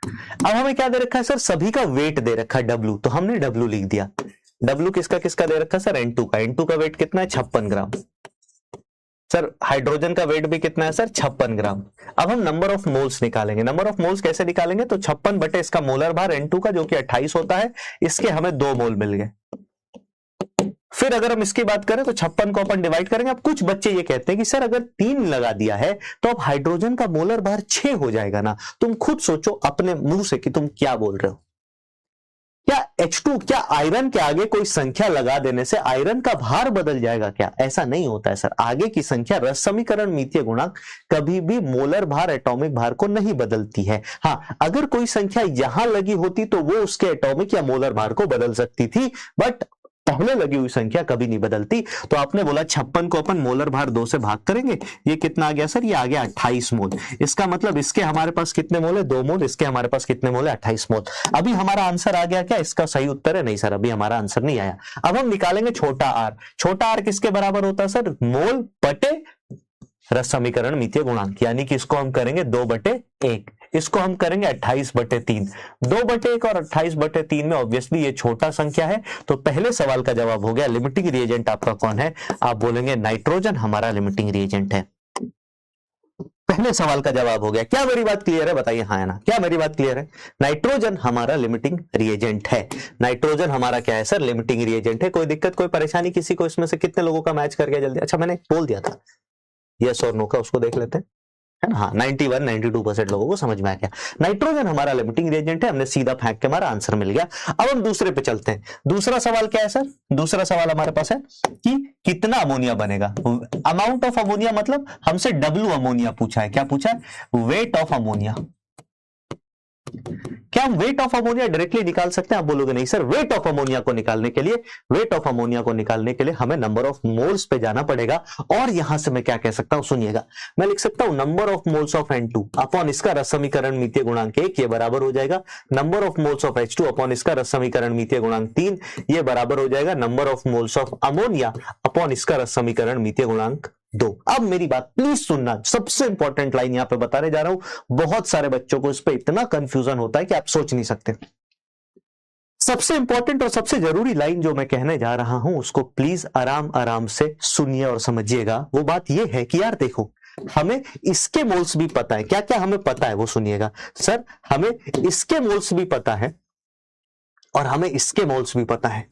Speaker 1: अब हमें क्या दे रखा है सर, सभी का वेट दे रखा है W, तो हमने W लिख दिया। W किसका किसका दे रखा है सर, N2 का, N2 का वेट कितना है 56 ग्राम। सर हाइड्रोजन का वेट भी कितना है सर, 56 ग्राम। अब हम नंबर ऑफ मोल्स निकालेंगे, नंबर ऑफ मोल्स कैसे निकालेंगे, तो 56 बटे इसका मोलर भार N2 का जो कि 28 होता है, इसके हमें 2 मोल मिल गए। फिर अगर हम इसकी बात करें तो 56 को अपन डिवाइड करेंगे। अब कुछ बच्चे ये कहते हैं कि सर अगर 3 लगा दिया है तो अब हाइड्रोजन का मोलर भार 6 हो जाएगा ना। तुम खुद सोचो अपने मुंह से कि तुम क्या बोल रहे हो। क्या H2, क्या आयरन के आगे कोई संख्या लगा देने से आयरन का भार बदल जाएगा क्या? ऐसा नहीं होता है सर। आगे की संख्या रस समीकरण मितीय गुणांक कभी भी मोलर भार एटॉमिक भार को नहीं बदलती है। हाँ, अगर कोई संख्या यहां लगी होती तो वो उसके एटॉमिक या मोलर भार को बदल सकती थी, बट पहले लगी हुई संख्या कभी नहीं बदलती। तो आपने बोला 56 को अपन मोलर भार 2 से भाग करेंगे। ये कितना आ गया सर? ये आ गया 28 मोल। इसका मतलब इसके हमारे पास कितने मोल है? 2 मोल। इसके हमारे पास कितने मोल है? 28 मोल। अभी हमारा आंसर आ गया क्या? इसका सही उत्तर है नहीं सर, अभी हमारा आंसर नहीं आया। अब हम निकालेंगे छोटा आर। छोटा आर किसके बराबर होता है सर? मोल बटे रस समीकरण मितीय गुणांक, यानी कि इसको हम करेंगे 2/1, इसको हम करेंगे 28/3। 2/1 और 28/3 में ऑब्वियसली ये छोटा संख्या है। तो पहले सवाल का जवाब हो गया। लिमिटिंग रिएजेंट आपका कौन है? आप बोलेंगे नाइट्रोजन हमारा लिमिटिंग रिएजेंट है। पहले सवाल का जवाब हो गया। क्या मेरी बात क्लियर है? बताइए हाँ या ना। क्या मेरी बात क्लियर है? नाइट्रोजन हमारा लिमिटिंग रिएजेंट है। नाइट्रोजन हमारा क्या है सर? लिमिटिंग रिएजेंट है। कोई दिक्कत, कोई परेशानी किसी को? इसमें से कितने लोगों का मैच कर गया जल्दी? अच्छा, मैंने बोल दिया था यस और नो का, उसको देख लेते हैं। है ना। हाँ, 91 92% लोगों को समझ में आ गया। नाइट्रोजन हमारा लिमिटिंग रिएजेंट है, हमने सीधा फेंक के हमारा आंसर मिल गया। अब हम दूसरे पे चलते हैं। दूसरा सवाल क्या है सर? दूसरा सवाल हमारे पास है कि कितना अमोनिया बनेगा। अमाउंट ऑफ अमोनिया मतलब हमसे डब्ल्यू अमोनिया पूछा है। क्या पूछा है? Weight of ammonia. क्या हम वेट ऑफ अमोनिया डायरेक्टली निकाल सकते हैं? आप बोलोगे नहीं सर, वेट ऑफ अमोनिया को निकालने के लिए, वेट ऑफ अमोनिया को निकालने के लिए हमें नंबर ऑफ मोल्स पे जाना पड़ेगा। और यहां से मैं क्या कह सकता हूं, सुनिएगा, मैं लिख सकता हूं number of moles of N2 upon इसका रस समीकरण मितीय गुणांक 1, ये बराबर हो जाएगा number of moles of H2 upon इसका रस समीकरण मितीय गुणांक 3, ये बराबर हो जाएगा number of moles of ammonia upon इसका रस समीकरण मितीय गुणांक 2। अब मेरी बात प्लीज सुनना, सबसे इंपॉर्टेंट लाइन यहां पे बताने जा रहा हूं। बहुत सारे बच्चों को इस पे इतना कंफ्यूजन होता है कि आप सोच नहीं सकते। सबसे इंपॉर्टेंट और सबसे जरूरी लाइन जो मैं कहने जा रहा हूं उसको प्लीज आराम आराम से सुनिए और समझिएगा। वो बात यह है कि यार देखो, हमें इसके मोल्स भी पता है। क्या क्या हमें पता है वो सुनिएगा। सर हमें इसके मोल्स भी पता है और हमें इसके मोल्स भी पता है।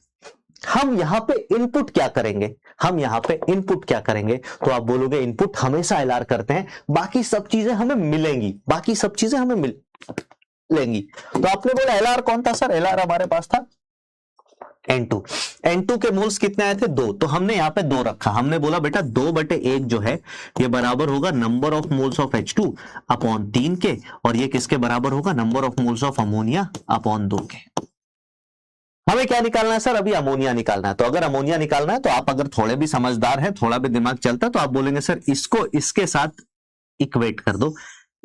Speaker 1: हम यहां पे इनपुट क्या करेंगे? हम यहां पे इनपुट क्या करेंगे? तो आप बोलोगे इनपुट हमेशा एलआर करते हैं, बाकी सब चीजें हमें मिलेंगी, बाकी सब चीजें हमें मिलेंगी। तो आपने बोला एलआर कौन था सर? एलआर हमारे पास था N2। N2 के मोल्स कितने आए थे? 2। तो हमने यहां पे 2 रखा। हमने बोला बेटा 2/1 जो है ये बराबर होगा number of moles of H2 upon 3 के, और ये किसके बराबर होगा? Number of moles of ammonia upon 2 के। हमें क्या निकालना है सर? अभी अमोनिया निकालना है। तो अगर अमोनिया निकालना है तो आप अगर थोड़े भी समझदार हैं, थोड़ा भी दिमाग चलता है, तो आप बोलेंगे सर इसको इसके साथ इक्वेट कर दो,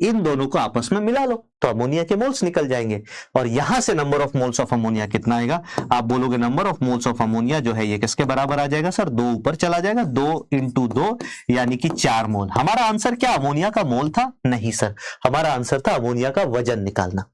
Speaker 1: इन दोनों को आपस में मिला लो, तो अमोनिया के मोल्स निकल जाएंगे। और यहां से number of moles of ammonia कितना आएगा? आप बोलोगे number of moles of ammonia जो है ये किसके बराबर आ जाएगा सर? 2 ऊपर चला जाएगा, 2 × 2 यानी कि 4 मोल। हमारा आंसर क्या अमोनिया का मोल था? नहीं सर, हमारा आंसर था अमोनिया का वजन निकालना।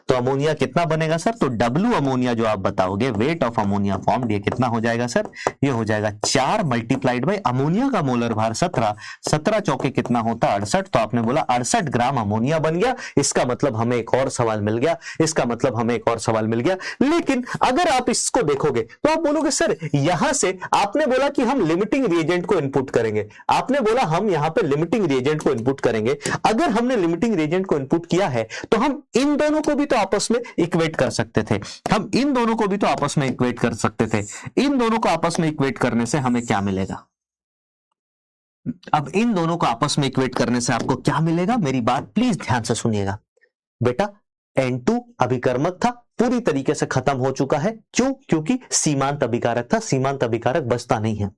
Speaker 1: तो अमोनिया कितना बनेगा सर? तो डब्ल्यू अमोनिया जो आप बताओगे, वेट ऑफ अमोनिया फॉर्म, ये कितना हो जाएगा सर? ये हो जाएगा 4 मल्टीप्लाइड बाय अमोनिया का मोलर भार 17, 17 चौके कितना होता है? 68। तो आपने बोला 68 ग्राम अमोनिया बन गया। इसका मतलब हमें एक और सवाल मिल गया, इसका मतलब हमें एक और सवाल मिल गया। लेकिन अगर आप इसको देखोगे तो आप बोलोगे सर यहां से आपने बोला कि हम लिमिटिंग रिएजेंट को इनपुट करेंगे, आपने बोला हम यहां पे लिमिटिंग रिएजेंट को इनपुट करेंगे। अगर हमने लिमिटिंग रिएजेंट को इनपुट किया है तो हम इन दोनों को भी तो आपस में इक्वेट कर सकते थे। हम इन दोनों को भी तो आपस में इक्वेट कर सकते थे। इन दोनों को आपस में इक्वेट करने से हमें क्या मिलेगा? अब इन दोनों को आपस में इक्वेट करने से आपको क्या मिलेगा? मेरी बात प्लीज ध्यान से सुनिएगा। बेटा N2 अभिकर्मक था, पूरी तरीके से खत्म हो चुका है। क्यों? क्योंकि सीमांत अभिकारक था, सीमांत अभिकारक बचता नहीं है।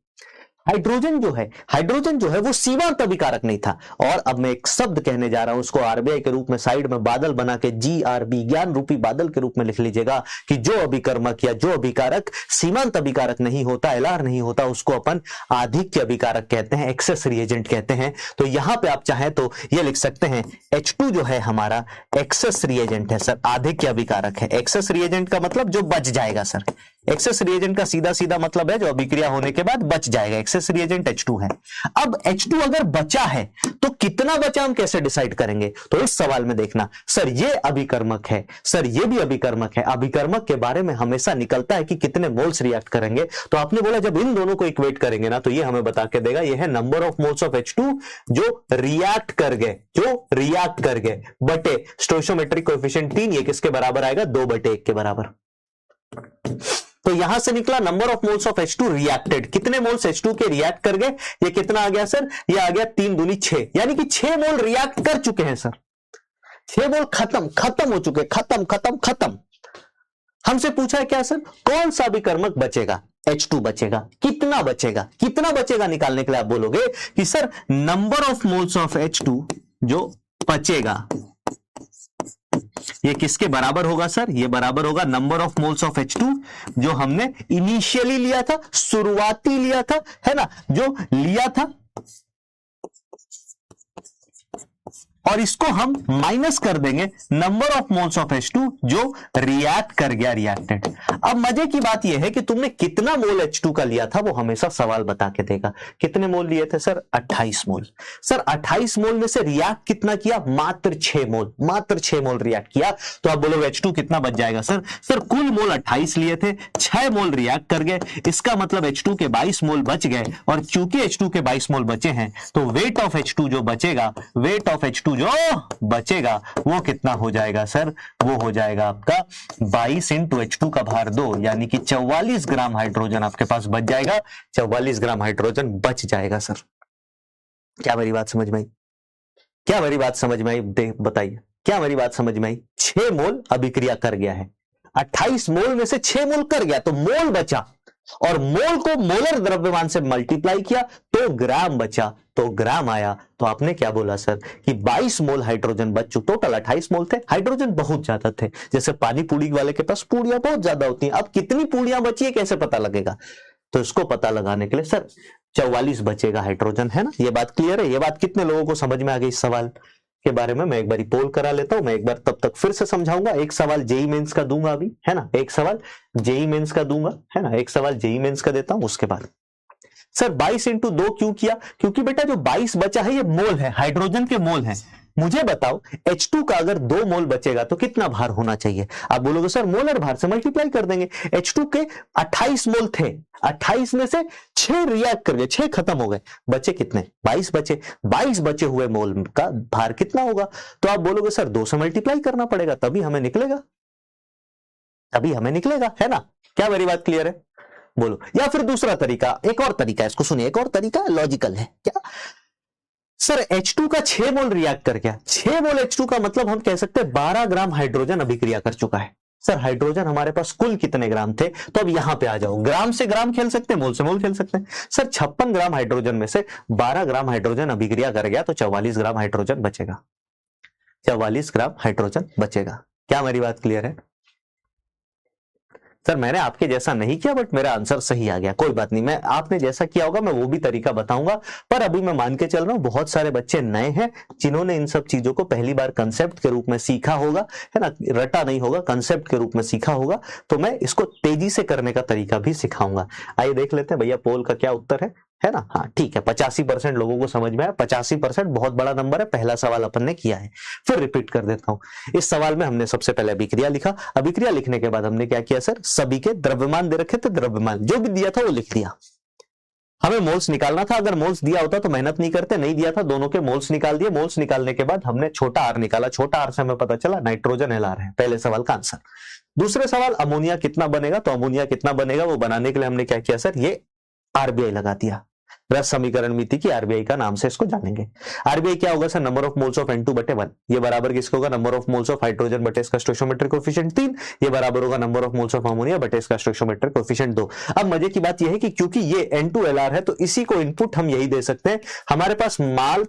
Speaker 1: हाइड्रोजन जो है वो सीमांत अभिकारक नहीं था। और अब मैं एक शब्द कहने जा रहा हूं, उसको आरबीआई के रूप में साइड में बादल बना के GRB, ज्ञान रूपी बादल के रूप में लिख लीजिएगा कि जो अभिकर्मक या जो अभिकारक सीमांत अभिकारक नहीं होता, एलआर नहीं होता, उसको अपन आधिक्य अभिकारक कहते हैं, एक्सेस रिएजेंट कहते हैं। तो यहां पे आप चाहें तो ये लिख सकते हैं H2 जो है हमारा एक्सेस रिएजेंट है सर, आधिक्य अभिकारक है। एक्सेस रिएजेंट का मतलब जो बच जाएगा सर, एक्सेस रिएजेंट का सीधा सीधा मतलब है जो अभिक्रिया होने के बाद बच जाएगा। एक्सेस रिएजेंट H2 है। अब H2 अगर बचा है तो कितना बचा हम कैसे डिसाइड करेंगे? तो इस सवाल में देखना, सर ये अभिकर्मक है, सर ये भी अभिकर्मक है। अभिकर्मक के बारे में हमेशा निकलता है कि कितने मोल्स रिएक्ट करेंगे। तो आपने बोला जब इन दोनों को इक्वेट करेंगे ना तो ये हमें बता के देगा, ये है number of moles of H2 जो रिएक्ट कर गए बटे स्टोइकोमेट्रिक कोएफिशिएंट 3, ये किसके बराबर आएगा? 2/1 के बराबर। तो यहां से निकला number of moles of H2 reacted. कितने मोल्स H2 के रिएक्ट कर गए? ये कितना आ गया सर? ये आ गया 3 दूनी 6, यानी कि 6 मोल रिएक्ट कर चुके हैं सर। 6 मोल खत्म हो चुके, खत्म। हमसे पूछा है क्या सर? कौन सा अभिकर्मक बचेगा? H2 बचेगा। कितना बचेगा निकालने के लिए आप बोलोगे कि sir number of moles of H2 जो बचेगा ये किसके बराबर होगा सर? ये बराबर होगा number of moles of H2 जो हमने इनिशियली लिया था, शुरुआती लिया था, है ना, जो लिया था और इसको हम माइनस कर देंगे number of moles of H2 जो रिएक्ट कर गया रिएक्टेंट। अब मजे की बात यह है कि तुमने कितना मोल H2 का लिया था वो हमेशा सवाल बता के देगा। कितने मोल लिए थे सर? 28 मोल। सर 28 मोल में से रिएक्ट कितना किया? मात्र 6 मोल, मात्र 6 मोल रिएक्ट किया। तो आप बोलोगे H2 कितना बच जाएगा सर? सर कुल मोल 28 लिए थे, 6 मोल रिएक्ट कर गए, इसका मतलब H2 के 22 मोल बच गए। और चूंकि H2 के 22 मोल बचे हैं तो वेट ऑफ H2 जो बचेगा, वेट ऑफ H2 जो बचेगा वो कितना हो जाएगा सर? वो हो जाएगा आपका 22 इंटू H2 का भार 2, यानी कि 44 ग्राम हाइड्रोजन आपके पास बच जाएगा। 44 ग्राम हाइड्रोजन बच जाएगा सर। क्या मेरी बात समझ में आई? क्या मेरी बात समझ में आई? बताइए, क्या मेरी बात समझ में आई? 6 मोल अभिक्रिया कर गया है, 28 मोल में से 6 मोल कर गया तो मोल बचा, और मोल को मोलर द्रव्यमान से मल्टीप्लाई किया तो ग्राम बचा, तो ग्राम आया। तो आपने क्या बोला सर कि 22 मोल हाइड्रोजन बच चुके। टोटल 28 मोल थे, हाइड्रोजन बहुत ज्यादा थे। जैसे पानी पूरी वाले के पास पूड़ियां बहुत ज्यादा होती हैं, अब कितनी पूड़ियां बची है कैसे पता लगेगा? तो इसको पता लगाने के लिए सर 44 बचेगा हाइड्रोजन, है ना? ये बात क्लियर है? ये बात कितने लोगों को समझ में आ गई? इस सवाल के बारे में मैं एक बार पोल करा लेता हूं, मैं एक बार तब तक फिर से समझाऊंगा। एक सवाल जेई मेंस का दूंगा अभी, है ना? एक सवाल जेई मेंस का दूंगा, है ना? एक सवाल जेई मेंस का देता हूं, उसके बाद सर 22 इंटू 2 क्यों किया? क्योंकि बेटा जो 22 बचा है ये मोल है, हाइड्रोजन के मोल है। मुझे बताओ H2 का अगर 2 मोल बचेगा तो कितना भार होना चाहिए? आप बोलोगे सर मोलर भार से मल्टीप्लाई कर देंगे। H2 के 28 मोल थे, 28 में से 6 रिएक्ट कर गए, 6 खत्म हो गए, बचे कितने? 22 बचे। 22 बचे हुए मोल का भार कितना होगा? तो आप बोलोगे सर 2 से मल्टीप्लाई करना पड़ेगा, तभी हमें निकलेगा, तभी हमें निकलेगा, है ना? क्या मेरी बात क्लियर है? बोलो। या फिर दूसरा तरीका, एक और तरीका है, इसको सुनिए, एक और तरीका लॉजिकल है। क्या सर H2 का 6 मोल रिएक्ट कर गया, 6 मोल H2 का मतलब हम कह सकते हैं 12 ग्राम हाइड्रोजन अभिक्रिया कर चुका है। सर हाइड्रोजन हमारे पास कुल कितने ग्राम थे? तो अब यहां पे आ जाओ, ग्राम से ग्राम खेल सकते हैं, मोल से मोल खेल सकते हैं। सर 56 ग्राम हाइड्रोजन में से 12 ग्राम हाइड्रोजन अभिक्रिया कर गया तो 44 ग्राम हाइड्रोजन बचेगा, 44 ग्राम हाइड्रोजन बचेगा। क्या मेरी बात क्लियर है? सर मैंने आपके जैसा नहीं किया बट मेरा आंसर सही आ गया, कोई बात नहीं, मैं आपने जैसा किया होगा मैं वो भी तरीका बताऊंगा। पर अभी मैं मान के चल रहा हूं बहुत सारे बच्चे नए हैं जिन्होंने इन सब चीजों को पहली बार कंसेप्ट के रूप में सीखा होगा, है ना? रटा नहीं होगा, कंसेप्ट के रूप में सीखा होगा। तो मैं इसको तेजी से करने का तरीका भी सिखाऊंगा। आइए देख लेते हैं भैया पोल का क्या उत्तर है ना? हाँ ठीक है, 85% लोगों को समझ में आया। 85% बहुत बड़ा नंबर है। पहला सवाल अपन ने किया है, फिर रिपीट कर देता हूं। इस सवाल में हमने सबसे पहले अभिक्रिया लिखा, अभिक्रिया लिखने के बाद हमने क्या किया सर? सभी के द्रव्यमान दे रखे थे, द्रव्यमान जो भी दिया था वो लिख दिया। हमें मोल्स निकालना था, अगर मोल्स दिया होता तो मेहनत नहीं करते, नहीं दिया था, दोनों के मोल्स निकाल दिए। मोल्स निकालने के बाद हमने छोटा आर निकाला, छोटा आर से हमें पता चला नाइट्रोजन एलआर है, पहले सवाल का आंसर। दूसरे सवाल अमोनिया कितना बनेगा, तो अमोनिया कितना बनेगा वो बनाने के लिए हमने क्या किया सर? ये आरबीआई लगा दिया, रस समीकरण मिति की आरबीआई का नाम से इसको जानेंगे। आरबीआई क्या होगा sir? Number of moles of N2/1, ये बराबर किसको होगा? Number of moles of hydrogen बटे इसका स्टोइकियोमेट्रिक कोएफिशिएंट 3, ये बराबर होगा number of moles of ammonia बटे इसका स्टोइकियोमेट्रिक कोएफिशिएंट 2। अब मजे की बात यह है कि क्योंकि ये N2LR है तो इसी को इनपुट हम यही दे सकते हैं। हमारे पास माल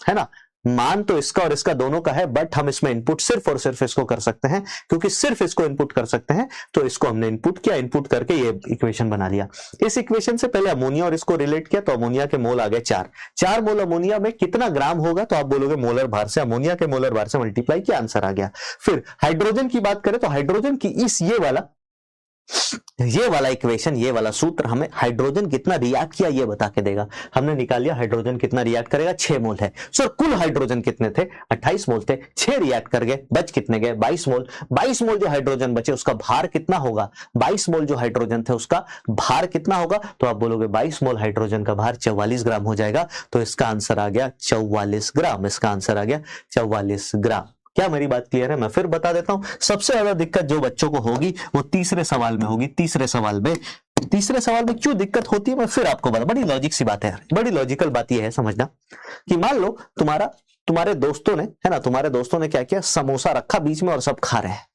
Speaker 1: है ना, मान तो इसका और इसका दोनों का है, बट हम इसमें इनपुट सिर्फ और सिर्फ इसको कर सकते हैं, क्योंकि सिर्फ इसको इनपुट कर सकते हैं तो इसको हमने इनपुट किया, इनपुट करके ये इक्वेशन बना लिया। इस इक्वेशन से पहले अमोनिया और इसको रिलेट किया तो अमोनिया के मोल आ गए 4 मोल अमोनिया में कितना ग्राम होगा? तो आप बोलोगे मोलर भार से, अमोनिया के मोलर भार से मल्टीप्लाई किया, आंसर आ गया। फिर हाइड्रोजन की बात करें तो हाइड्रोजन की इस ये वाला इक्वेशन, ये वाला सूत्र हमें हाइड्रोजन कितना रिएक्ट किया ये बता के देगा। हमने निकाल लिया हाइड्रोजन कितना रिएक्ट करेगा, 6 मोल है। सर कुल हाइड्रोजन कितने थे? 28 मोल थे, 6 रिएक्ट कर गए, बच कितने गए? 22 मोल। 22 मोल जो हाइड्रोजन बचे उसका भार कितना होगा? 22 मोल जो हाइड्रोजन थे उसका भार कितना होगा? तो आप बोलोगे 22 मोल हाइड्रोजन का भार 44 ग्राम हो जाएगा। तो इसका आंसर आ गया 44 ग्राम, इसका आंसर आ गया 44 ग्राम। क्या मेरी बात क्लियर है? मैं फिर बता देता हूं, सबसे ज्यादा दिक्कत जो बच्चों को होगी वो तीसरे सवाल में होगी। तीसरे सवाल में क्यों दिक्कत होती है मैं फिर आपको बता, बड़ी लॉजिक सी बात है, बड़ी लॉजिकल बात यह है समझना कि मान लो तुम्हारे दोस्तों ने, है ना, तुम्हारे दोस्तों ने क्या किया? समोसा रखा बीच में और सब खा रहे हैं।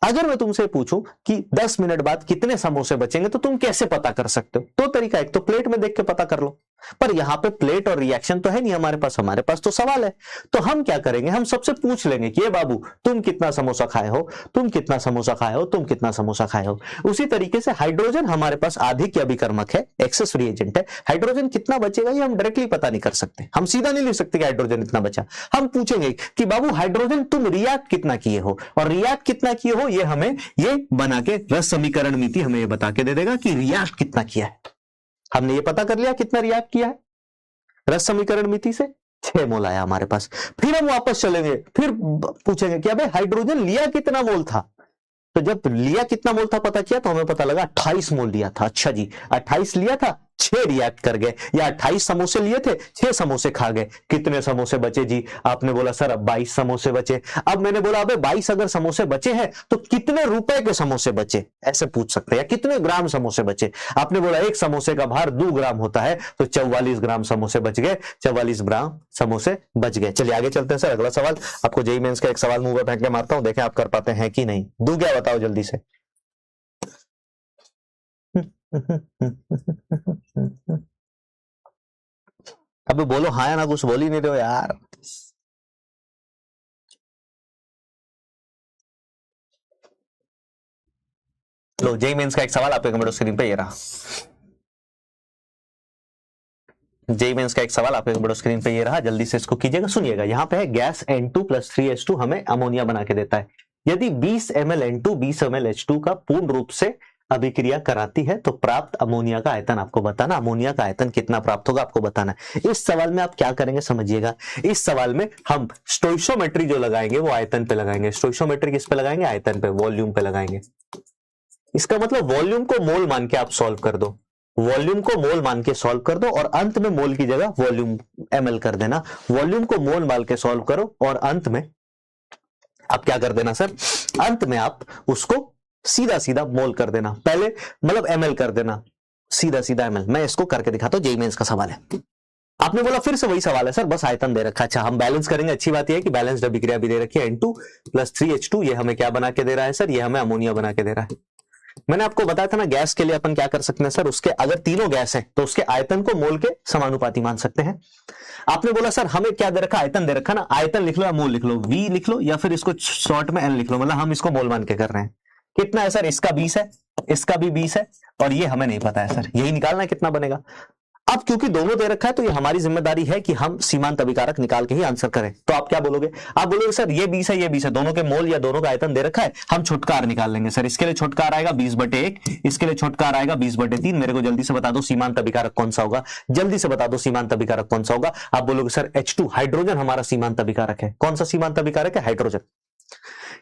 Speaker 1: अगर मैं तुमसे पूछूं कि 10 मिनट बाद कितने समोसे बचेंगे तो तुम कैसे पता कर सकते हो? दो तरीका, एक तो प्लेट में देख के पता कर लो, पर यहाँ पे प्लेट और रिएक्शन तो है नहीं हमारे पास तो सवाल है। तो हम क्या करेंगे, हम सबसे पूछ लेंगे कि ये बाबू तुम कितना समोसा खाए हो, तुम कितना समोसा खाए हो, तुम कितना समोसा खाए हो। उसी तरीके से हाइड्रोजन हमारे पास आधिक्य अभिकर्मक है, एक्सेस रिएजेंट है, हाइड्रोजन कितना बचेगा ये हम डायरेक्टली पता नहीं कर सकते, हम सीधा नहीं लिख सकते कि हाइड्रोजन इतना बचा। हम पूछेंगे कि बाबू हाइड्रोजन तुम रिएक्ट कितना किए हो, और रिएक्ट कितना किए हो ये हमें ये बना के रस समीकरण नीति हमें ये बता के दे देगा कि रिएक्ट कितना किया है। हमने ये पता कर लिया कितना रिएक्ट किया है, रस समीकरण मिति से 6 मोल आया हमारे पास। फिर हम वापस चलेंगे, फिर पूछेंगे कि अबे हाइड्रोजन लिया कितना मोल था, तो जब लिया कितना मोल था पता किया तो हमें पता लगा 28 मोल लिया था। अच्छा जी 28 लिया था, 6 रिएक्ट कर गए, या 28 समोसे लिए थे 6 समोसे खा गए, कितने समोसे बचे जी? आपने बोला सर अब 22 समोसे बचे। अब मैंने बोला अबे 22 अगर समोसे बचे हैं तो कितने रुपए के समोसे बचे, ऐसे पूछ सकते हैं, या कितने ग्राम समोसे बचे? आपने बोला एक समोसे का भार 2 ग्राम होता है तो 44 ग्राम समोसे बच गए, 44 ग्राम समोसे बच गए। चलिए आगे चलते हैं सर, अगला सवाल आपको जेईई मेंस का एक सवाल मुंह पे फेंक के मारता हूं, देखें आप कर पाते हैं कि नहीं। दू क्या बताओ जल्दी से। अबे बोलो हाँ या ना, कुछ बोल ही नहीं रहे हो यार। लो जेईई मेंस का एक सवाल आपके कंप्यूटर स्क्रीन पे ये रहा। जेईई मेंस का एक सवाल आपके कंप्यूटर स्क्रीन पे ये रहा, जल्दी से इसको कीजिएगा। सुनिएगा यहाँ पे है गैस N2 + 3H2 हमें अमोनिया बना के देता है। यदि 20 ml N2 20 ml H2 का पूर्ण रूप से अभिक्रिया कराती है तो प्राप्त अमोनिया का आयतन आपको बताना। अमोनिया का आयतन कितना प्राप्त होगा आपको बताना है। इस सवाल में आप क्या करेंगे समझिएगा, इस सवाल में हम स्टोइशियोमेट्री जो लगाएंगे वो आयतन पे लगाएंगे। स्टोइशियोमेट्री किस पे लगाएंगे? आयतन पे, वॉल्यूम पे लगाएंगे। इसका मतलब वॉल्यूम को मोल मान के आप सॉल्व कर दो, वॉल्यूम को मोल मान के सॉल्व कर दो और अंत में मोल की जगह वॉल्यूम ml कर देना। वॉल्यूम को मोल मान के सॉल्व करो और अंत में आप क्या कर देना सर, अंत में आप उसको सीधा सीधा मोल कर देना, पहले मतलब ml कर देना, सीधा सीधा ml। मैं इसको करके दिखाता हूं, जेईई मेंस का सवाल है। आपने बोला फिर से वही सवाल है सर, बस आयतन दे रखा। अच्छा हम बैलेंस करेंगे, अच्छी बात यह है कि बैलेंस्ड अभिक्रिया भी दे रखी है। N2 + 3H2 ये हमें क्या बना के दे रहा है सर, ये हमें अमोनिया बना के दे रहा है। मैंने आपको बताया था ना गैस के लिए अपन क्या कर सकते हैं सर, उसके अगर तीनों गैस है तो उसके आयतन को मोल के समानुपाती मान सकते हैं। आपने बोला सर हमें क्या दे रखा, आयतन दे रखा ना, आयतन लिख लो या मोल लिख लो, V लिख लो या फिर इसको शॉर्ट में N लिख लो, मतलब हम इसको मोल मान के कर रहे हैं। कितना है सर, इसका 20 है, इसका भी 20 है, और ये हमें नहीं पता है सर, यही निकालना है कितना बनेगा। अब क्योंकि दोनों दे रखा है तो ये हमारी जिम्मेदारी है कि हम सीमांत अभिकारक निकाल के ही आंसर करें। तो आप क्या बोलोगे, आप बोलोगे सर ये 20 है, ये 20 है, दोनों के मोल या दोनों का आयतन दे रखा है, हम छुटकार निकाल लेंगे सर। इसके लिए छुटकार आएगा 20/1, इसके लिए छुटकार आएगा 20/3। मेरे को जल्दी से बता दो सीमांत अभिकारक कौन सा होगा, जल्दी से बता दो सीमांत अभिकारक कौन सा होगा। आप बोलोगे सर H2 हाइड्रोजन हमारा सीमांत अभिकारक है। कौन सा सीमांत अभिकारक है? हाइड्रोजन,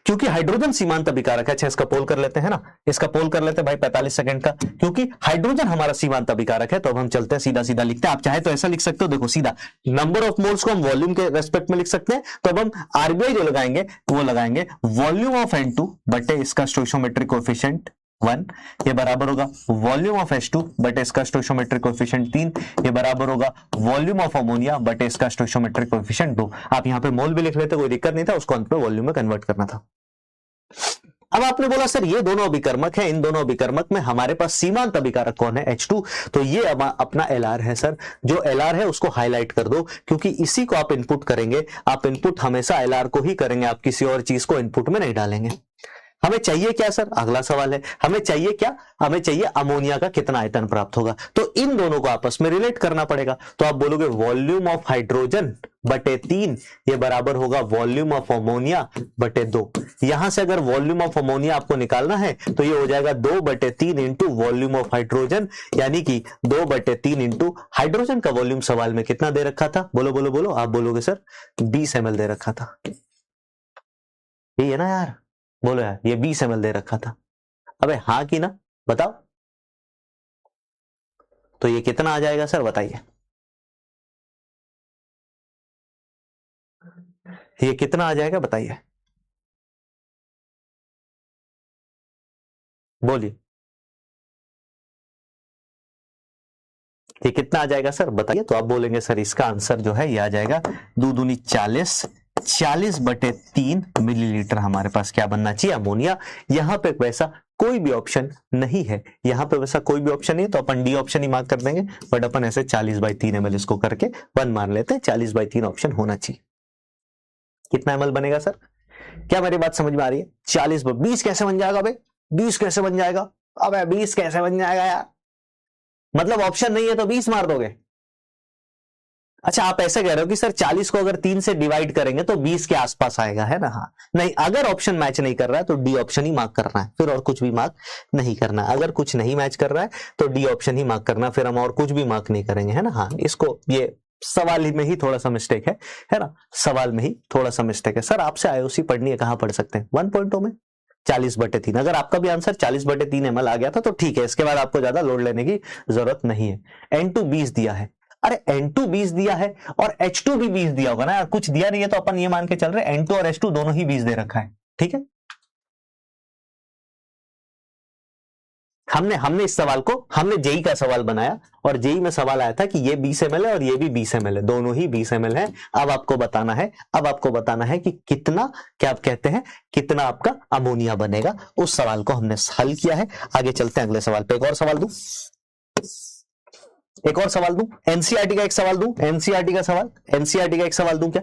Speaker 1: क्योंकि हाइड्रोजन सीमांत अभिकारक है। अच्छा इसका पोल कर लेते हैं ना, इसका पोल कर लेते हैं भाई 45 सेकंड का, क्योंकि हाइड्रोजन हमारा सीमांत अभिकारक है। तो अब हम चलते हैं सीधा सीधा लिखते हैं, आप चाहे तो ऐसा लिख सकते हो, देखो सीधा नंबर ऑफ मोल्स को हम वॉल्यूम के रेस्पेक्ट में लिख सकते हैं। तो अब हम आरबीआई जो लगाएंगे वो लगाएंगे वॉल्यूम ऑफ N2 बटे इसका स्टोइशियोमेट्रिक कोएफिशिएंट 1, ये बराबर होगा वॉल्यूम ऑफ H2 बटे इसका स्टोइशियोमेट्रिक कोएफिशिएंट 3, ये बराबर होगा वॉल्यूम ऑफ अमोनिया बटे इसका स्टोइशियोमेट्रिक कोएफिशिएंट 2। आप यहां पे मोल भी लिख लेते, कोई दिक्कत नहीं था, उसको अंत में वॉल्यूम में कन्वर्ट करना था। अब आपने बोला सर ये दोनों अभिकर्मक हैं, इन दोनों अभिकर्मक में हमारे पास सीमांत अभिकारक कौन है? H2। तो ये अपना LR है सर, जो LR है उसको हाईलाइट कर दो, क्योंकि इसी को आप इनपुट करेंगे। आप इनपुट हमेशा LR को ही करेंगे, आप किसी और चीज को इनपुट में नहीं डालेंगे। हमें चाहिए क्या सर, अगला सवाल है, हमें चाहिए क्या, हमें चाहिए अमोनिया का कितना आयतन प्राप्त होगा। तो इन दोनों को आपस में रिलेट करना पड़ेगा। तो आप बोलोगे वॉल्यूम ऑफ हाइड्रोजन बटे 3 ये बराबर होगा वॉल्यूम ऑफ अमोनिया बटे 2। यहां से अगर वॉल्यूम ऑफ अमोनिया आपको निकालना है तो ये हो जाएगा 2/3 इंटू वॉल्यूम ऑफ हाइड्रोजन, यानी कि 2/3 इंटू हाइड्रोजन का वॉल्यूम सवाल में कितना दे रखा था, बोलो बोलो बोलो। आप बोलोगे सर 20 ml दे रखा था, ये है ना यार, बोलो यार ये 20 ml दे रखा था। अबे हाँ कि ना बताओ, तो ये कितना आ जाएगा सर बताइए, ये कितना आ जाएगा बताइए, बोलिए ये कितना आ जाएगा सर बताइए। तो आप बोलेंगे सर इसका आंसर जो है ये आ जाएगा 2 दूनी 40, 40/3 मिलीलीटर हमारे पास क्या बनना चाहिए, अमोनिया। यहां पे वैसा कोई भी ऑप्शन नहीं है, यहां पे वैसा कोई भी ऑप्शन नहीं है, तो अपन डी ऑप्शन ही मार्क कर देंगे। बट अपन ऐसे 40/3 ml इसको करके 1 मान लेते हैं। 40/3 ऑप्शन होना चाहिए। कितना ml बनेगा सर? क्या मेरी बात समझ में आ रही है? 20 कैसे बन जाएगा भाई? 20 कैसे बन जाएगा? अबे 20 कैसे बन जाएगा यार? मतलब ऑप्शन नहीं है तो 20 मार दोगे? अच्छा, आप ऐसे कह रहे हो कि सर 40 को अगर 3 से डिवाइड करेंगे तो 20 के आसपास आएगा, है ना? हाँ, नहीं, अगर ऑप्शन मैच नहीं कर रहा है तो डी ऑप्शन ही मार्क करना है, फिर और कुछ भी मार्क नहीं करना। अगर कुछ नहीं मैच कर रहा है तो डी ऑप्शन ही मार्क करना, फिर हम और कुछ भी मार्क नहीं करेंगे, है ना? हाँ, इसको ये सवाल में ही थोड़ा सा मिस्टेक है ना? सवाल में ही थोड़ा सा मिस्टेक है। सर आपसे आईओसी पढ़नी है, कहां पढ़ सकते हैं? 1.0 में 40/3। अगर आपका भी आंसर 40/3 ml आ गया था तो ठीक है, इसके बाद आपको ज्यादा लोड लेने की जरूरत नहीं है। N2 20 दिया है, अरे N2 20 दिया है और H2 भी 20 दिया होगा ना यार, कुछ दिया नहीं है तो अपन ये मान के चल रहे N2 और H2 दोनों ही 20 दे रखा है, ठीक है? हमने इस सवाल को, हमने जेई का सवाल बनाया और जेई में सवाल आया था कि ये 20 ml है और ये भी 20 ml है, दोनों ही 20 ml है। अब आपको बताना है कि कितना, क्या आप कहते हैं, कितना आपका अमोनिया बनेगा। उस सवाल को हमने हल किया है। आगे चलते हैं अगले सवाल पे। एक और सवाल दूं, एनसीईआरटी का एक सवाल दूं, एनसीईआरटी का एक सवाल दूं क्या?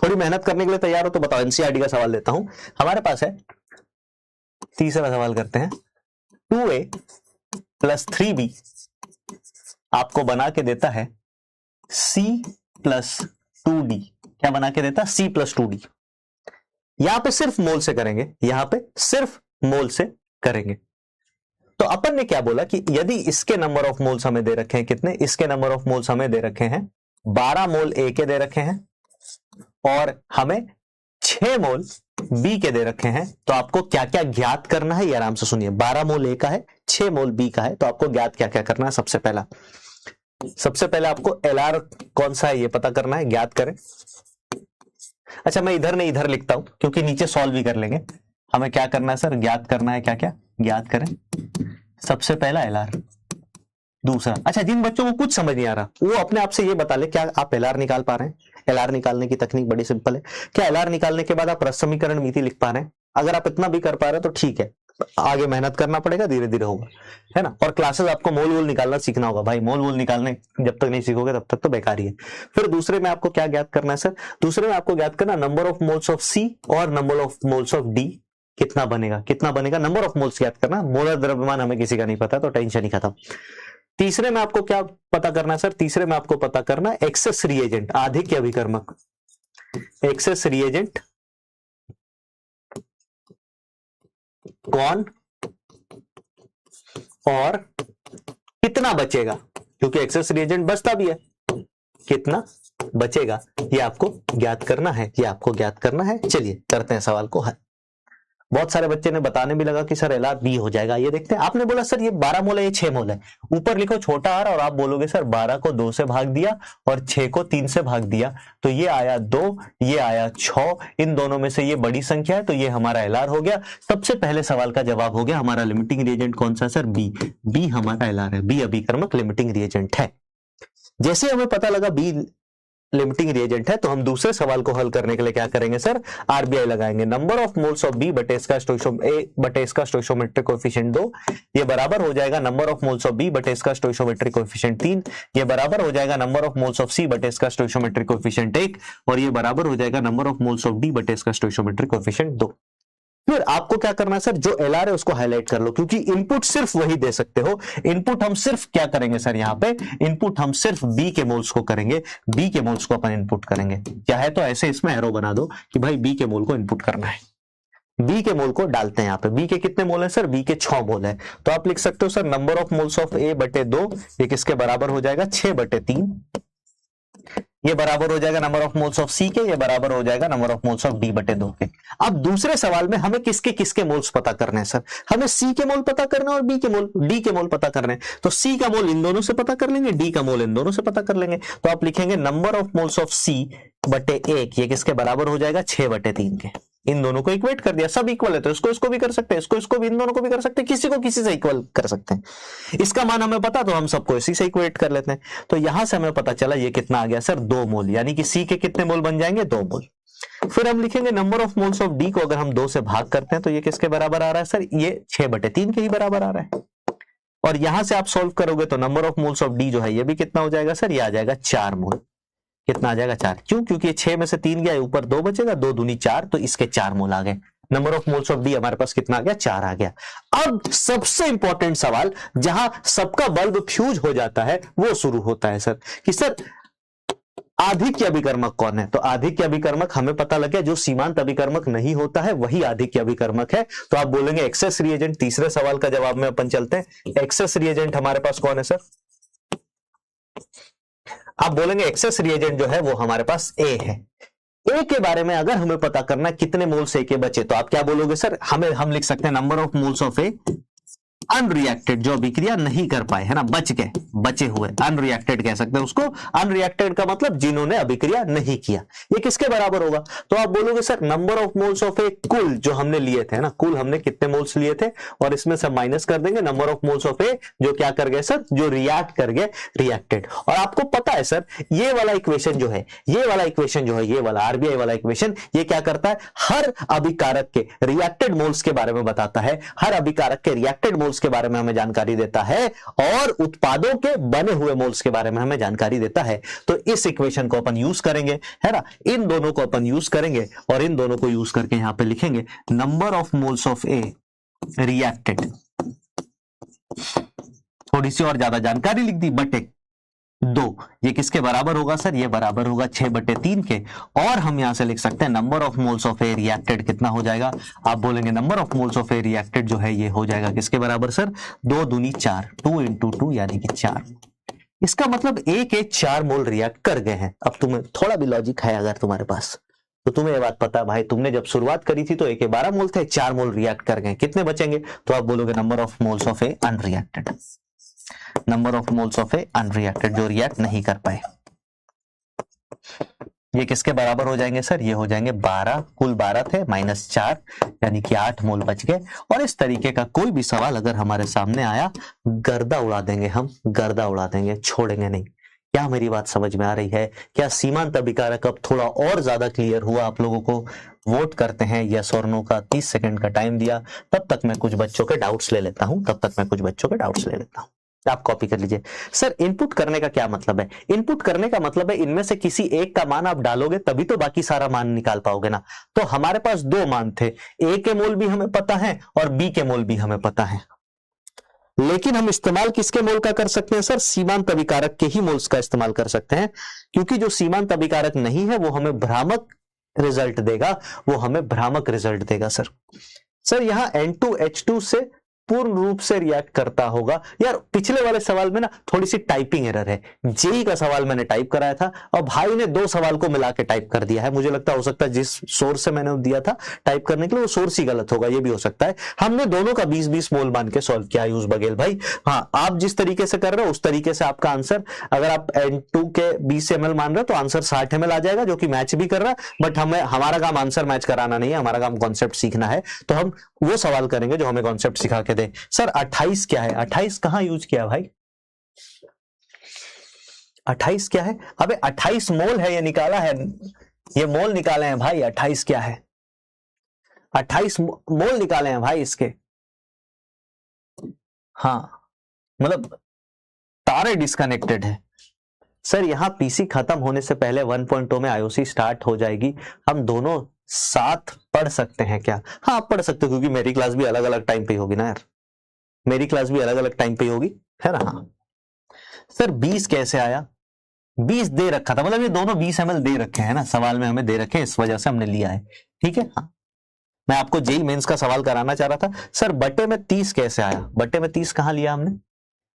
Speaker 1: थोड़ी मेहनत करने के लिए तैयार हो तो बताओ। एनसीईआरटी का सवाल देता हूं, हमारे पास है। तीसरा सवाल करते हैं। 2a + 3b आपको बना के देता है c + 2d। क्या बना के देता है? c + 2d। यहां पे सिर्फ मोल से करेंगे। तो अपन ने क्या बोला कि यदि इसके नंबर ऑफ मोल्स हमें दे रखे हैं, कितने? इसके नंबर ऑफ मोल्स हमें दे रखे हैं 12 मोल ए के दे रखे हैं और हमें 6 मोल बी के दे रखे हैं। तो आपको क्या क्या ज्ञात करना है ये आराम से सुनिए। 12 मोल ए का है, 6 मोल बी का है, तो आपको ज्ञात क्या क्या करना है? सबसे पहले आपको एलआर कौन सा है ये पता करना है, ज्ञात करें। अच्छा, मैं इधर नहीं इधर लिखता हूं क्योंकि नीचे सॉल्व भी कर लेंगे। हमें क्या करना है सर? ज्ञात करना है। क्या क्या ज्ञात करें? सबसे पहला एलआर। दूसरा, अच्छा, जिन बच्चों को कुछ समझ नहीं आ रहा वो अपने आप से ये बता ले, क्या आप एलआर निकाल पा रहे हैं? एलआर निकालने की तकनीक बड़ी सिंपल है। क्या एलआर निकालने के बाद आप रस समीकरण मिति लिख पा रहे हैं? अगर आप इतना भी कर पा रहे हैं तो ठीक है, आगे मेहनत करना पड़ेगा, धीरे धीरे होगा, है ना? और क्लासेस आपको मोल वोल निकालना सीखना होगा भाई। मोल वोल निकालने जब तक नहीं सीखोगे तब तक तो बेकार ही है। फिर दूसरे में आपको क्या ज्ञात करना है सर? दूसरे में आपको ज्ञात करना नंबर ऑफ मोल्स ऑफ सी और number of moles of D. कितना बनेगा? नंबर ऑफ मोल्स ज्ञात करना। मोलर द्रव्यमान हमें किसी का नहीं पता तो टेंशन ही खत्म। तीसरे में आपको क्या पता करना है सर? तीसरे में आपको पता करना है एक्सेस रिएजेंट, आधिक्य अभिकर्मक। एक्सेस रिएजेंट कौन और कितना बचेगा, क्योंकि एक्सेस रिएजेंट बचता भी है, कितना बचेगा ये आपको ज्ञात करना है। चलिए करते हैं सवाल को हल। बहुत सारे बच्चे ने बताने भी लगा कि सर एलआर बी हो जाएगा। ये देखते हैं, आपने बोला सर ये 12 मोल है, ये 6 मोल है। ऊपर लिखो छोटा आर और आप बोलोगे सर 12 को 2 से भाग दिया और 6 को 3 से भाग दिया, तो ये आया 2, ये आया 6। इन दोनों में से ये बड़ी संख्या है तो ये हमारा एलआर हो गया। सबसे पहले सवाल का जवाब हो गया हमारा लिमिटिंग रिएजेंट कौन सा सर? बी हमारा एलआर है। बी अभिकर्मक लिमिटिंग रिएजेंट है। जैसे हमें पता लगा बी लिमिटिंग रिएजेंट है तो हम दूसरे सवाल को हल करने के लिए क्या करेंगे सर? आरबीआई लगाएंगे। Number of moles of B बटे इसका स्टोइकियोमेट्रिक कोएफिशिएंट 2, ये बराबर हो जाएगा number of moles of B बटे इसका स्टोइकियोमेट्रिक कोएफिशिएंट 3, ये बराबर हो जाएगा number of moles of C बटे इसका स्टोइकियोमेट्रिक कोएफिशिएंट 1 और ये बराबर हो जाएगा number of moles of D बटे इसका स्टोइकियोमेट्रिक कोएफिशिएंट 2। फिर आपको क्या करना है सर? जो एलआर है उसको हाईलाइट कर लो, क्योंकि इनपुट सिर्फ वही दे सकते हो। इनपुट हम सिर्फ क्या करेंगे सर? यहां पे इनपुट हम सिर्फ बी के मोल्स को करेंगे, बी के मोल्स को अपन इनपुट करेंगे। क्या है तो ऐसे इसमें एरो बना दो कि भाई बी के मोल को इनपुट करना है। बी के मोल को डालते हैं यहाँ पे। बी के कितने मोल है सर? बी के 6 मोल है। तो आप लिख सकते हो sir number of moles of A बटे 2, ये किसके बराबर हो जाएगा? 6/3। ये बराबर हो जाएगा नंबर ऑफ मोल्स ऑफ सी के, ये बराबर हो जाएगा number of moles of D बटे 2 के। अब दूसरे सवाल में हमें किसके किसके मोल्स पता करने हैं सर? हमें सी के मोल पता करना है और डी के मोल पता करने हैं। तो सी का मोल इन दोनों से पता कर लेंगे, डी का मोल इन दोनों से पता कर लेंगे। तो आप लिखेंगे number of moles of C बटे 1, ये किसके बराबर हो जाएगा? 6/3 के। इन दोनों को इक्वेट कर दिया, सब इक्वल है तो इसको भी कर सकते हैं, इसको भी, इन दोनों को भी कर सकते हैं, किसी को किसी से इक्वल कर सकते हैं। इसका मान हमें पता तो हम सबको इसी से इक्वेट कर लेते हैं। तो यहां से हमें पता चला ये कितना आ गया सर? 2 मोल, यानी कि सी के कितने मोल बन जाएंगे? 2 मोल। फिर हम लिखेंगे number of moles of D को अगर हम 2 से भाग करते हैं तो ये किसके बराबर आ रहा है सर, ये 6/3 के ही बराबर आ रहा है। और यहां से आप सॉल्व करोगे तो number of moles of D जो है ये भी कितना हो जाएगा सर, ये आ जाएगा 4 मोल। कितना आ जाएगा 4, क्यों, क्योंकि ये 6 में से 3 गया, ऊपर 2 बचेगा, 2 दूनी 4, तो इसके 4 मोल आ गए। Number of moles of D हमारे पास कितना आ गया, 4 आ गया। अब सबसे इंपॉर्टेंट सवाल जहां सबका बल्ब फ्यूज हो जाता है वो शुरू होता है सर, कि सर आधिक्य अभिकर्मक कौन है। तो आधिक्य अभिकर्मक हमें पता लग गया, जो सीमांत अभिकर्मक नहीं होता है वही आधिक्य अभिकर्मक है। तो आप बोलेंगे एक्सेस रिएजेंट। तीसरे सवाल का जवाब में अपन चलते हैं। एक्सेस रिएजेंट हमारे पास कौन है सर, आप बोलेंगे एक्सेस रिएजेंट जो है वो हमारे पास ए है। ए के बारे में अगर हमें पता करना है कितने मोल्स ए के बचे, तो आप क्या बोलोगे सर, हम लिख सकते हैं number of moles of A unreacted, जो अभिक्रिया नहीं कर पाए, है ना, बचे हुए, अनरिएक्टेड कह सकते हैं उसको। अनरिएक्टेड का मतलब जिन्होंने अभिक्रिया नहीं किया। ये किसके बराबर होगा, तो आप बोलोगे sir number of moles of A, कुल जो हमने लिए थे ना, कुल हमने कितने मोल्स लिए थे, और इसमें से माइनस कर देंगे नंबर ऑफ मोल्स ऑफ ए जो क्या कर गए सर, जो रिएक्ट कर गए, रिएक्टेड। और आपको पता है सर ये वाला इक्वेशन जो है, ये वाला इक्वेशन जो है, ये वाला आरबीआई वाला इक्वेशन, ये क्या करता है, हर अभिकारक के रिएक्टेड मोल्स के बारे में बताता है, हर अभिकारक के रिएक्टेड मोल्स के बारे में हमें जानकारी देता है, और उत्पादों के बने हुए मोल्स के बारे में हमें जानकारी देता है। तो इस इक्वेशन को अपन यूज करेंगे, है ना, इन दोनों को अपन यूज करेंगे, और इन दोनों को यूज करके यहां पे लिखेंगे number of moles of A reacted. थोड़ी सी और ज्यादा जानकारी लिख दी, बटे 2। ये किसके बराबर होगा सर, ये बराबर होगा 6/3 के। और हम यहां से लिख सकते हैं number of moles of A reacted कितना हो जाएगा, आप बोलेंगे number of moles of A reacted जो है ये हो जाएगा किसके बराबर सर, 2 दूनी 4, 2 × 2 यानी कि 4। इसका मतलब ए के 4 मोल रिएक्ट कर गए हैं। अब तुम्हें थोड़ा भी लॉजिक है अगर तुम्हारे पास, तो तुम्हें ये बात पता है भाई, तुमने जब शुरुआत करी थी तो ए के 12 मोल थे, 4 मोल रिएक्ट कर गए, कितने बचेंगे, तो आप बोलोगे number of moles of A unreacted, number of moles of A unreacted, जो रिएक्ट नहीं कर पाए। ये किसके बराबर हो जाएंगे सर, ये हो जाएंगे 12, कुल 12 थे, -4 यानी कि 8 मोल बच गए। और इस तरीके का कोई भी सवाल अगर हमारे सामने आया, गर्दा उड़ा देंगे हम, गर्दा उड़ा देंगे, छोड़ेंगे नहीं। क्या मेरी बात समझ में आ रही है, क्या सीमांत अभिकारक अब थोड़ा और ज्यादा क्लियर हुआ आप लोगों को। वोट करते हैं यस और नो का, 30 सेकंड का टाइम दिया, तब तक मैं कुछ बच्चों के डाउट्स ले लेता हूं, आप कॉपी कर लीजिए। सर इनपुट करने का क्या मतलब है, इनपुट करने का मतलब है इनमें से किसी एक का मान आप डालोगे तभी तो बाकी सारा मान निकाल पाओगे ना। तो हमारे पास 2 मान थे, ए के मोल भी हमें पता है और बी के मोल भी हमें पता है, लेकिन हम इस्तेमाल किसके मोल का कर सकते हैं सर, सीमांत अभिकारक के ही मोल्स का इस्तेमाल कर सकते हैं, क्योंकि जो सीमांत अभिकारक नहीं है वो हमें भ्रामक रिजल्ट देगा, सर यहां N2H2 से पूर्ण रूप से रिएक्ट करता होगा। यार पिछले वाले सवाल में ना थोड़ी सी टाइपिंग एरर है, जेई का सवाल मैंने टाइप कराया था और भाई ने 2 सवाल को मिला के टाइप कर दिया है। मुझे लगता हो सकता है जिस सोर्स से मैंने दिया था टाइप करने के लिए वो सोर्स ही गलत होगा, ये भी हो सकता है। हमने दोनों का 20-20 मोल मान के सॉल्व किया यूज बघेल भाई। हाँ, आप जिस तरीके से कर रहे हो उस तरीके से आपका आंसर, अगर आप N2 के 20 ml मान रहे हो तो आंसर 60 ml आ जाएगा, जो कि मैच भी कर रहा है। बट हमारा काम आंसर मैच कराना नहीं है, हमारा काम कॉन्सेप्ट सीखना है। तो हम वो सवाल करेंगे जो हमें कॉन्सेप्ट सिखा के दे। सर 28 क्या है, 28 कहां यूज किया भाई, 28 क्या है, अबे 28 मोल है, ये निकाला है, ये मोल निकाले हैं भाई। 28 क्या है, 28 मोल निकाले हैं भाई इसके। हाँ मतलब तारे डिस्कनेक्टेड है। सर यहां पीसी खत्म होने से पहले 1.0 में आईओसी स्टार्ट हो जाएगी, हम दोनों साथ पढ़ सकते हैं क्या? हाँ आप पढ़ सकते हो, क्योंकि मेरी क्लास भी अलग अलग टाइम पे होगी ना यार, मेरी क्लास भी अलग अलग टाइम पे होगी, है ना। हाँ सर 20 कैसे आया, 20 दे रखा था, मतलब ये दोनों 20 ml दे रखे हैं ना, सवाल में हमें दे रखे हैं, इस वजह से हमने लिया है, ठीक है। हाँ मैं आपको जेई मेंस का सवाल कराना चाह रहा था। सर बटे में 30 कैसे आया, बटे में 30 कहां लिया हमने,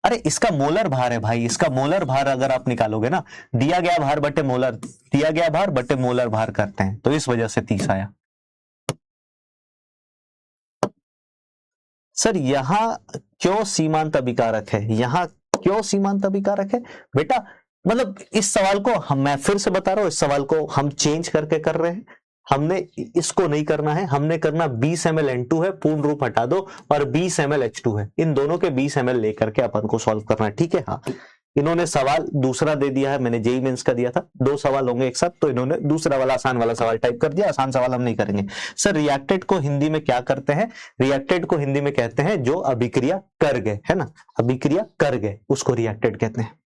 Speaker 1: अरे इसका मोलर भार है भाई, इसका मोलर भार अगर आप निकालोगे ना, दिया गया भार बटे मोलर, दिया गया भार बटे मोलर भार करते हैं, तो इस वजह से 30 आया। सर यहां क्यों सीमांत अभिकारक है, यहां क्यों सीमांत अभिकारक है बेटा, मतलब इस सवाल को मैं फिर से बता रहा हूं, इस सवाल को हम चेंज करके कर रहे हैं। हमने इसको नहीं करना है, हमने करना 20 ml N2 है, पूर्ण रूप हटा दो, और 20 ml H2 है, इन दोनों के 20 ml लेकर के अपन को सॉल्व करना है, ठीक है। हाँ इन्होंने सवाल दूसरा दे दिया है, मैंने जेई मेंस का दिया था, 2 सवाल होंगे एक साथ, तो इन्होंने दूसरा वाला आसान वाला सवाल टाइप कर दिया, आसान सवाल हम नहीं करेंगे। सर रिएक्टेड को हिंदी में क्या करते हैं? रिएक्टेड को हिंदी में कहते हैं जो अभिक्रिया कर गए, है ना, अभिक्रिया कर गए उसको रिएक्टेड कहते हैं।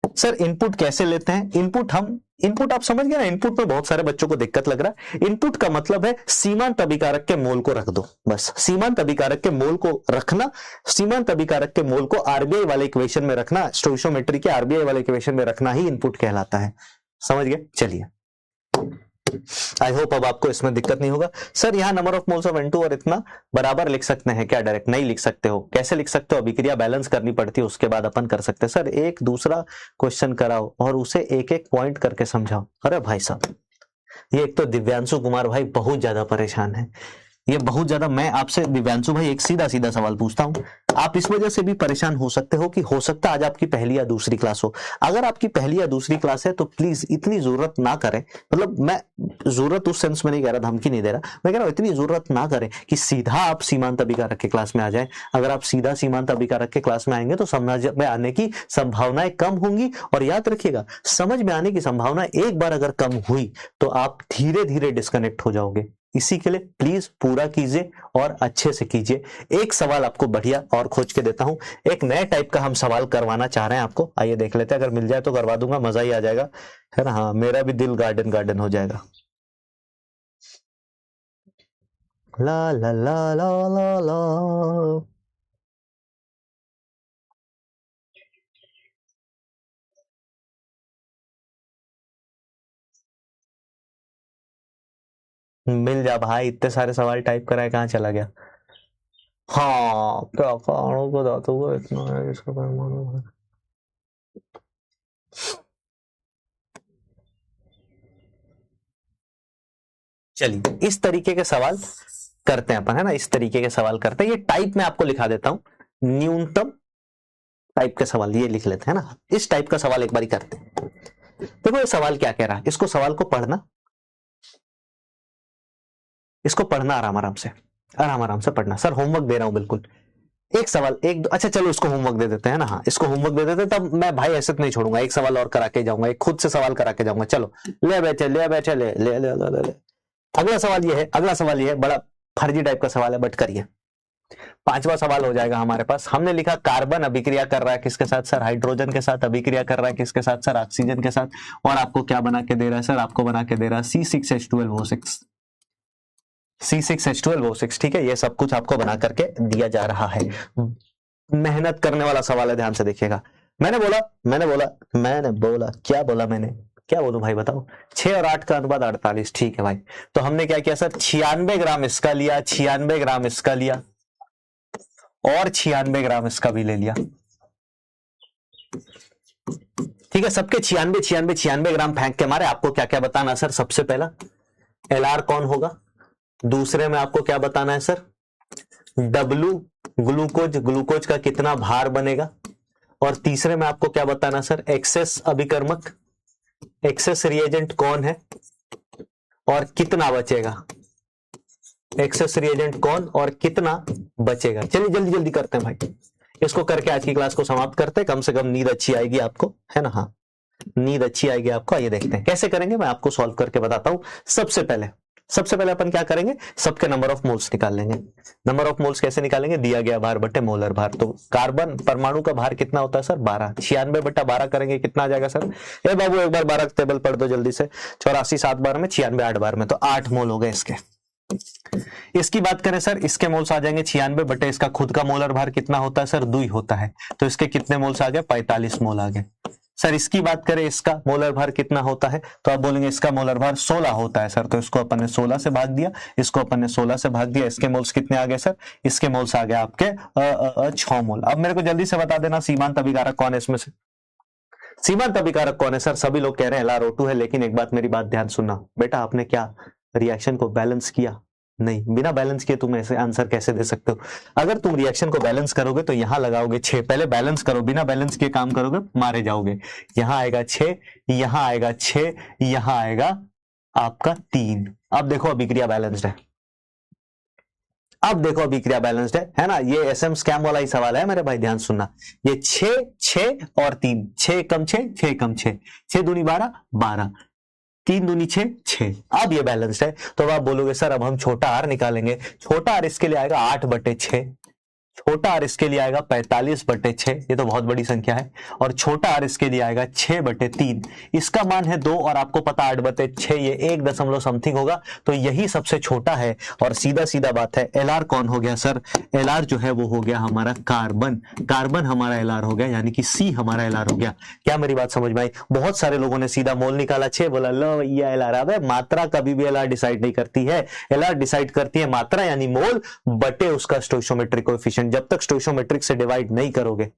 Speaker 1: सर इनपुट कैसे लेते हैं? इनपुट आप समझ गए ना, इनपुट में बहुत सारे बच्चों को दिक्कत लग रहा है। इनपुट का मतलब है सीमांत अभिकारक के मोल को रख दो, बस सीमांत अभिकारक के मोल को रखना, सीमांत अभिकारक के मोल को आरबीआई वाले इक्वेशन में रखना, स्टोइशियोमेट्री के आरबीआई वाले इक्वेशन में रखना ही इनपुट कहलाता है। समझ गए? चलिए, आई होप अब आपको इसमें दिक्कत नहीं होगा। सर यहाँ number of moles of N2 और इतना बराबर लिख सकते हैं क्या? डायरेक्ट नहीं लिख सकते हो। कैसे लिख सकते हो? अभिक्रिया बैलेंस करनी पड़ती है, उसके बाद अपन कर सकते हैं। सर एक दूसरा क्वेश्चन कराओ और उसे एक एक पॉइंट करके समझाओ। अरे भाई साहब, ये एक तो दिव्यांशु कुमार भाई बहुत ज्यादा परेशान है, ये बहुत ज्यादा। मैं आपसे दिव्यांशु भाई एक सीधा सीधा सवाल पूछता हूं, आप इस वजह से भी परेशान हो सकते हो कि हो सकता है आज आपकी पहली या दूसरी क्लास हो। अगर आपकी पहली या दूसरी क्लास है तो प्लीज इतनी जरूरत ना करें, मतलब मैं जरूरत उस सेंस में नहीं कह रहा, धमकी नहीं दे रहा, मैं कह रहा हूं इतनी जरूरत ना करें कि सीधा आप सीमांत अभिकारक के क्लास में आ जाए। अगर आप सीधा सीमांत अभिकारक के क्लास में आएंगे तो समझ में आने की संभावनाएं कम होंगी। और याद रखिएगा, समझ में आने की संभावना एक बार अगर कम हुई तो आप धीरे धीरे डिस्कनेक्ट हो जाओगे। इसी के लिए प्लीज पूरा कीजिए और अच्छे से कीजिए। एक सवाल आपको बढ़िया और खोज के देता हूं, एक नए टाइप का हम सवाल करवाना चाह रहे हैं आपको, आइए देख लेते हैं। अगर मिल जाए तो करवा दूंगा, मजा ही आ जाएगा, है ना। हाँ, मेरा भी दिल गार्डन गार्डन हो जाएगा। ला ला ला ला ला ला। मिल जा भाई, इतने सारे सवाल टाइप कराए, कहाँ चला गया? हाँ, क्या कणों को धातु को इतना है, इसका परमाणु है। चलिए इस तरीके के सवाल करते हैं अपन, है ना, इस तरीके के सवाल करते हैं। ये टाइप में आपको लिखा देता हूं, न्यूनतम टाइप का सवाल ये लिख लेते हैं ना। इस टाइप का सवाल एक बार करते हैं। देखो ये सवाल क्या कह रहा है, इसको सवाल को पढ़ना, इसको पढ़ना आराम आराम से, आराम आराम से पढ़ना। सर होमवर्क दे रहा हूं बिल्कुल, एक सवाल एक, अच्छा चलो इसको होमवर्क दे देते हैं ना। हाँ, इसको होमवर्क दे देते हैं, तब मैं भाई ऐसे नहीं छोड़ूंगा, एक सवाल और करा के जाऊंगा, एक खुद से सवाल करा के जाऊंगा। चलो ले बैठे ले बैठे ले ले ले ले, ले, ले। अगला सवाल ये है, अगला सवाल ये है, बड़ा फर्जी टाइप का सवाल है, बट करिए। 5वां सवाल हो जाएगा हमारे पास। हमने लिखा कार्बन अभिक्रिया कर रहा है किसके साथ? सर हाइड्रोजन के साथ अभिक्रिया कर रहा है किसके साथ? सर ऑक्सीजन के साथ। और आपको क्या बना के दे रहा है? सर आपको बना के दे रहा है C6H12O6, C6H12O6। ठीक है, ये सब कुछ आपको बना करके दिया जा रहा है। मेहनत करने वाला सवाल है, ध्यान से देखिएगा। मैंने बोला क्या बोलूं भाई बताओ? 6 और 8 का अनुपात 48। ठीक है भाई, तो हमने क्या किया सर? 96 ग्राम इसका लिया, 96 ग्राम इसका लिया और 96 ग्राम इसका भी ले लिया। ठीक है, सबके 96 ग्राम फेंक के मारे आपको क्या क्या बताना सर? सबसे पहला LR कौन होगा, दूसरे में आपको क्या बताना है सर? W ग्लूकोज का कितना भार बनेगा, और तीसरे में आपको क्या बताना सर? एक्सेस अभिकर्मक, एक्सेस रिएजेंट कौन है और कितना बचेगा, एक्सेस रिएजेंट कौन और कितना बचेगा। चलिए जल्दी जल्दी करते हैं भाई, इसको करके आज की क्लास को समाप्त करते हैं। कम से कम नींद अच्छी आएगी आपको, है ना। हाँ, नींद अच्छी आएगी आपको। आइए देखते हैं कैसे करेंगे, मैं आपको सॉल्व करके बताता हूं। सबसे पहले अपन क्या करेंगे? सबके नंबर ऑफ मोल्स निकाल लेंगे। नंबर ऑफ मोल्स कैसे निकालेंगे? दिया गया भार बटे मोलर भार। तो कार्बन परमाणु का भार कितना होता है सर? 12। 96 बटा 12 करेंगे, कितना आ जाएगा सर? ए बाबू एक बार 12 टेबल पढ़ दो जल्दी से। 84 7 बार में 96 8 बार में, तो 8 मोल हो गए इसके। इसकी बात करें सर, इसके मोल्स आ जाएंगे 96 बटे इसका खुद का मोलर भार कितना होता है सर? 2 होता है, तो इसके कितने मोल्स आ गए? 45 मोल आ गए। सर इसकी बात करें, इसका मोलर भार कितना होता है? तो आप बोलेंगे इसका मोलर भार 16 होता है सर, तो इसको अपन ने 16 से भाग दिया, इसको अपन ने 16 से भाग दिया। इसके मोल्स कितने आ गए सर? इसके मोल्स आ गए आपके 6 मोल। अब मेरे को जल्दी से बता देना सीमांत अभिकारक कौन है इसमें से? सीमांत अभिकारक कौन है सर? सभी लोग कह रहे हैं LrO2 है, लेकिन एक बात मेरी बात ध्यान सुनना बेटा, आपने क्या रिएक्शन को बैलेंस किया? नहीं, बिना बैलेंस किए तुम ऐसे आंसर कैसे दे सकते हो? अगर तुम रिएक्शन को बैलेंस करोगे तो यहां लगाओगे 6, पहले बैलेंस करो, बिना बैलेंस किए काम करोगे मारे जाओगे। यहां आएगा 6, यहां आएगा 6, यहां आएगा आपका 3। अब देखो अभिक्रिया बैलेंस्ड है, अब देखो अभिक्रिया बैलेंस्ड है ना। ये एसएम स्कैम वाला ही सवाल है मेरे भाई, ध्यान सुनना। ये 6 6 और 3, 6 कम 6 6 कम 6, 6 दूनी 12 12, 3 दूनी 6 6। अब ये बैलेंस्ड है तो अब आप बोलोगे सर अब हम छोटा आर निकालेंगे। छोटा आर इसके लिए आएगा 8/6, छोटा आर इसके लिए आएगा 45/6, ये तो बहुत बड़ी संख्या है। और छोटा आर इसके लिए आएगा 6/3, इसका मान है 2 और आपको पता 8/6 ये 1 दशमलव समथिंग होगा, तो यही सबसे छोटा है। और सीधा सीधा बात है एल आर कौन हो गया सर, एल आर जो है वो हो गया हमारा कार्बन, कार्बन हमारा एल आर हो गया, यानी कि सी हमारा एल आर हो गया। क्या मेरी बात समझ में आई? बहुत सारे लोगों ने सीधा मोल निकाला 6, बोला लो भैया एल आर। अब मात्रा कभी भी एल आर डिसाइड नहीं करती है, एल आर डिसाइड करती है मात्रा यानी मोल बटे उसका स्टोइकियोमेट्रिक कोएफिशिएंट। जब तक स्टोइकियोमेट्रिक से डिवाइड नहीं करोगे,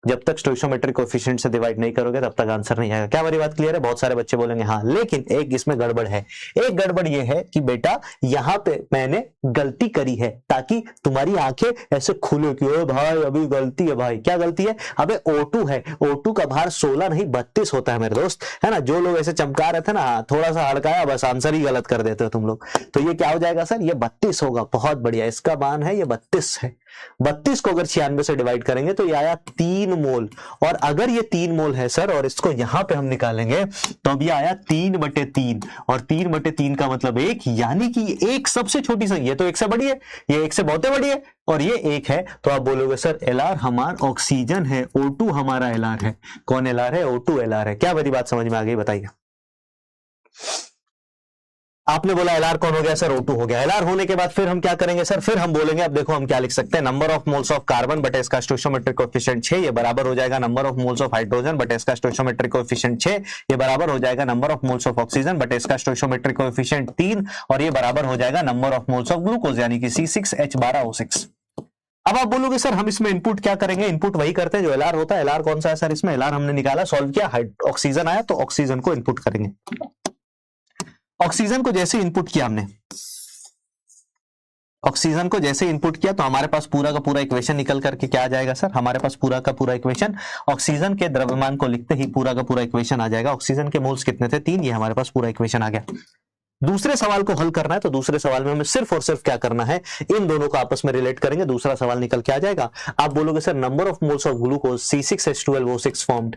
Speaker 1: जब तक स्टोइकियोमेट्रिक कोएफिशिएंट से डिवाइड नहीं करोगे तब तक आंसर नहीं आएगा। क्या मेरी बात क्लियर है? बहुत सारे बच्चे बोलेंगे हाँ, लेकिन एक इसमें गड़बड़ है। एक गड़बड़ ये है कि बेटा यहां पे मैंने गलती करी है ताकि तुम्हारी आंखें ऐसे खुले कि ओ भाई अभी गलती है। भाई क्या गलती है? अबे O2 है, O2 का भार 16 नहीं 32 होता है मेरे दोस्त, है ना। जो लोग ऐसे चमका रहे थे ना, थोड़ा सा हड़काया बस आंसर ही गलत कर देते हो तुम लोग। तो ये क्या हो जाएगा सर? ये 32 होगा। बहुत बढ़िया, इसका मान है ये 32 है। 32 को अगर 96 से डिवाइड करेंगे तो ये आया 3 मोल। और अगर ये 3 मोल है सर और इसको यहां पे हम निकालेंगे तो अब ये आया 3/3, और 3/3 का मतलब 1, यानी कि एक सबसे छोटी संख्या। ये तो 1 से बड़ी है, ये 1 से बहुत बड़ी है और ये 1 है। तो आप बोलोगे सर एल आर हमारा ऑक्सीजन है, O2 हमारा एल आर है। कौन एल आर है? O2 एल आर है। क्या मेरी बात समझ में आ गई? बताइए। आपने बोला एलआर कौन हो गया सर? O2 हो गया। एलआर होने के बाद फिर हम क्या करेंगे सर? फिर हम बोलेंगे, अब देखो हम क्या लिख सकते हैं, number of moles of carbon बटे इसका स्टोइकियोमेट्रिक कोएफिशिएंट 6, ये बराबर हो जाएगा number of moles of hydrogen बटे इसका स्टोइकियोमेट्रिक कोएफिशिएंट 6, ये बराबर हो जाएगा number of moles of oxygen बटे इसका स्टोइकियोमेट्रिक कोएफिशिएंट 3, और ये बराबर हो जाएगा number of moles of glucose यानी कि C6H12O6। अब आप बोलोगे सर हम इसमें इनपुट क्या करेंगे? इनपुट वही करते हैं जो एलआर होता है। एलआर कौन सा है सर? इसमें एलआर हमने निकाला, सॉल्व किया, ऑक्सीजन आया तो ऑक्सीजन को इनपुट करेंगे। ऑक्सीजन को जैसे इनपुट किया हमने, ऑक्सीजन को जैसे इनपुट किया तो हमारे पास पूरा का पूरा इक्वेशन निकल करके क्या आ जाएगा सर? हमारे पास पूरा का पूरा इक्वेशन, ऑक्सीजन के द्रव्यमान को लिखते ही पूरा का पूरा इक्वेशन आ जाएगा। ऑक्सीजन के मोल्स कितने थे? 3, ये हमारे पास पूरा इक्वेशन आ गया। दूसरे सवाल को हल करना है तो दूसरे सवाल में हमें सिर्फ और सिर्फ क्या करना है? इन दोनों को आपस में रिलेट करेंगे, दूसरा सवाल निकल के आ जाएगा। आप बोलोगे sir number of moles of glucose C6H12O6 formed,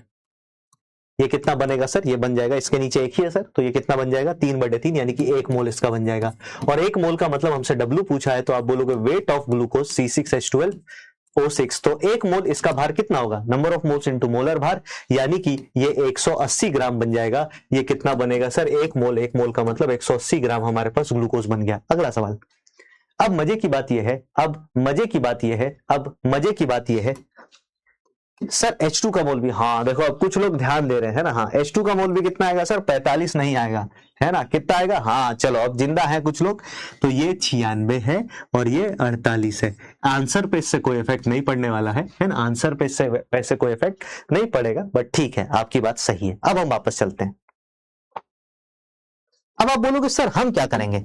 Speaker 1: ये कितना बनेगा सर? ये बन जाएगा, इसके नीचे एक ही है सर, तो ये कितना बन जाएगा? 3/3, यानी कि 1 मोल इसका बन जाएगा। और 1 मोल का मतलब हमसे W पूछा है, तो आप बोलोगे वेट ऑफ ग्लूकोज C6H12O6, तो 1 मोल इसका भार कितना होगा? Number of moles into molar भार, यानी कि ये 180 ग्राम बन जाएगा। ये कितना बनेगा सर? 1 मोल। 1 मोल का मतलब 180 ग्राम हमारे पास ग्लूकोज बन गया। अगला सवाल। अब मजे की बात यह है, अब मजे की बात यह है, अब मजे की बात यह है सर H2 का मोल भी, हाँ देखो अब कुछ लोग ध्यान दे रहे हैं ना, हाँ H2 का मोल भी कितना आएगा सर? 45 नहीं आएगा, है ना। कितना आएगा? हाँ चलो अब जिंदा है कुछ लोग, तो ये 96 है और ये 48 है। आंसर पे इससे कोई इफेक्ट नहीं पड़ने वाला है ना, आंसर पे इससे कोई इफेक्ट नहीं पड़ेगा, बट ठीक है आपकी बात सही है। अब हम वापस चलते हैं। अब आप बोलोगे सर हम क्या करेंगे?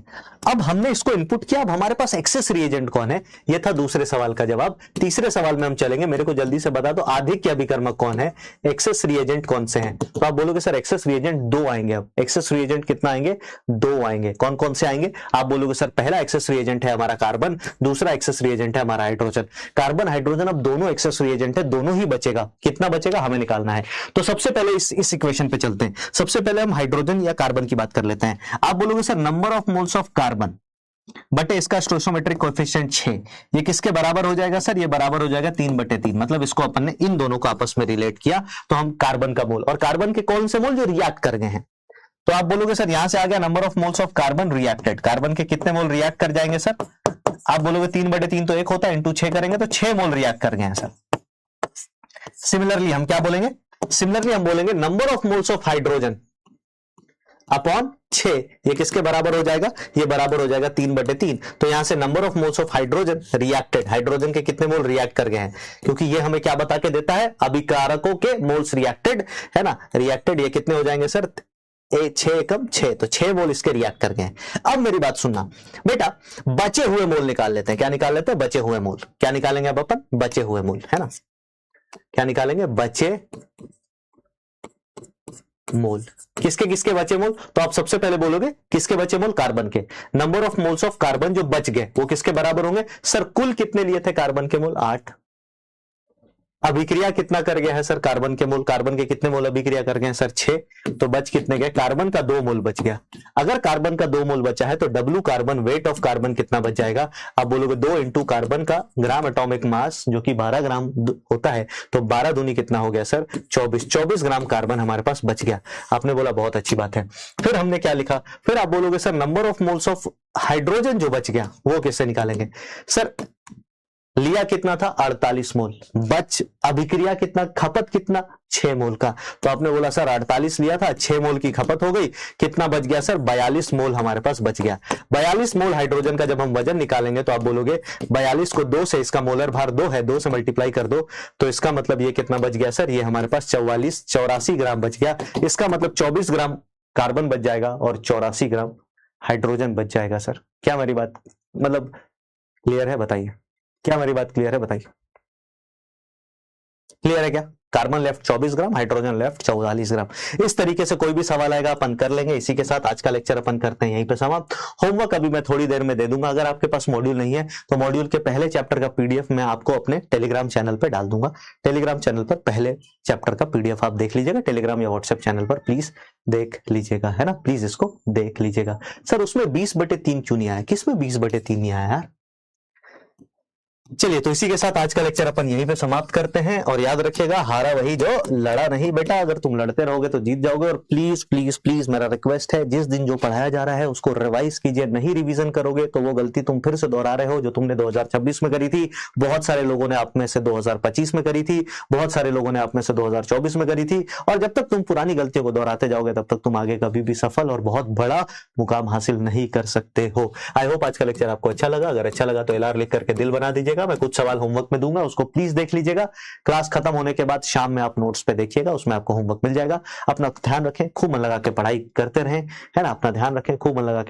Speaker 1: अब हमने इसको इनपुट किया, अब हमारे पास एक्सेस रिएजेंट कौन है? ये था दूसरे सवाल का जवाब। तीसरे सवाल में हम चलेंगे। मेरे को जल्दी से बता दो आधिक्य अभिकर्मक कौन है, एक्सेस रिएजेंट कौन से हैं? तो आप बोलोगे सर एक्सेस रिएजेंट 2 आएंगे। अब एक्सेस रिएजेंट कितना आएंगे? 2 आएंगे। कौन कौन से आएंगे? आप बोलोगे सर पहला एक्सेस रिएजेंट है हमारा कार्बन, दूसरा एक्सेस रिएजेंट है हमारा हाइड्रोजन। कार्बन हाइड्रोजन अब दोनों एक्सेस रिएजेंट है, दोनों ही बचेगा। कितना बचेगा हमें निकालना है। तो सबसे पहले इस इक्वेशन पे चलते हैं। सबसे पहले हम हाइड्रोजन या कार्बन की बात कर लेते हैं। आप बोलोगे sir number of moles of carbon बटे इसका स्टोइकियोमेट्रिक कोएफिशिएंट 6, ये किसके बराबर हो जाएगा सर? ये बराबर हो जाएगा 3/3। मतलब इसको अपन ने इन दोनों को आपस में रिलेट किया तो हम कार्बन का मोल, और कार्बन के कौन से मोल जो रिएक्ट कर गए हैं, तो आप बोलोगे सर यहां से आ गया number of moles of carbon reacted. Carbon के कितने मोल रिएक्ट कर जाएंगे सर? आप बोलोगे 3/3 तो 1 होता है, इंटू 6 करेंगे तो 6 मोल रिएक्ट कर गए हैं सर। सिमिलरली हम क्या बोलेंगे? सिमिलरली हम बोलेंगे number of moles of hydrogen upon 6, ये किसके बराबर हो जाएगा? ये बराबर हो जाएगा 3/3। तो यहां से number of moles of hydrogen reacted, hydrogen के कितने मोल रिएक्ट कर गए हैं, क्योंकि ये हमें क्या बता के देता है? अभिकारकों के मोल्स रिएक्टेड, है ना। रिएक्टेड ये कितने हो जाएंगे सर? 6 कम 6, तो 6 मोल इसके रिएक्ट कर गए। अब मेरी बात सुनना बेटा, बचे हुए मोल निकाल लेते हैं। क्या निकाल लेते हैं? बचे हुए मोल। क्या निकालेंगे अब अपन? बचे हुए मोल, है ना। क्या निकालेंगे? मोल। किसके किसके बचे मोल? तो आप सबसे पहले बोलोगे किसके बचे मोल? कार्बन के। Number of moles of carbon जो बच गए वो किसके बराबर होंगे? सर कुल कितने लिए थे कार्बन के मोल? 8। अभिक्रिया कितना कर गया है सर कार्बन के मोल? कार्बन के कितने मोल अभिक्रिया कर गए हैं सर? 6। तो बच कितने गए? कार्बन का 2 मोल बच गया। अगर कार्बन का 2 मोल बचा है तो W carbon, weight of carbon कितना बच जाएगा? आप बोलोगे 2 इंटू कार्बन का ग्राम एटॉमिक मास जो कि 12 ग्राम होता है, तो 12 दूनी कितना हो गया सर? 24 ग्राम कार्बन हमारे पास बच गया। आपने बोला बहुत अच्छी बात है। फिर हमने क्या लिखा? फिर आप बोलोगे sir number of moles of hydrogen जो बच गया वो कैसे निकालेंगे? सर लिया कितना था? 48 मोल। बच अभिक्रिया कितना, खपत कितना? 6 मोल का। तो आपने बोला सर 48 लिया था, 6 मोल की खपत हो गई, कितना बच गया सर? 42 मोल हमारे पास बच गया। 42 मोल हाइड्रोजन का जब हम वजन निकालेंगे तो आप बोलोगे 42 को 2 से, इसका मोलर भार 2 है, 2 से मल्टीप्लाई कर दो, तो इसका मतलब ये कितना बच गया सर? ये हमारे पास 84 ग्राम बच गया। इसका मतलब 24 ग्राम कार्बन बच जाएगा और 84 ग्राम हाइड्रोजन बच जाएगा। सर क्या हमारी बात मतलब क्लियर है? बताइए, क्या हमारी बात क्लियर है? बताइए, क्लियर है क्या? कार्बन लेफ्ट 24 ग्राम, हाइड्रोजन लेफ्ट 44 ग्राम। इस तरीके से कोई भी सवाल आएगा अपन कर लेंगे। इसी के साथ आज का लेक्चर अपन करते हैं यहीं पे समाप्त। होमवर्क अभी मैं थोड़ी देर में दे दूंगा। अगर आपके पास मॉड्यूल नहीं है तो मॉड्यूल के पहले चैप्टर का पीडीएफ मैं आपको अपने टेलीग्राम चैनल पर डाल दूंगा। टेलीग्राम चैनल पर पहले चैप्टर का पीडीएफ आप देख लीजिएगा। टेलीग्राम या व्हाट्सएप चैनल पर प्लीज देख लीजिएगा, है ना? प्लीज इसको देख लीजिएगा। सर उसमें 20/3 क्यों नहीं आया? किसमें 20/3 नहीं आया यार? चलिए, तो इसी के साथ आज का लेक्चर अपन यहीं पे समाप्त करते हैं। और याद रखिएगा, हारा वही जो लड़ा नहीं बेटा। अगर तुम लड़ते रहोगे तो जीत जाओगे। और प्लीज प्लीज प्लीज मेरा रिक्वेस्ट है, जिस दिन जो पढ़ाया जा रहा है उसको रिवाइज कीजिए। नहीं रिवीजन करोगे तो वो गलती तुम फिर से दोहरा रहे हो जो तुमने 2026 में करी थी। बहुत सारे लोगों ने आप में से 2025 में करी थी, बहुत सारे लोगों ने आप में से 2024 में करी थी। और जब तक तुम पुरानी गलतियों को दोहराते जाओगे तब तक तुम आगे कभी भी सफल और बहुत बड़ा मुकाम हासिल नहीं कर सकते हो। आई होप आज का लेक्चर आपको अच्छा लगा। अगर अच्छा लगा तो LR लिख करके दिल बना दीजिएगा। मैं कुछ सवाल होमवर्क में दूंगा, उसको प्लीज देख लीजिएगा। क्लास खत्म होने के बाद शाम में आप नोट्स पे देखिएगा, उसमें आपको होमवर्क मिल जाएगा। अपना ध्यान रखें, खूब मन लगा के पढ़ाई करते रहें, है ना? अपना ध्यान रखें, खूब मन लगा के